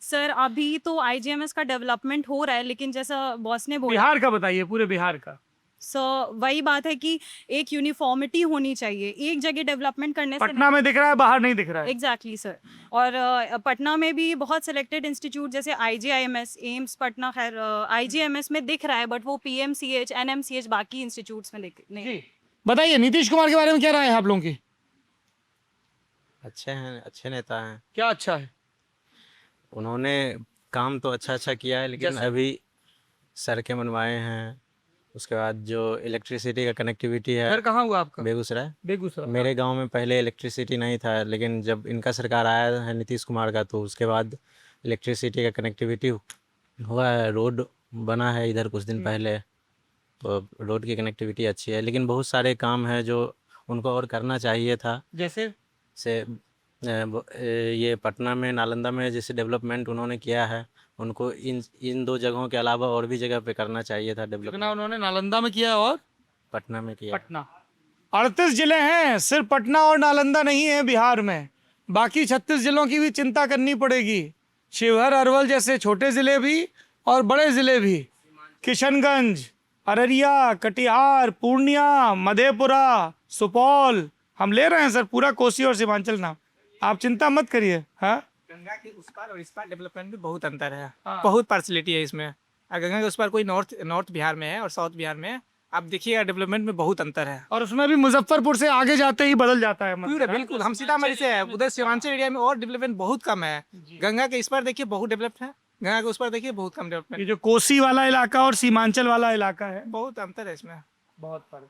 सर अभी तो आईजीएमएस का डेवलपमेंट हो रहा है, लेकिन जैसा बॉस ने बोला, बिहार का बताइए, पूरे बिहार का। सर वही बात है कि एक यूनिफॉर्मिटी होनी चाहिए, एक जगह डेवलपमेंट करने से पटना में दिख रहा है, बाहर नहीं दिख रहा है। Exactly sir. और पटना में भी बहुत सिलेक्टेड इंस्टीट्यूट जैसे आईजीआईएमएस, एम्स पटना, खैर आईजीएमएस में दिख रहा है, बट वो पीएमसीएच, एनएमसीएच बाकी इंस्टीट्यूट्स में नहीं। बताइए नीतीश कुमार के बारे में क्या राय है आप लोगों की? अच्छे हैं, अच्छे नेता हैं। क्या अच्छा है? उन्होंने काम तो अच्छा किया है, लेकिन जैसे? अभी सड़कें बनवाए हैं, उसके बाद जो इलेक्ट्रिसिटी का कनेक्टिविटी है। घर कहाँ हुआ आपका? बेगूसराय। बेगूसराय। मेरे गांव में पहले इलेक्ट्रिसिटी नहीं था, लेकिन जब इनका सरकार आया है नीतीश कुमार का, तो उसके बाद इलेक्ट्रिसिटी का कनेक्टिविटी हुआ है, रोड बना है इधर कुछ दिन पहले, तो रोड की कनेक्टिविटी अच्छी है। लेकिन बहुत सारे काम है जो उनको और करना चाहिए था। जैसे ये पटना में, नालंदा में जैसे डेवलपमेंट उन्होंने किया है, उनको इन 2 जगहों के अलावा और भी जगह पे करना चाहिए था डेवलपमेंट। उन्होंने नालंदा में किया और पटना में किया। पटना 38 जिले हैं, सिर्फ पटना और नालंदा नहीं है बिहार में, बाकी 36 जिलों की भी चिंता करनी पड़ेगी। शिवहर, अरवल जैसे छोटे जिले भी और बड़े जिले भी, किशनगंज, अररिया, कटिहार, पूर्णिया, मधेपुरा, सुपौल, हम ले रहे हैं सर पूरा कोसी और सीमांचल नाम, आप चिंता मत करिए। हाँ, गंगा के उस पार और इस पार डेवलपमेंट में बहुत अंतर है। बहुत पार्शलिटी है इसमें। गंगा के उस पार कोई नॉर्थ बिहार में है और साउथ बिहार में है, आप देखिएगा डेवलपमेंट में बहुत अंतर है। और उसमें भी मुजफ्फरपुर से आगे जाते ही बदल जाता है। पूरा बिल्कुल, हम सीतामढ़ी से है, उधर सीमांचल एरिया में और डेवलपमेंट बहुत कम है। गंगा के इस पार देखिए बहुत डेवलप्ड है, गंगा के उस पार देखिए बहुत कम डेवलपमेंट। ये जो कोसी वाला इलाका और सीमांचल वाला इलाका है, बहुत अंतर है इसमें, बहुत फर्क।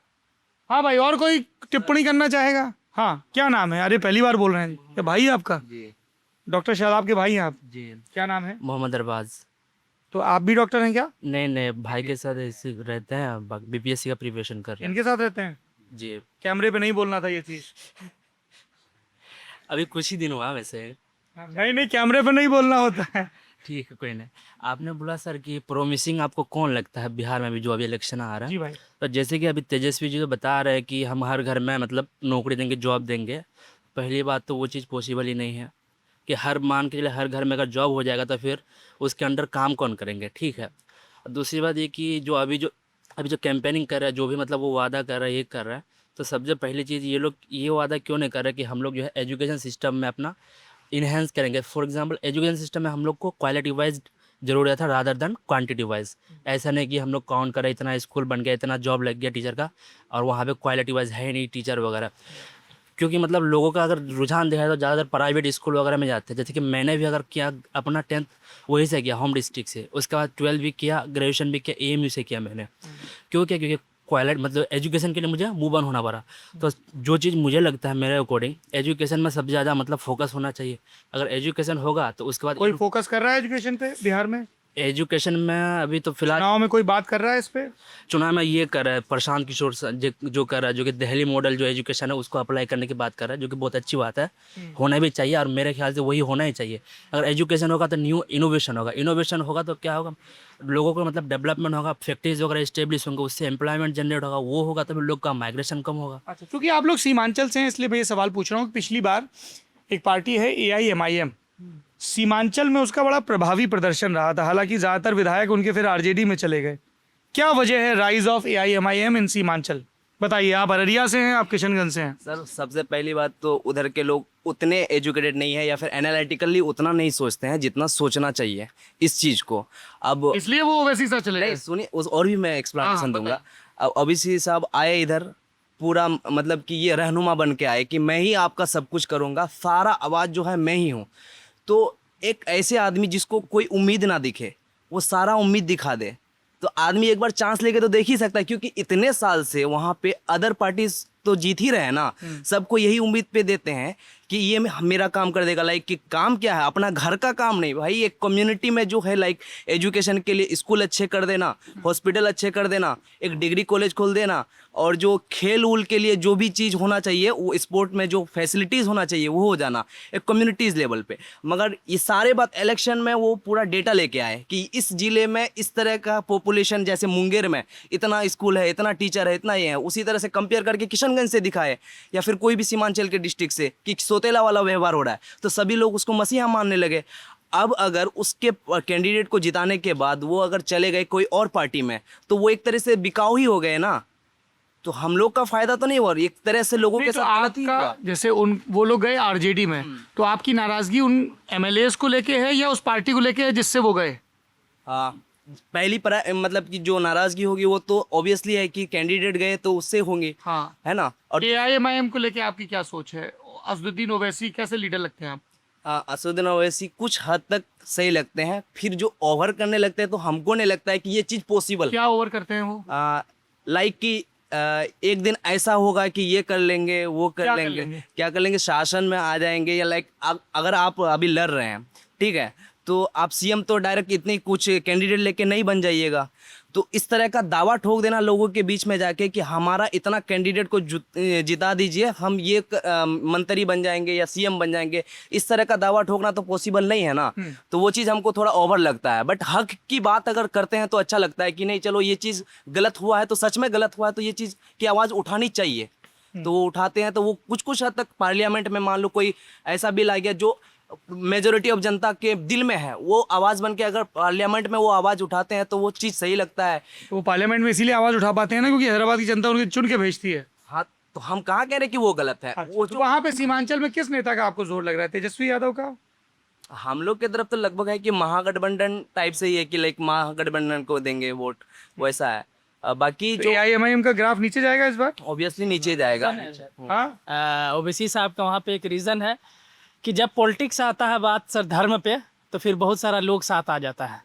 हाँ भाई, और कोई टिप्पणी करना चाहेगा? हाँ, क्या नाम है? अरे पहली बार बोल रहे हैं जी। क्या भाई है आपका? जी। डॉक्टर शादाब के भाई हैं आप? जी। क्या नाम है? मोहम्मद अरबाज। तो आप भी डॉक्टर हैं क्या? नहीं, भाई के साथ ऐसे रहते हैं, बीपीएससी का प्रिपरेशन कर रहे हैं। इनके साथ रहते हैं जी। कैमरे पे नहीं बोलना था ये चीज। अभी कुछ ही दिन हुआ वैसे। नहीं, कैमरे पे नहीं बोलना होता है। ठीक है, कोई नहीं। आपने बोला सर कि प्रोमिसिंग आपको कौन लगता है बिहार में भी जो अभी इलेक्शन आ रहा है? जी भाई। तो जैसे कि अभी तेजस्वी जी तो बता रहे हैं कि हम हर घर में मतलब नौकरी देंगे, जॉब देंगे। पहली बात तो वो चीज़ पॉसिबल ही नहीं है कि मान के चले हर घर में अगर जॉब हो जाएगा तो फिर उसके अंडर काम कौन करेंगे, ठीक है। दूसरी बात ये कि जो अभी जो कैंपेनिंग कर रहा है, जो भी मतलब वो वादा कर रहा है, ये कर रहा है, तो सबसे पहली चीज़ ये लोग ये वादा क्यों नहीं कर रहे कि हम लोग जो है एजुकेशन सिस्टम में अपना इन्हेंस करेंगे। फॉर एग्जांपल एजुकेशन सिस्टम में हम लोग को क्वालिटी वाइज ज़रूरत है रादर देन क्वांटिटी वाइज। ऐसा नहीं कि हम लोग काउंट करें इतना स्कूल बन गया, इतना जॉब लग गया टीचर का, और वहाँ पे क्वालिटी वाइज है नहीं टीचर वगैरह। क्योंकि मतलब लोगों का अगर रुझान देखा तो ज़्यादातर प्राइवेट स्कूल वगैरह में जाते हैं। जैसे कि मैंने भी अगर किया अपना 10th वहीं से किया, होम डिस्ट्रिक्ट से, उसके बाद 12 भी किया, ग्रेजुएशन भी किया AMU से किया मैंने। क्योंकि क्वालिटी मतलब एजुकेशन के लिए मुझे मूव ऑन होना पड़ा। तो जो चीज़ मुझे लगता है मेरे अकॉर्डिंग, एजुकेशन में सबसे ज़्यादा मतलब फोकस होना चाहिए। अगर एजुकेशन होगा तो उसके बाद कोई फोकस कर रहा है एजुकेशन पे बिहार में? एजुकेशन में अभी तो फिलहाल चुनाव में कोई बात कर रहा है इस पे? चुनाव में ये कर रहा है प्रशांत किशोर जो कर रहा है, जो कि दिल्ली मॉडल जो एजुकेशन है उसको अप्लाई करने की बात कर रहा है, जो कि बहुत अच्छी बात है, होना भी चाहिए। और मेरे ख्याल से वही होना ही चाहिए। अगर एजुकेशन होगा तो न्यू इनोवेशन होगा, इनोवेशन होगा तो क्या होगा, लोगों को मतलब डेवलपमेंट होगा, फैक्ट्रीज वगैरह इस्टेब्लिश होंगे, उससे एम्प्लॉयमेंट जनरेट होगा, वो होगा तो लोग का माइग्रेशन कम होगा। अच्छा, क्योंकि आप लोग सीमांचल से हैं इसलिए मैं ये सवाल पूछ रहा हूँ। पिछली बार एक पार्टी है AIMIM, सीमांचल में उसका बड़ा प्रभावी प्रदर्शन रहा था, हालांकि ज़्यादातर विधायक उनके फिर RJD में चले गए। क्या वजह है राइज ऑफ AIMIM इन सीमांचल? बताइए, आप अररिया से हैं, आप किशनगंज से हैं। सर सबसे पहली बात तो उधर के लोग उतने एजुकेटेड नहीं है या फिर एनालिटिकली उतना नहीं सोचते हैं जितना सोचना चाहिए इस चीज़ को। अब इसलिए वो वैसी सा चले नहीं गए। सुनिए, और भी मैं एक्सप्लेनेशन दूंगा। अब ओबीसी साहब आए इधर, पूरा मतलब कि ये रहनुमा बन के आए कि मैं ही आपका सब कुछ करूंगा, सारा आवाज़ जो है मैं ही हूँ। तो एक ऐसे आदमी जिसको कोई उम्मीद ना दिखे, वो सारा उम्मीद दिखा दे, तो आदमी एक बार चांस लेके तो देख ही सकता है। क्योंकि इतने साल से वहाँ पे अदर पार्टीज तो जीत ही रहे हैं ना, सबको यही उम्मीद पे देते हैं कि ये मेरा काम कर देगा। लाइक कि काम क्या है, अपना घर का काम नहीं भाई, एक कम्युनिटी में जो है लाइक एजुकेशन के लिए स्कूल अच्छे कर देना, हॉस्पिटल अच्छे कर देना, एक डिग्री कॉलेज खोल देना, और जो खेल उल के लिए जो भी चीज़ होना चाहिए, वो स्पोर्ट में जो फैसिलिटीज़ होना चाहिए वो हो जाना एक कम्युनिटीज़ लेवल पे। मगर ये सारे बात इलेक्शन में वो पूरा डेटा लेके आए कि इस ज़िले में इस तरह का पॉपुलेशन, जैसे मुंगेर में इतना स्कूल है, इतना टीचर है, इतना ये है, उसी तरह से कंपेयर करके किशनगंज से दिखाए या फिर कोई भी सीमांचल के डिस्ट्रिक्ट से कि सोतेला वाला व्यवहार हो रहा है, तो सभी लोग उसको मसीहा मानने लगे। अब अगर उसके कैंडिडेट को जिताने के बाद वो अगर चले गए कोई और पार्टी में, तो वो एक तरह से बिकाऊ ही हो गए ना, तो हम लोग का फायदा तो नहीं हुआ, एक तरह से लोगों के तो साथ गलत ही हुआ। आपका जैसे उन वो लोग गए आरजेडी में, तो आपकी नाराजगी उन एमएलएस को लेके है या उस पार्टी को लेके है जिससे वो गए? हाँ, पहली मतलब कि जो नाराजगी होगी वो तो ऑब्वियसली है कि कैंडिडेट गए तो उससे होंगी, हाँ है ना। और एआईएमआईएम को लेके आपकी क्या सोच है? असदुद्दीन ओवैसी कैसे लीडर लगते हैं आप? असदुद्दीन ओवैसी कुछ हद तक सही लगते हैं, फिर जो ओवर करने लगते हैं तो हमको नहीं लगता है कि ये चीज़ पॉसिबल। क्या ओवर करते हैं वो? लाइक कि एक दिन ऐसा होगा कि ये कर लेंगे, वो कर लेंगे, क्या कर लेंगे, शासन में आ जाएंगे, या लाइक अगर आप अभी लड़ रहे हैं, ठीक है, तो आप सीएम तो डायरेक्ट इतनी कुछ कैंडिडेट लेके नहीं बन जाइएगा। तो इस तरह का दावा ठोक देना लोगों के बीच में जाके कि हमारा इतना कैंडिडेट को जिता दीजिए, हम ये मंत्री बन जाएंगे या सीएम बन जाएंगे, इस तरह का दावा ठोकना तो पॉसिबल नहीं है ना। तो वो चीज़ हमको थोड़ा ओवर लगता है। बट हक की बात अगर करते हैं तो अच्छा लगता है कि नहीं, चलो ये चीज़ गलत हुआ है तो सच में गलत हुआ है, तो ये चीज़ की आवाज़ उठानी चाहिए, तो वो उठाते हैं। तो वो कुछ हद तक पार्लियामेंट में मान लो कोई ऐसा बिल आ गया जो मेजोरिटी ऑफ जनता के दिल में है, वो आवाज़ बन के अगर पार्लियामेंट में वो आवाज़ उठाते हैं तो वो चीज़ सही लगता है। तो वो पार्लियामेंट में इसीलिए आवाज़ उठा पाते हैं ना, क्योंकि हैदराबाद की जनता उनके चुन के भेजती है। हाँ, तो हम कहाँ कह रहे हैं कि वो गलत है। वो तो वहाँ पे सीमांचल में किस नेता का आपको जोर लग रहा है? तेजस्वी यादव का? हम लोग की तरफ तो लगभग है कि महागठबंधन टाइप से ही है कि लाइक महागठबंधन को देंगे वोट, वैसा है। बाकी तो जो एआईएमआईएम का ग्राफ नीचे जाएगा इस बार? ऑब्वियसली नीचे जाएगा। हाँ, ओबीसी साहब का वहाँ पे एक रीज़न है कि जब पॉलिटिक्स आता है बात सर धर्म पे, तो फिर बहुत सारा लोग साथ आ जाता है।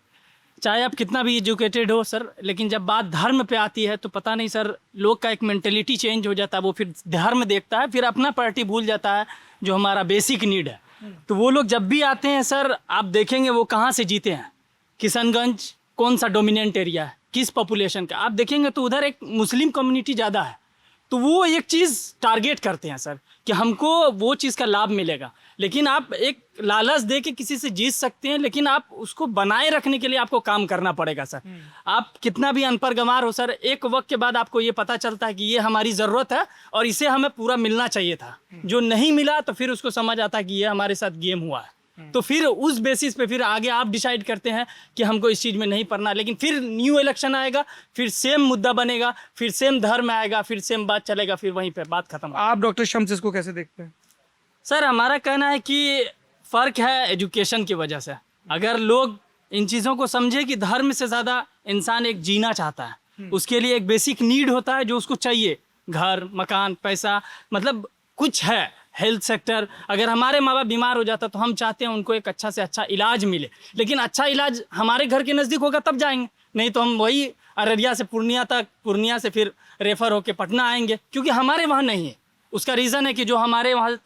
चाहे आप कितना भी एजुकेटेड हो सर, लेकिन जब बात धर्म पे आती है तो पता नहीं सर, लोग का एक मेंटेलिटी चेंज हो जाता है। वो फिर धर्म देखता है, फिर अपना पार्टी भूल जाता है जो हमारा बेसिक नीड है। तो वो लोग जब भी आते हैं सर, आप देखेंगे वो कहाँ से जीते हैं। किशनगंज कौन सा डोमिनेंट एरिया है, किस पॉपुलेशन का, आप देखेंगे तो उधर एक मुस्लिम कम्युनिटी ज़्यादा है। तो वो एक चीज़ टारगेट करते हैं सर कि हमको वो चीज़ का लाभ मिलेगा। लेकिन आप एक लालच दे के किसी से जीत सकते हैं, लेकिन आप उसको बनाए रखने के लिए आपको काम करना पड़ेगा सर। आप कितना भी अनपढ़ गंवार हो सर, एक वक्त के बाद आपको ये पता चलता है कि ये हमारी ज़रूरत है और इसे हमें पूरा मिलना चाहिए था। जो नहीं मिला तो फिर उसको समझ आता है कि ये हमारे साथ गेम हुआ है। तो फिर उस बेसिस पे फिर आगे आप डिसाइड करते हैं कि हमको इस चीज़ में नहीं पढ़ना। लेकिन फिर न्यू इलेक्शन आएगा, फिर सेम मुद्दा बनेगा, फिर सेम धर्म आएगा, फिर सेम बात चलेगा, फिर वहीं पे बात खत्म। आप डॉक्टर शम्स इसको कैसे देखते हैं? सर हमारा कहना है कि फ़र्क है एजुकेशन की वजह से। अगर लोग इन चीज़ों को समझे कि धर्म से ज़्यादा इंसान एक जीना चाहता है, उसके लिए एक बेसिक नीड होता है जो उसको चाहिए, घर, मकान, पैसा, मतलब कुछ है, हेल्थ सेक्टर। अगर हमारे माँ बाप बीमार हो जाता तो हम चाहते हैं उनको एक अच्छा से अच्छा इलाज मिले, लेकिन अच्छा इलाज हमारे घर के नज़दीक होगा तब जाएंगे, नहीं तो हम वही अररिया से पूर्णिया तक, पूर्णिया से फिर रेफर होके पटना आएंगे, क्योंकि हमारे वहाँ नहीं है। उसका रीज़न है कि जो हमारे वहाँ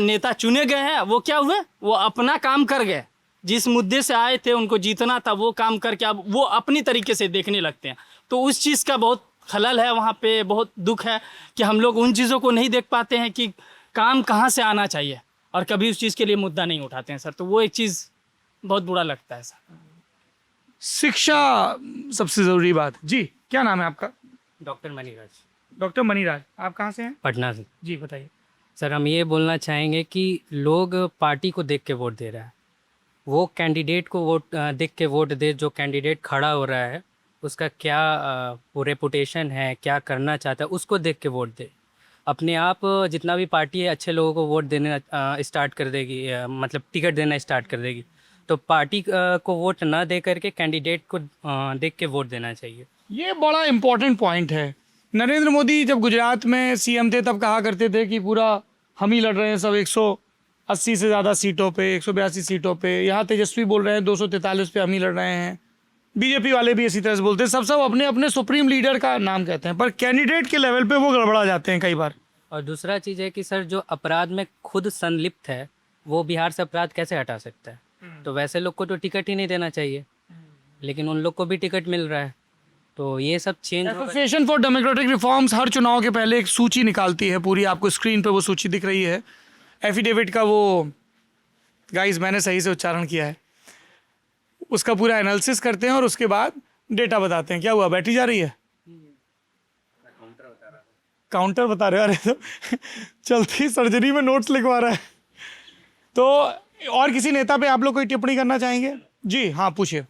नेता चुने गए हैं वो क्या हुए, वो अपना काम कर गए, जिस मुद्दे से आए थे उनको जीतना था वो काम करके अब वो अपनी तरीके से देखने लगते हैं। तो उस चीज़ का बहुत खलल है वहाँ पे, बहुत दुख है कि हम लोग उन चीज़ों को नहीं देख पाते हैं कि काम कहाँ से आना चाहिए, और कभी उस चीज़ के लिए मुद्दा नहीं उठाते हैं सर। तो वो एक चीज़ बहुत बुरा लगता है सर। शिक्षा सबसे ज़रूरी बात। जी, क्या नाम है आपका? डॉक्टर मनीराज। डॉक्टर मनीराज, आप कहाँ से हैं? पटना से। जी बताइए। सर हम ये बोलना चाहेंगे कि लोग पार्टी को देख के वोट दे रहा है, वो कैंडिडेट को वोट देख के वोट दे जो कैंडिडेट खड़ा हो रहा है उसका क्या रेपुटेशन है, क्या करना चाहता है, उसको देख के वोट दे। अपने आप जितना भी पार्टी है अच्छे लोगों को वोट देने स्टार्ट कर देगी, मतलब टिकट देना स्टार्ट कर देगी। तो पार्टी को वोट ना दे करके कैंडिडेट को देख के वोट देना चाहिए। ये बड़ा इम्पोर्टेंट पॉइंट है। नरेंद्र मोदी जब गुजरात में सीएम थे तब कहा करते थे कि पूरा हम ही लड़ रहे हैं सब 180 से ज़्यादा सीटों पे, 182 सीटों पे। यहाँ तेजस्वी बोल रहे हैं 243 पे हम ही लड़ रहे हैं। बीजेपी वाले भी इसी तरह से बोलते हैं। सब अपने अपने सुप्रीम लीडर का नाम कहते हैं, पर कैंडिडेट के लेवल पे वो गड़बड़ा जाते हैं कई बार। और दूसरा चीज़ है कि सर जो अपराध में खुद संलिप्त है वो बिहार से अपराध कैसे हटा सकता है? तो वैसे लोग को तो टिकट ही नहीं देना चाहिए, लेकिन उन लोग को भी टिकट मिल रहा है। तो ये सब change. Association for Democratic Reforms हर चुनाव के पहले एक सूची निकालती है पूरी, आपको स्क्रीन पे वो सूची दिख रही है। एफिडेविट का वो गाइस मैंने सही से उच्चारण किया है, उसका पूरा एनालिसिस करते हैं और उसके बाद डेटा बताते हैं। क्या हुआ, बैटरी जा रही है? काउंटर बता रहे हो? अरे तो चलती सर्जरी में नोट्स लिखवा रहा है। तो और किसी नेता पे आप लोग कोई टिप्पणी करना चाहेंगे? जी हाँ, पूछिए।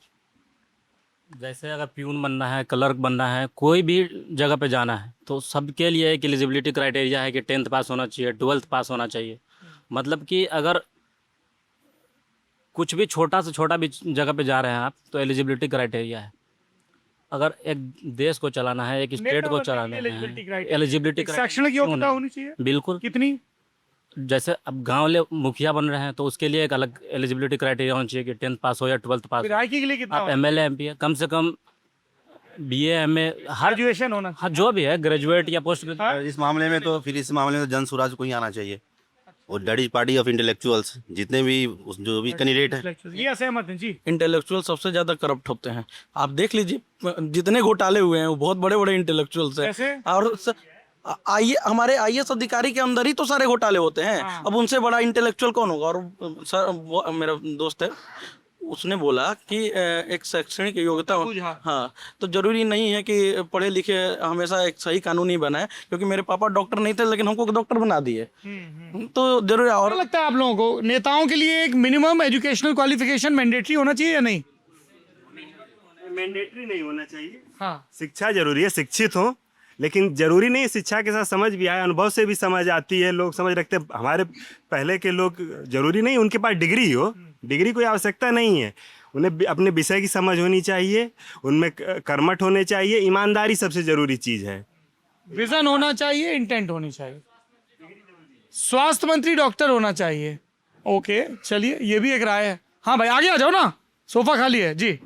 जैसे अगर प्यून बनना है, क्लर्क बनना है, कोई भी जगह पे जाना है, तो सबके लिए एक एलिजिबिलिटी क्राइटेरिया है कि 10th पास होना चाहिए, 12th पास होना चाहिए। मतलब कि अगर कुछ भी छोटा से छोटा भी जगह पे जा रहे हैं आप, तो एलिजिबिलिटी क्राइटेरिया है। अगर एक देश को चलाना है, एक स्टेट को चलाना है, एलिजिबिलिटी शैक्षणिक योग्यता होनी चाहिए। बिल्कुल। कितनी? जैसे अब गांव मुखिया बन रहे हैं तो उसके लिए एक अलग एलिजिबिलिटी क्राइटेरिया होना चाहिए कि 10th पास हो या 12th पास। विधायकी के लिए कितना? आप एमएलए एमपी है, कम से कम बीए एमए हर ग्रेजुएशन होना। हाँ, जो भी है, ग्रेजुएट या पोस्ट ग्रेजुएट। इस मामले में तो जन स्वराज को ही आना चाहिए, और that is party of intellectuals. जितने भी जो भी कैंडिडेट है ये असहमत है जी। इंटेलेक्चुअल सबसे ज़्यादा करप्ट होते हैं। आप देख लीजिए जितने घोटाले हुए हैं वो बहुत बड़े बड़े इंटेलेक्चुअल्स हैं। और हमारे आईएएस अधिकारी के अंदर ही तो सारे घोटाले होते हैं। अब उनसे बड़ा इंटेलेक्चुअल कौन होगा? और सर वो मेरा दोस्त है, उसने बोला कि एक शैक्षणिक योग्यता हाँ, तो जरूरी नहीं है कि पढ़े लिखे हमेशा एक सही कानूनी बना है। क्योंकि मेरे पापा डॉक्टर नहीं थे लेकिन हमको डॉक्टर बना दिए, तो जरूरी। और लगता है आप लोगों को नेताओं के लिए एक मिनिमम एजुकेशनल क्वालिफिकेशन मैंडेटरी होना चाहिए या नहीं? मैंडेटरी नहीं होना चाहिए। हाँ, शिक्षा जरूरी है, शिक्षित हो, लेकिन जरूरी नहीं शिक्षा के साथ समझ भी आए, अनुभव से भी समझ आती है। लोग समझ रखते, हमारे पहले के लोग जरूरी नहीं उनके पास डिग्री हो, डिग्री कोई आवश्यकता नहीं है। उन्हें अपने विषय की समझ होनी चाहिए, उनमें कर्मठ होने चाहिए, ईमानदारी सबसे जरूरी चीज़ है। विजन होना चाहिए, इंटेंट होनी चाहिए। स्वास्थ्य मंत्री डॉक्टर होना चाहिए। ओके, चलिए ये भी एक राय है। हाँ भाई, आगे आ जाओ ना, सोफा खाली है जी।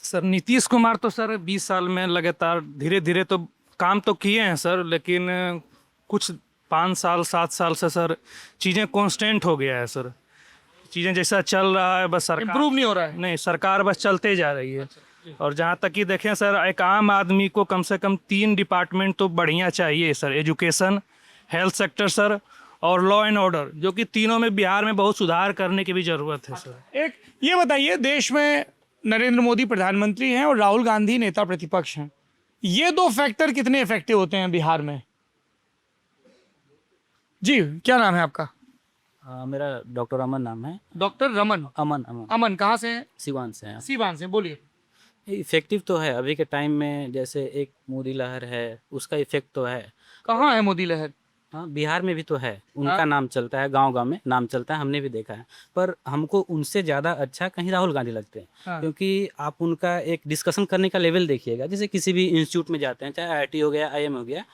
सर नीतीश कुमार तो सर 20 साल में लगातार धीरे धीरे तो काम तो किए हैं सर, लेकिन कुछ 5 साल 7 साल से सर चीज़ें कांस्टेंट हो गया है सर। चीज़ें जैसा चल रहा है बस सरकार इम्प्रूव नहीं हो रहा है। नहीं, सरकार बस चलते जा रही है। और जहाँ तक कि देखें सर, एक आम आदमी को कम से कम 3 डिपार्टमेंट तो बढ़िया चाहिए sir, education, health sector sir और लॉ एंड ऑर्डर, जो कि तीनों में बिहार में बहुत सुधार करने की भी ज़रूरत है सर। एक ये बताइए, देश में नरेंद्र मोदी प्रधानमंत्री हैं और राहुल गांधी नेता प्रतिपक्ष हैं, ये दो फैक्टर कितने इफेक्टिव होते हैं बिहार में? जी, क्या नाम है आपका? मेरा डॉक्टर अमन नाम है। डॉक्टर रमन? अमन। अमन कहाँ से हैं? सिवान से हैं। सिवान से, बोलिए। इफेक्टिव तो है अभी के टाइम में, जैसे एक मोदी लहर है उसका इफेक्ट तो है। कहाँ है मोदी लहर? हाँ, बिहार में भी तो है, उनका नाम चलता है, गांव-गांव में नाम चलता है, हमने भी देखा है। पर हमको उनसे ज़्यादा अच्छा कहीं राहुल गांधी लगते हैं। हाँ। क्योंकि आप उनका एक डिस्कशन करने का लेवल देखिएगा, जैसे किसी भी इंस्टीट्यूट में जाते हैं, चाहे आईआईटी हो गया, आईएम हो गया,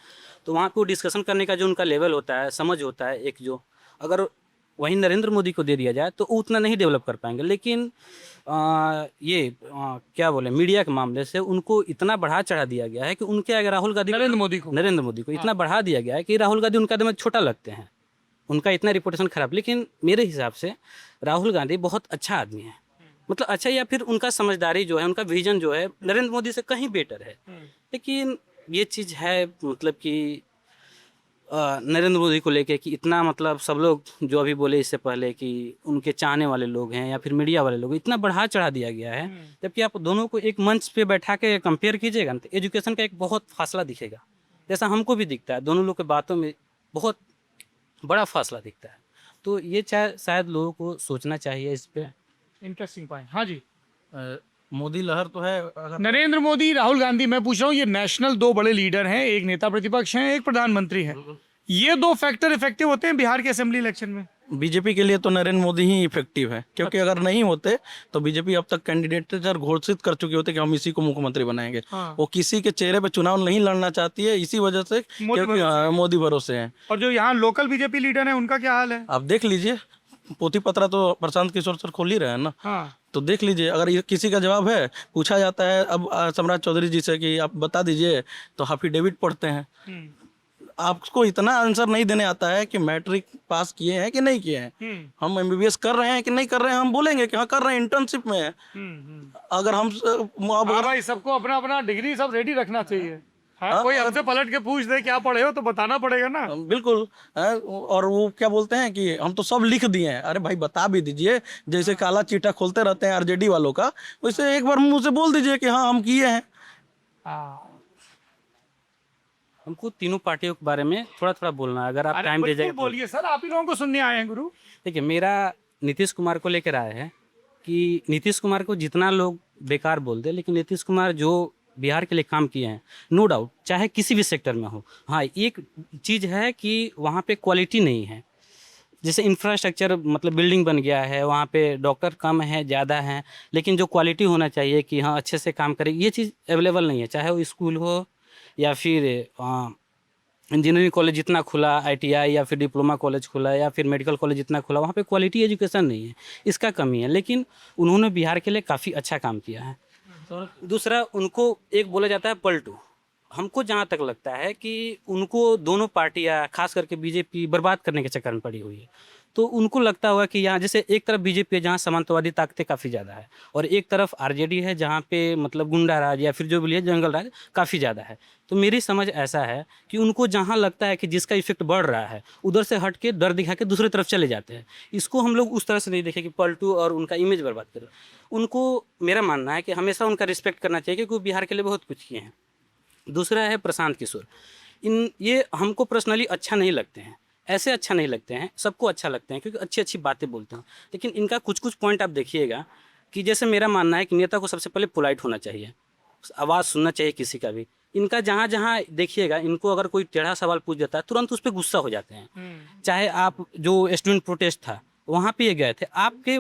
तो वहाँ पे वो डिस्कशन करने का जो उनका लेवल होता है, समझ होता है, एक जो अगर वहीं नरेंद्र मोदी को दे दिया जाए तो उतना नहीं डेवलप कर पाएंगे। लेकिन क्या बोले, मीडिया के मामले से उनको इतना बढ़ा चढ़ा दिया गया है कि उनके आगे राहुल गांधी, नरेंद्र मोदी को इतना बढ़ा दिया गया है कि राहुल गांधी उनका दिमाग छोटा लगते हैं, उनका इतना रिपोर्टेशन खराब। लेकिन मेरे हिसाब से राहुल गांधी बहुत अच्छा आदमी है, मतलब अच्छा, या फिर उनका समझदारी जो है, उनका विजन जो है नरेंद्र मोदी से कहीं बेटर है। लेकिन ये चीज़ है मतलब कि नरेंद्र मोदी को लेके कि इतना, मतलब सब लोग जो अभी बोले इससे पहले कि उनके चाहने वाले लोग हैं या फिर मीडिया वाले लोग, इतना बढ़ा चढ़ा दिया गया है। जबकि आप दोनों को एक मंच पे बैठा के कंपेयर कीजिएगा ना, तो एजुकेशन का एक बहुत फासला दिखेगा, जैसा हमको भी दिखता है। दोनों लोग के बातों में बहुत बड़ा फासला दिखता है। तो ये शायद लोगों को सोचना चाहिए इस पर। Interesting point. हाँ जी। मोदी लहर तो है अगर नरेंद्र मोदी, राहुल गांधी, मैं पूछ रहा हूँ, ये नेशनल दो बड़े लीडर हैं, एक नेता प्रतिपक्ष हैं, एक प्रधानमंत्री हैं, ये दो फैक्टर इफेक्टिव होते हैं बिहार के असेंबली इलेक्शन में? बीजेपी के लिए तो नरेंद्र मोदी ही इफेक्टिव है, क्योंकि अगर नहीं होते तो बीजेपी अब तक कैंडिडेट घोषित कर चुके होते कि हम इसी को मुख्यमंत्री बनाएंगे। हाँ। वो किसी के चेहरे पे चुनाव नहीं लड़ना चाहती है, इसी वजह से क्योंकि मोदी भरोसे हैं। और जो यहाँ लोकल बीजेपी लीडर हैं उनका क्या हाल है? आप देख लीजिए, पोथी पत्रा तो प्रशांत किशोर सर खोल ही रहे हैं ना। हाँ। तो देख लीजिए, अगर ये किसी का जवाब है, पूछा जाता है अब सम्राट चौधरी जी से कि आप बता दीजिए, तो एफिडेविट पढ़ते हैं। आपको इतना आंसर नहीं देने आता है कि मैट्रिक पास किए हैं कि नहीं किए हैं, हम एमबीबीएस कर रहे हैं कि नहीं कर रहे हैं, हम बोलेंगे कि हाँ कर रहे हैं, इंटर्नशिप में है। अगर हम हाँ भाई, सबको अपना अपना डिग्री सब रेडी रखना चाहिए। हाँ, कोई हमसे पलट के पूछ दे क्या पढ़े हो तो बताना पड़ेगा ना। बिल्कुल है। और वो क्या बोलते हैं कि हम तो सब लिख दिए हैं। अरे भाई बता भी दीजिए, जैसे काला चीटा खोलते रहते हैं आरजेडी वालों का, वैसे एक बार मुंह से बोल दीजिए कि हाँ हम किए हैं। हमको तीनों पार्टियों के बारे में थोड़ा थोड़ा बोलना है, अगर आप टाइम दे जाएंगे। बोलिए सर, आप ही लोगों को सुनने आए हैं गुरु। देखिए, मेरा नीतीश कुमार को लेकर आया है कि नीतीश कुमार को जितना लोग बेकार बोल दे, लेकिन नीतीश कुमार जो बिहार के लिए काम किए हैं, नो डाउट, चाहे किसी भी सेक्टर में हो। हाँ, एक चीज़ है कि वहाँ पे क्वालिटी नहीं है। जैसे इंफ्रास्ट्रक्चर, मतलब बिल्डिंग बन गया है, वहाँ पे डॉक्टर कम है, ज़्यादा हैं, लेकिन जो क्वालिटी होना चाहिए कि हाँ अच्छे से काम करे, ये चीज़ अवेलेबल नहीं है। चाहे वो स्कूल हो या फिर इंजीनियरिंग कॉलेज जितना खुला, आईटीआई या फिर डिप्लोमा कॉलेज खुला या फिर मेडिकल कॉलेज जितना खुला, वहाँ पे क्वालिटी एजुकेशन नहीं है, इसका कमी है। लेकिन उन्होंने बिहार के लिए काफ़ी अच्छा काम किया है। दूसरा, उनको एक बोला जाता है पलटू। हमको जहाँ तक लगता है कि उनको दोनों पार्टियाँ, खास करके बीजेपी, बर्बाद करने के चक्कर में पड़ी हुई है। तो उनको लगता होगा कि यहाँ जैसे एक तरफ बीजेपी है जहाँ सामंतवादी ताकतें काफ़ी ज़्यादा है, और एक तरफ आरजेडी है जहाँ पे मतलब गुंडा राज या फिर जो भी है जंगल राज काफ़ी ज़्यादा है। तो मेरी समझ ऐसा है कि उनको जहाँ लगता है कि जिसका इफेक्ट बढ़ रहा है, उधर से हट के डर दिखा के दूसरी तरफ चले जाते हैं। इसको हम लोग उस तरह से नहीं देखें कि पलटू और उनका इमेज बर्बाद करें। उनको, मेरा मानना है कि हमेशा उनका रिस्पेक्ट करना चाहिए, क्योंकि वो बिहार के लिए बहुत कुछ किए हैं। दूसरा है प्रशांत किशोर। ये हमको पर्सनली अच्छा नहीं लगते हैं, ऐसे अच्छा नहीं लगते हैं, सबको अच्छा लगते हैं क्योंकि अच्छी अच्छी बातें बोलते हैं। लेकिन इनका कुछ कुछ पॉइंट आप देखिएगा कि जैसे मेरा मानना है कि नेता को सबसे पहले पोलाइट होना चाहिए, आवाज़ सुनना चाहिए किसी का भी। इनका जहाँ जहाँ देखिएगा, इनको अगर कोई टेढ़ा सवाल पूछ देता है तुरंत उस पर गुस्सा हो जाते हैं। चाहे आप जो स्टूडेंट प्रोटेस्ट था वहाँ पे ये गए थे, आपके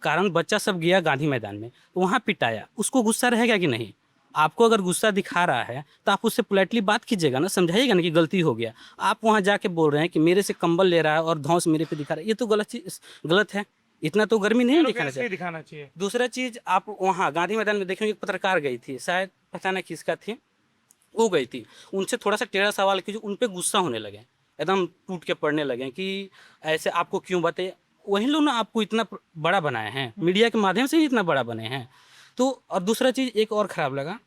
कारण बच्चा सब गया गांधी मैदान में, वहाँ पिटाया, उसको गुस्सा रहेगा कि नहीं? आपको अगर गुस्सा दिखा रहा है तो आप उससे पोलाइटली बात कीजिएगा ना, समझाइएगा ना कि गलती हो गया। आप वहाँ जाके बोल रहे हैं कि मेरे से कंबल ले रहा है और धौंस मेरे पे दिखा रहा है, ये तो गलत है। इतना तो गर्मी नहीं दिखाना चाहिए। दूसरा चीज़, आप वहाँ गांधी मैदान में देखेंगे, एक पत्रकार गई थी, शायद पता नहीं किसका थी, वो गई थी, उनसे थोड़ा सा टेढ़ा सवाल कीजिए, उन पर गुस्सा होने लगे, एकदम टूट के पड़ने लगे कि ऐसे आपको क्यों बताए। वही लोग ना आपको इतना बड़ा बनाए हैं, मीडिया के माध्यम से ही इतना बड़ा बने हैं। तो और दूसरा चीज़ एक और ख़राब लगा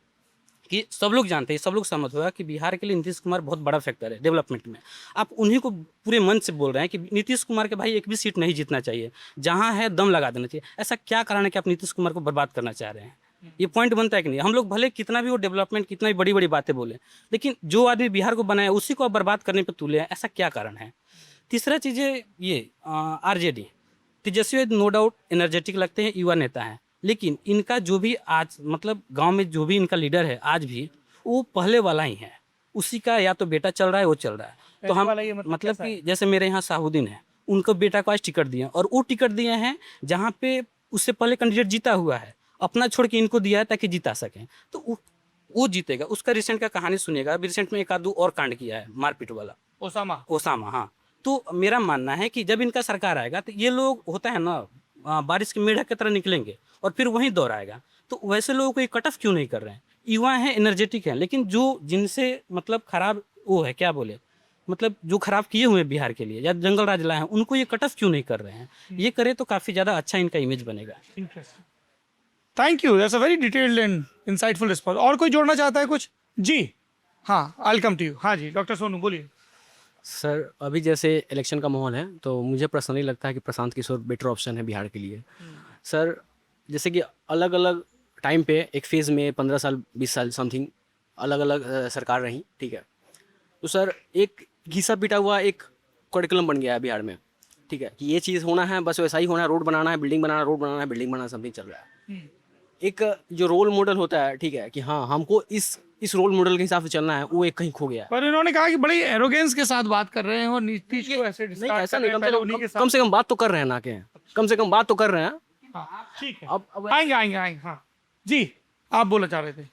कि सब लोग जानते हैं, सब लोग सहमत हुआ कि बिहार के लिए नीतीश कुमार बहुत बड़ा फैक्टर है डेवलपमेंट में। आप उन्हीं को पूरे मन से बोल रहे हैं कि नीतीश कुमार के भाई एक भी सीट नहीं जीतना चाहिए, जहाँ है दम लगा देना चाहिए। ऐसा क्या कारण है कि आप नीतीश कुमार को बर्बाद करना चाह रहे हैं? ये पॉइंट बनता है कि नहीं? हम लोग भले कितना भी वो डेवलपमेंट, कितना भी बड़ी बड़ी बातें बोले, लेकिन जो आदमी बिहार को बनाया उसी को आप बर्बाद करने पर तुले हैं, ऐसा क्या कारण है? तीसरा चीज़ है ये आरजेडी। तेजस्वी नो डाउट एनर्जेटिक लगते हैं, युवा नेता हैं, लेकिन इनका जो भी आज मतलब गांव में जो भी इनका लीडर है आज भी, वो पहले वाला ही है, उसी का या तो बेटा चल रहा है, वो चल रहा है। तो हम मतलब कि जैसे मेरे यहाँ साहुद्दीन है, उनको बेटा को आज टिकट दिए, और वो टिकट दिए हैं जहाँ पे उससे पहले कैंडिडेट जीता हुआ है, अपना छोड़ के इनको दिया है ताकि जिता सकें, तो वो जीतेगा। उसका रिसेंट का कहानी सुनिएगा, रिसेंट में एक आध और कांड किया है मारपीट वाला, ओसामा। हाँ, तो मेरा मानना है कि जब इनका सरकार आएगा तो ये लोग, होता है ना, बारिश के मेढक की तरह निकलेंगे और फिर वहीं दोहराएगा। तो वैसे लोगों को ये कट ऑफ क्यों नहीं कर रहे हैं? युवा हैं, एनर्जेटिक हैं, लेकिन जो जिनसे मतलब खराब वो है, क्या बोले, मतलब जो खराब किए हुए बिहार के लिए या जंगल राज लाए हैं, उनको ये कट ऑफ क्यों नहीं कर रहे हैं? ये करे तो काफ़ी ज़्यादा अच्छा इनका इमेज बनेगा। Thank you, that's a very detailed and insightful response. और कोई जोड़ना चाहता है कुछ? जी हाँ, I will come to you. हाँ जी, डॉक्टर सोनू बोलिए। सर, अभी जैसे इलेक्शन का माहौल है तो मुझे पर्सनली लगता है कि प्रशांत किशोर बेटर ऑप्शन है बिहार के लिए। सर, जैसे कि अलग अलग टाइम पे एक फेज़ में 15 साल 20 साल समथिंग अलग अलग सरकार रही, ठीक है। तो सर, एक घिसा पिटा हुआ एक करिकुलम बन गया है बिहार में, ठीक है, कि ये चीज़ होना है, बस वैसा ही होना है, रोड बनाना है, बिल्डिंग बनाना, रोड बनाना है, बिल्डिंग बनाना, समथिंग चल रहा है। एक जो रोल मॉडल होता है, ठीक है, कि हाँ हमको इस रोल मॉडल के हिसाब से चलना है, वो एक कहीं खो गया है। पर इन्होंने कहा कि बड़ी एरोगेंस के साथ बात कर रहे हैं और नीतीश को ऐसे नहीं, डिस्कार्ड ऐसा कर नहीं, रहे हैं, पहले उन्हीं के साथ। कम से कम बात तो कर रहे हैं ना, के कम से कम बात तो कर रहे हैं। ठीक है, अब आएंगे। हाँ जी, आप बोलना चाह रहे थे।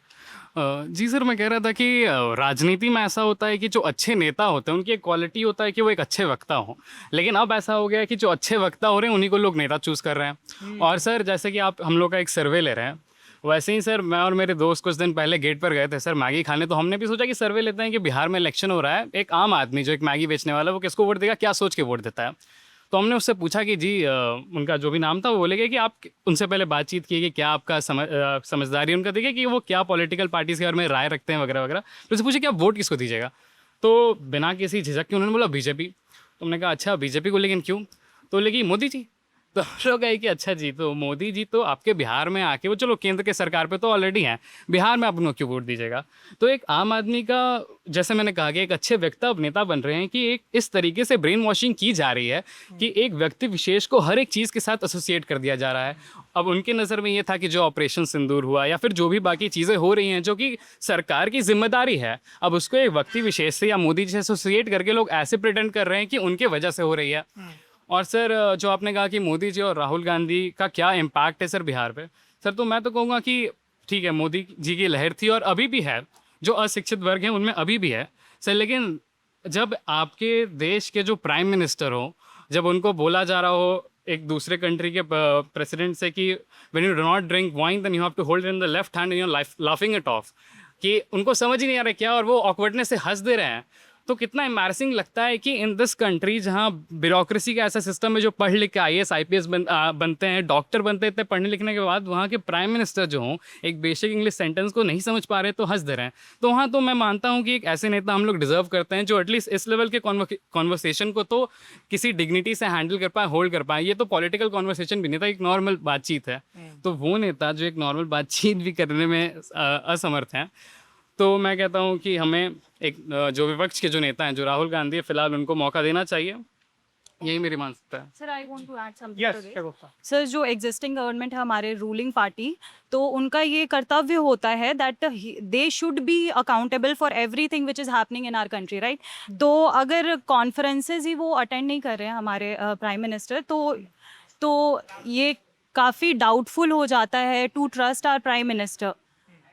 जी सर, मैं कह रहा था कि राजनीति में ऐसा होता है कि जो अच्छे नेता होते हैं उनकी एक क्वालिटी होता है कि वो एक अच्छे वक्ता हो, लेकिन अब ऐसा हो गया है कि जो अच्छे वक्ता हो रहे हैं उन्हीं को लोग नेता चूज़ कर रहे हैं। और सर जैसे कि आप हम लोग का एक सर्वे ले रहे हैं, वैसे ही सर मैं और मेरे दोस्त कुछ दिन पहले गेट पर गए थे सर मैगी खाने, तो हमने भी सोचा कि सर्वे लेते हैं कि बिहार में इलेक्शन हो रहा है, एक आम आदमी जो एक मैगी बेचने वाला वो किसको वोट देगा, क्या सोच के वोट देता है। तो हमने उससे पूछा कि जी उनका जो भी नाम था वो बोलेगा कि आप उनसे पहले बातचीत की कि क्या आपका समझदारी उनका देखिए कि वो क्या पॉलिटिकल पार्टीज़ के बारे में राय रखते हैं वगैरह वगैरह। तो उससे पूछे कि आप वोट किसको दीजिएगा, तो बिना किसी झिझक के उन्होंने बोला बीजेपी। तो हमने कहा अच्छा बीजेपी को, लेकिन क्यों? तो बोले कि मोदी जी। तो हम लोग कहे कि अच्छा जी, तो मोदी जी तो आपके बिहार में आके, वो चलो केंद्र के सरकार पे तो ऑलरेडी हैं, बिहार में आप उनको क्यों वोट दीजिएगा? तो एक आम आदमी का, जैसे मैंने कहा कि एक अच्छे वक्ता नेता बन रहे हैं कि एक इस तरीके से ब्रेन वॉशिंग की जा रही है कि एक व्यक्ति विशेष को हर एक चीज़ के साथ एसोसिएट कर दिया जा रहा है। अब उनकी नज़र में ये था कि जो ऑपरेशन सिंदूर हुआ या फिर जो भी बाकी चीज़ें हो रही हैं जो कि सरकार की जिम्मेदारी है, अब उसको एक व्यक्ति विशेष से या मोदी जी से एसोसिएट करके लोग ऐसे प्रिटेंड कर रहे हैं कि उनके वजह से हो रही है। और सर जो आपने कहा कि मोदी जी और राहुल गांधी का क्या इम्पैक्ट है सर बिहार पे, सर तो मैं तो कहूँगा कि ठीक है, मोदी जी की लहर थी और अभी भी है, जो अशिक्षित वर्ग हैं उनमें अभी भी है सर, लेकिन जब आपके देश के जो प्राइम मिनिस्टर हो, जब उनको बोला जा रहा हो एक दूसरे कंट्री के प्रेसिडेंट से कि when you do not drink wine then you have to hold in the left hand and you are laughing it off, कि उनको समझ ही नहीं आ रहा क्या और वो ऑकवर्डनेस से हंस दे रहे हैं, तो कितना एम्बैरसिंग लगता है कि इन दिस कंट्री जहाँ ब्यूरोक्रेसी का ऐसा सिस्टम है, जो पढ़ लिख के IAS IPS बनते हैं, डॉक्टर बनते हैं, इतने पढ़ने लिखने के बाद वहाँ के प्राइम मिनिस्टर जो हों एक बेसिक इंग्लिश सेंटेंस को नहीं समझ पा रहे तो हंस दे रहे हैं। तो वहाँ तो मैं मानता हूँ कि एक ऐसे नेता हम लोग डिजर्व करते हैं जो एटलीस्ट इस लेवल के कॉन्वर्सेशन को तो किसी डिग्निटी से हैंडल कर पाए, होल्ड कर पाए। ये तो पॉलिटिकल कॉन्वर्सेशन भी नहीं था, एक नॉर्मल बातचीत है, तो वो नेता जो एक नॉर्मल बातचीत भी करने में असमर्थ हैं, तो मैं कहता हूँ कि हमें एक जो विपक्ष के जो नेता हैं, जो राहुल गांधी है, फिलहाल उनको मौका देना चाहिए, यही मेरी मानसिकता है। Sir I want to add something. Sir जो एग्जिस्टिंग गवर्नमेंट है हमारे रूलिंग पार्टी, तो उनका ये कर्तव्य होता है that they should be accountable for everything which is happening in our country, right. तो अगर कॉन्फ्रेंसेज ही वो अटेंड नहीं कर रहे हैं हमारे प्राइम मिनिस्टर, तो ये काफ़ी डाउटफुल हो जाता है to trust our prime minister.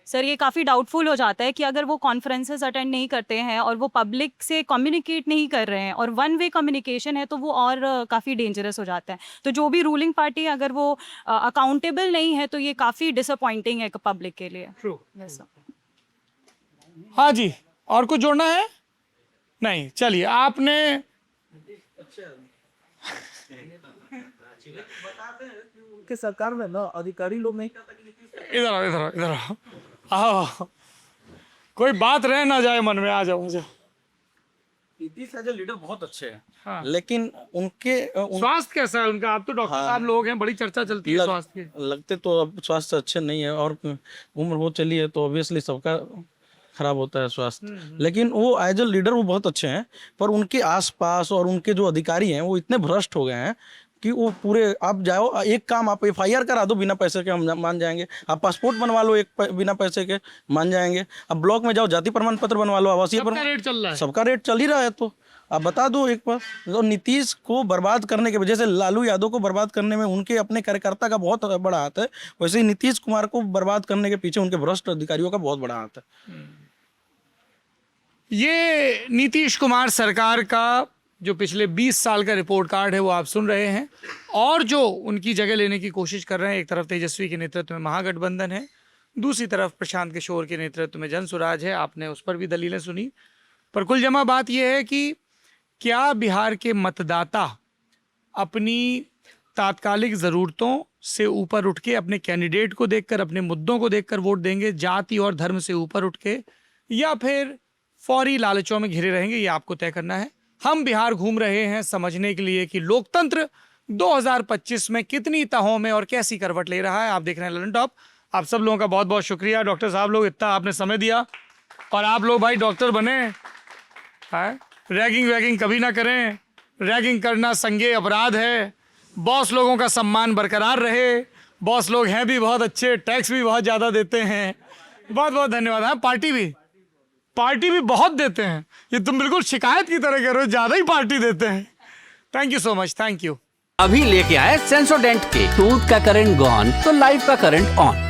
Sir ये काफ़ी डाउटफुल हो जाता है कि अगर वो कॉन्फ्रेंसेस अटेंड नहीं करते हैं और वो पब्लिक से कम्युनिकेट नहीं कर रहे हैं और वन वे कम्युनिकेशन है, तो वो और काफ़ी डेंजरस हो जाता है। तो जो भी रूलिंग पार्टी अगर वो अकाउंटेबल नहीं है तो ये काफ़ी डिसअपॉइंटिंग है पब्लिक के लिए। ट्रू। Yes sir. हाँ जी, और कुछ जोड़ना है? नहीं, चलिए आपने के सरकार में ना अधिकारी लोग नहीं, इधर आओ, कोई बात रह ना जाए मन में, आ जाओ मुझे। नीतीश एज ए लीडर बहुत अच्छे हैं, हाँ। लेकिन उनके स्वास्थ्य कैसा है उनका? आप तो डॉक्टर साहब लोग हैं, बड़ी चर्चा चलती है स्वास्थ्य की। लगते तो अब स्वास्थ्य अच्छे नहीं है, और उम्र हो चली है तो ऑब्वियसली सबका खराब होता है स्वास्थ्य, लेकिन वो एज ए लीडर वो बहुत अच्छे हैं। पर उनके आसपास और उनके जो अधिकारी हैं वो इतने भ्रष्ट हो गए हैं कि वो पूरे, आप जाओ एक काम, आप FIR करा दो बिना पैसे के, हम मान जाएंगे। आप पासपोर्ट बनवा लो बिना पैसे के, मान जाएंगे। अब ब्लॉक में जाओ, जाति प्रमाण पत्र बनवा लो, आवासीय सबका रेट चल रहा है, सबका रेट चल ही रहा है। तो आप बता दो एक बार। तो नीतीश को बर्बाद करने के वजह से, लालू यादव को बर्बाद करने में उनके अपने कार्यकर्ता का बहुत बड़ा हाथ है, वैसे ही नीतीश कुमार को बर्बाद करने के पीछे उनके भ्रष्ट अधिकारियों का बहुत बड़ा हाथ है। ये नीतीश कुमार सरकार का जो पिछले 20 साल का रिपोर्ट कार्ड है वो आप सुन रहे हैं, और जो उनकी जगह लेने की कोशिश कर रहे हैं, एक तरफ तेजस्वी के नेतृत्व में महागठबंधन है, दूसरी तरफ प्रशांत किशोर के नेतृत्व में जनसुराज है। आपने उस पर भी दलीलें सुनी, पर कुल जमा बात यह है कि क्या बिहार के मतदाता अपनी तात्कालिक ज़रूरतों से ऊपर उठ के, अपने कैंडिडेट को देखकर, अपने मुद्दों को देखकर वोट देंगे, जाति और धर्म से ऊपर उठ के, या फिर फौरी लालचों में घिरे रहेंगे? ये आपको तय करना है। हम बिहार घूम रहे हैं समझने के लिए कि लोकतंत्र 2025 में कितनी तहों में और कैसी करवट ले रहा है। आप देख रहे हैं ललन टॉप। आप सब लोगों का बहुत बहुत शुक्रिया, डॉक्टर साहब लोग, इतना आपने समय दिया, और आप लोग भाई डॉक्टर बने, रैगिंग वैगिंग कभी ना करें, रैगिंग करना संज्ञेय अपराध है, बॉस लोगों का सम्मान बरकरार रहे, बॉस लोग हैं भी बहुत अच्छे, टैक्स भी बहुत ज़्यादा देते हैं। बहुत बहुत धन्यवाद। हाँ, पार्टी भी बहुत देते हैं। ये तुम बिल्कुल शिकायत की तरह कह रहे हो, ज़्यादा ही पार्टी देते हैं। Thank you so much, thank you. अभी लेके आए सेंसोडेंट के टूथ का करंट गॉन तो लाइफ का करंट ऑन।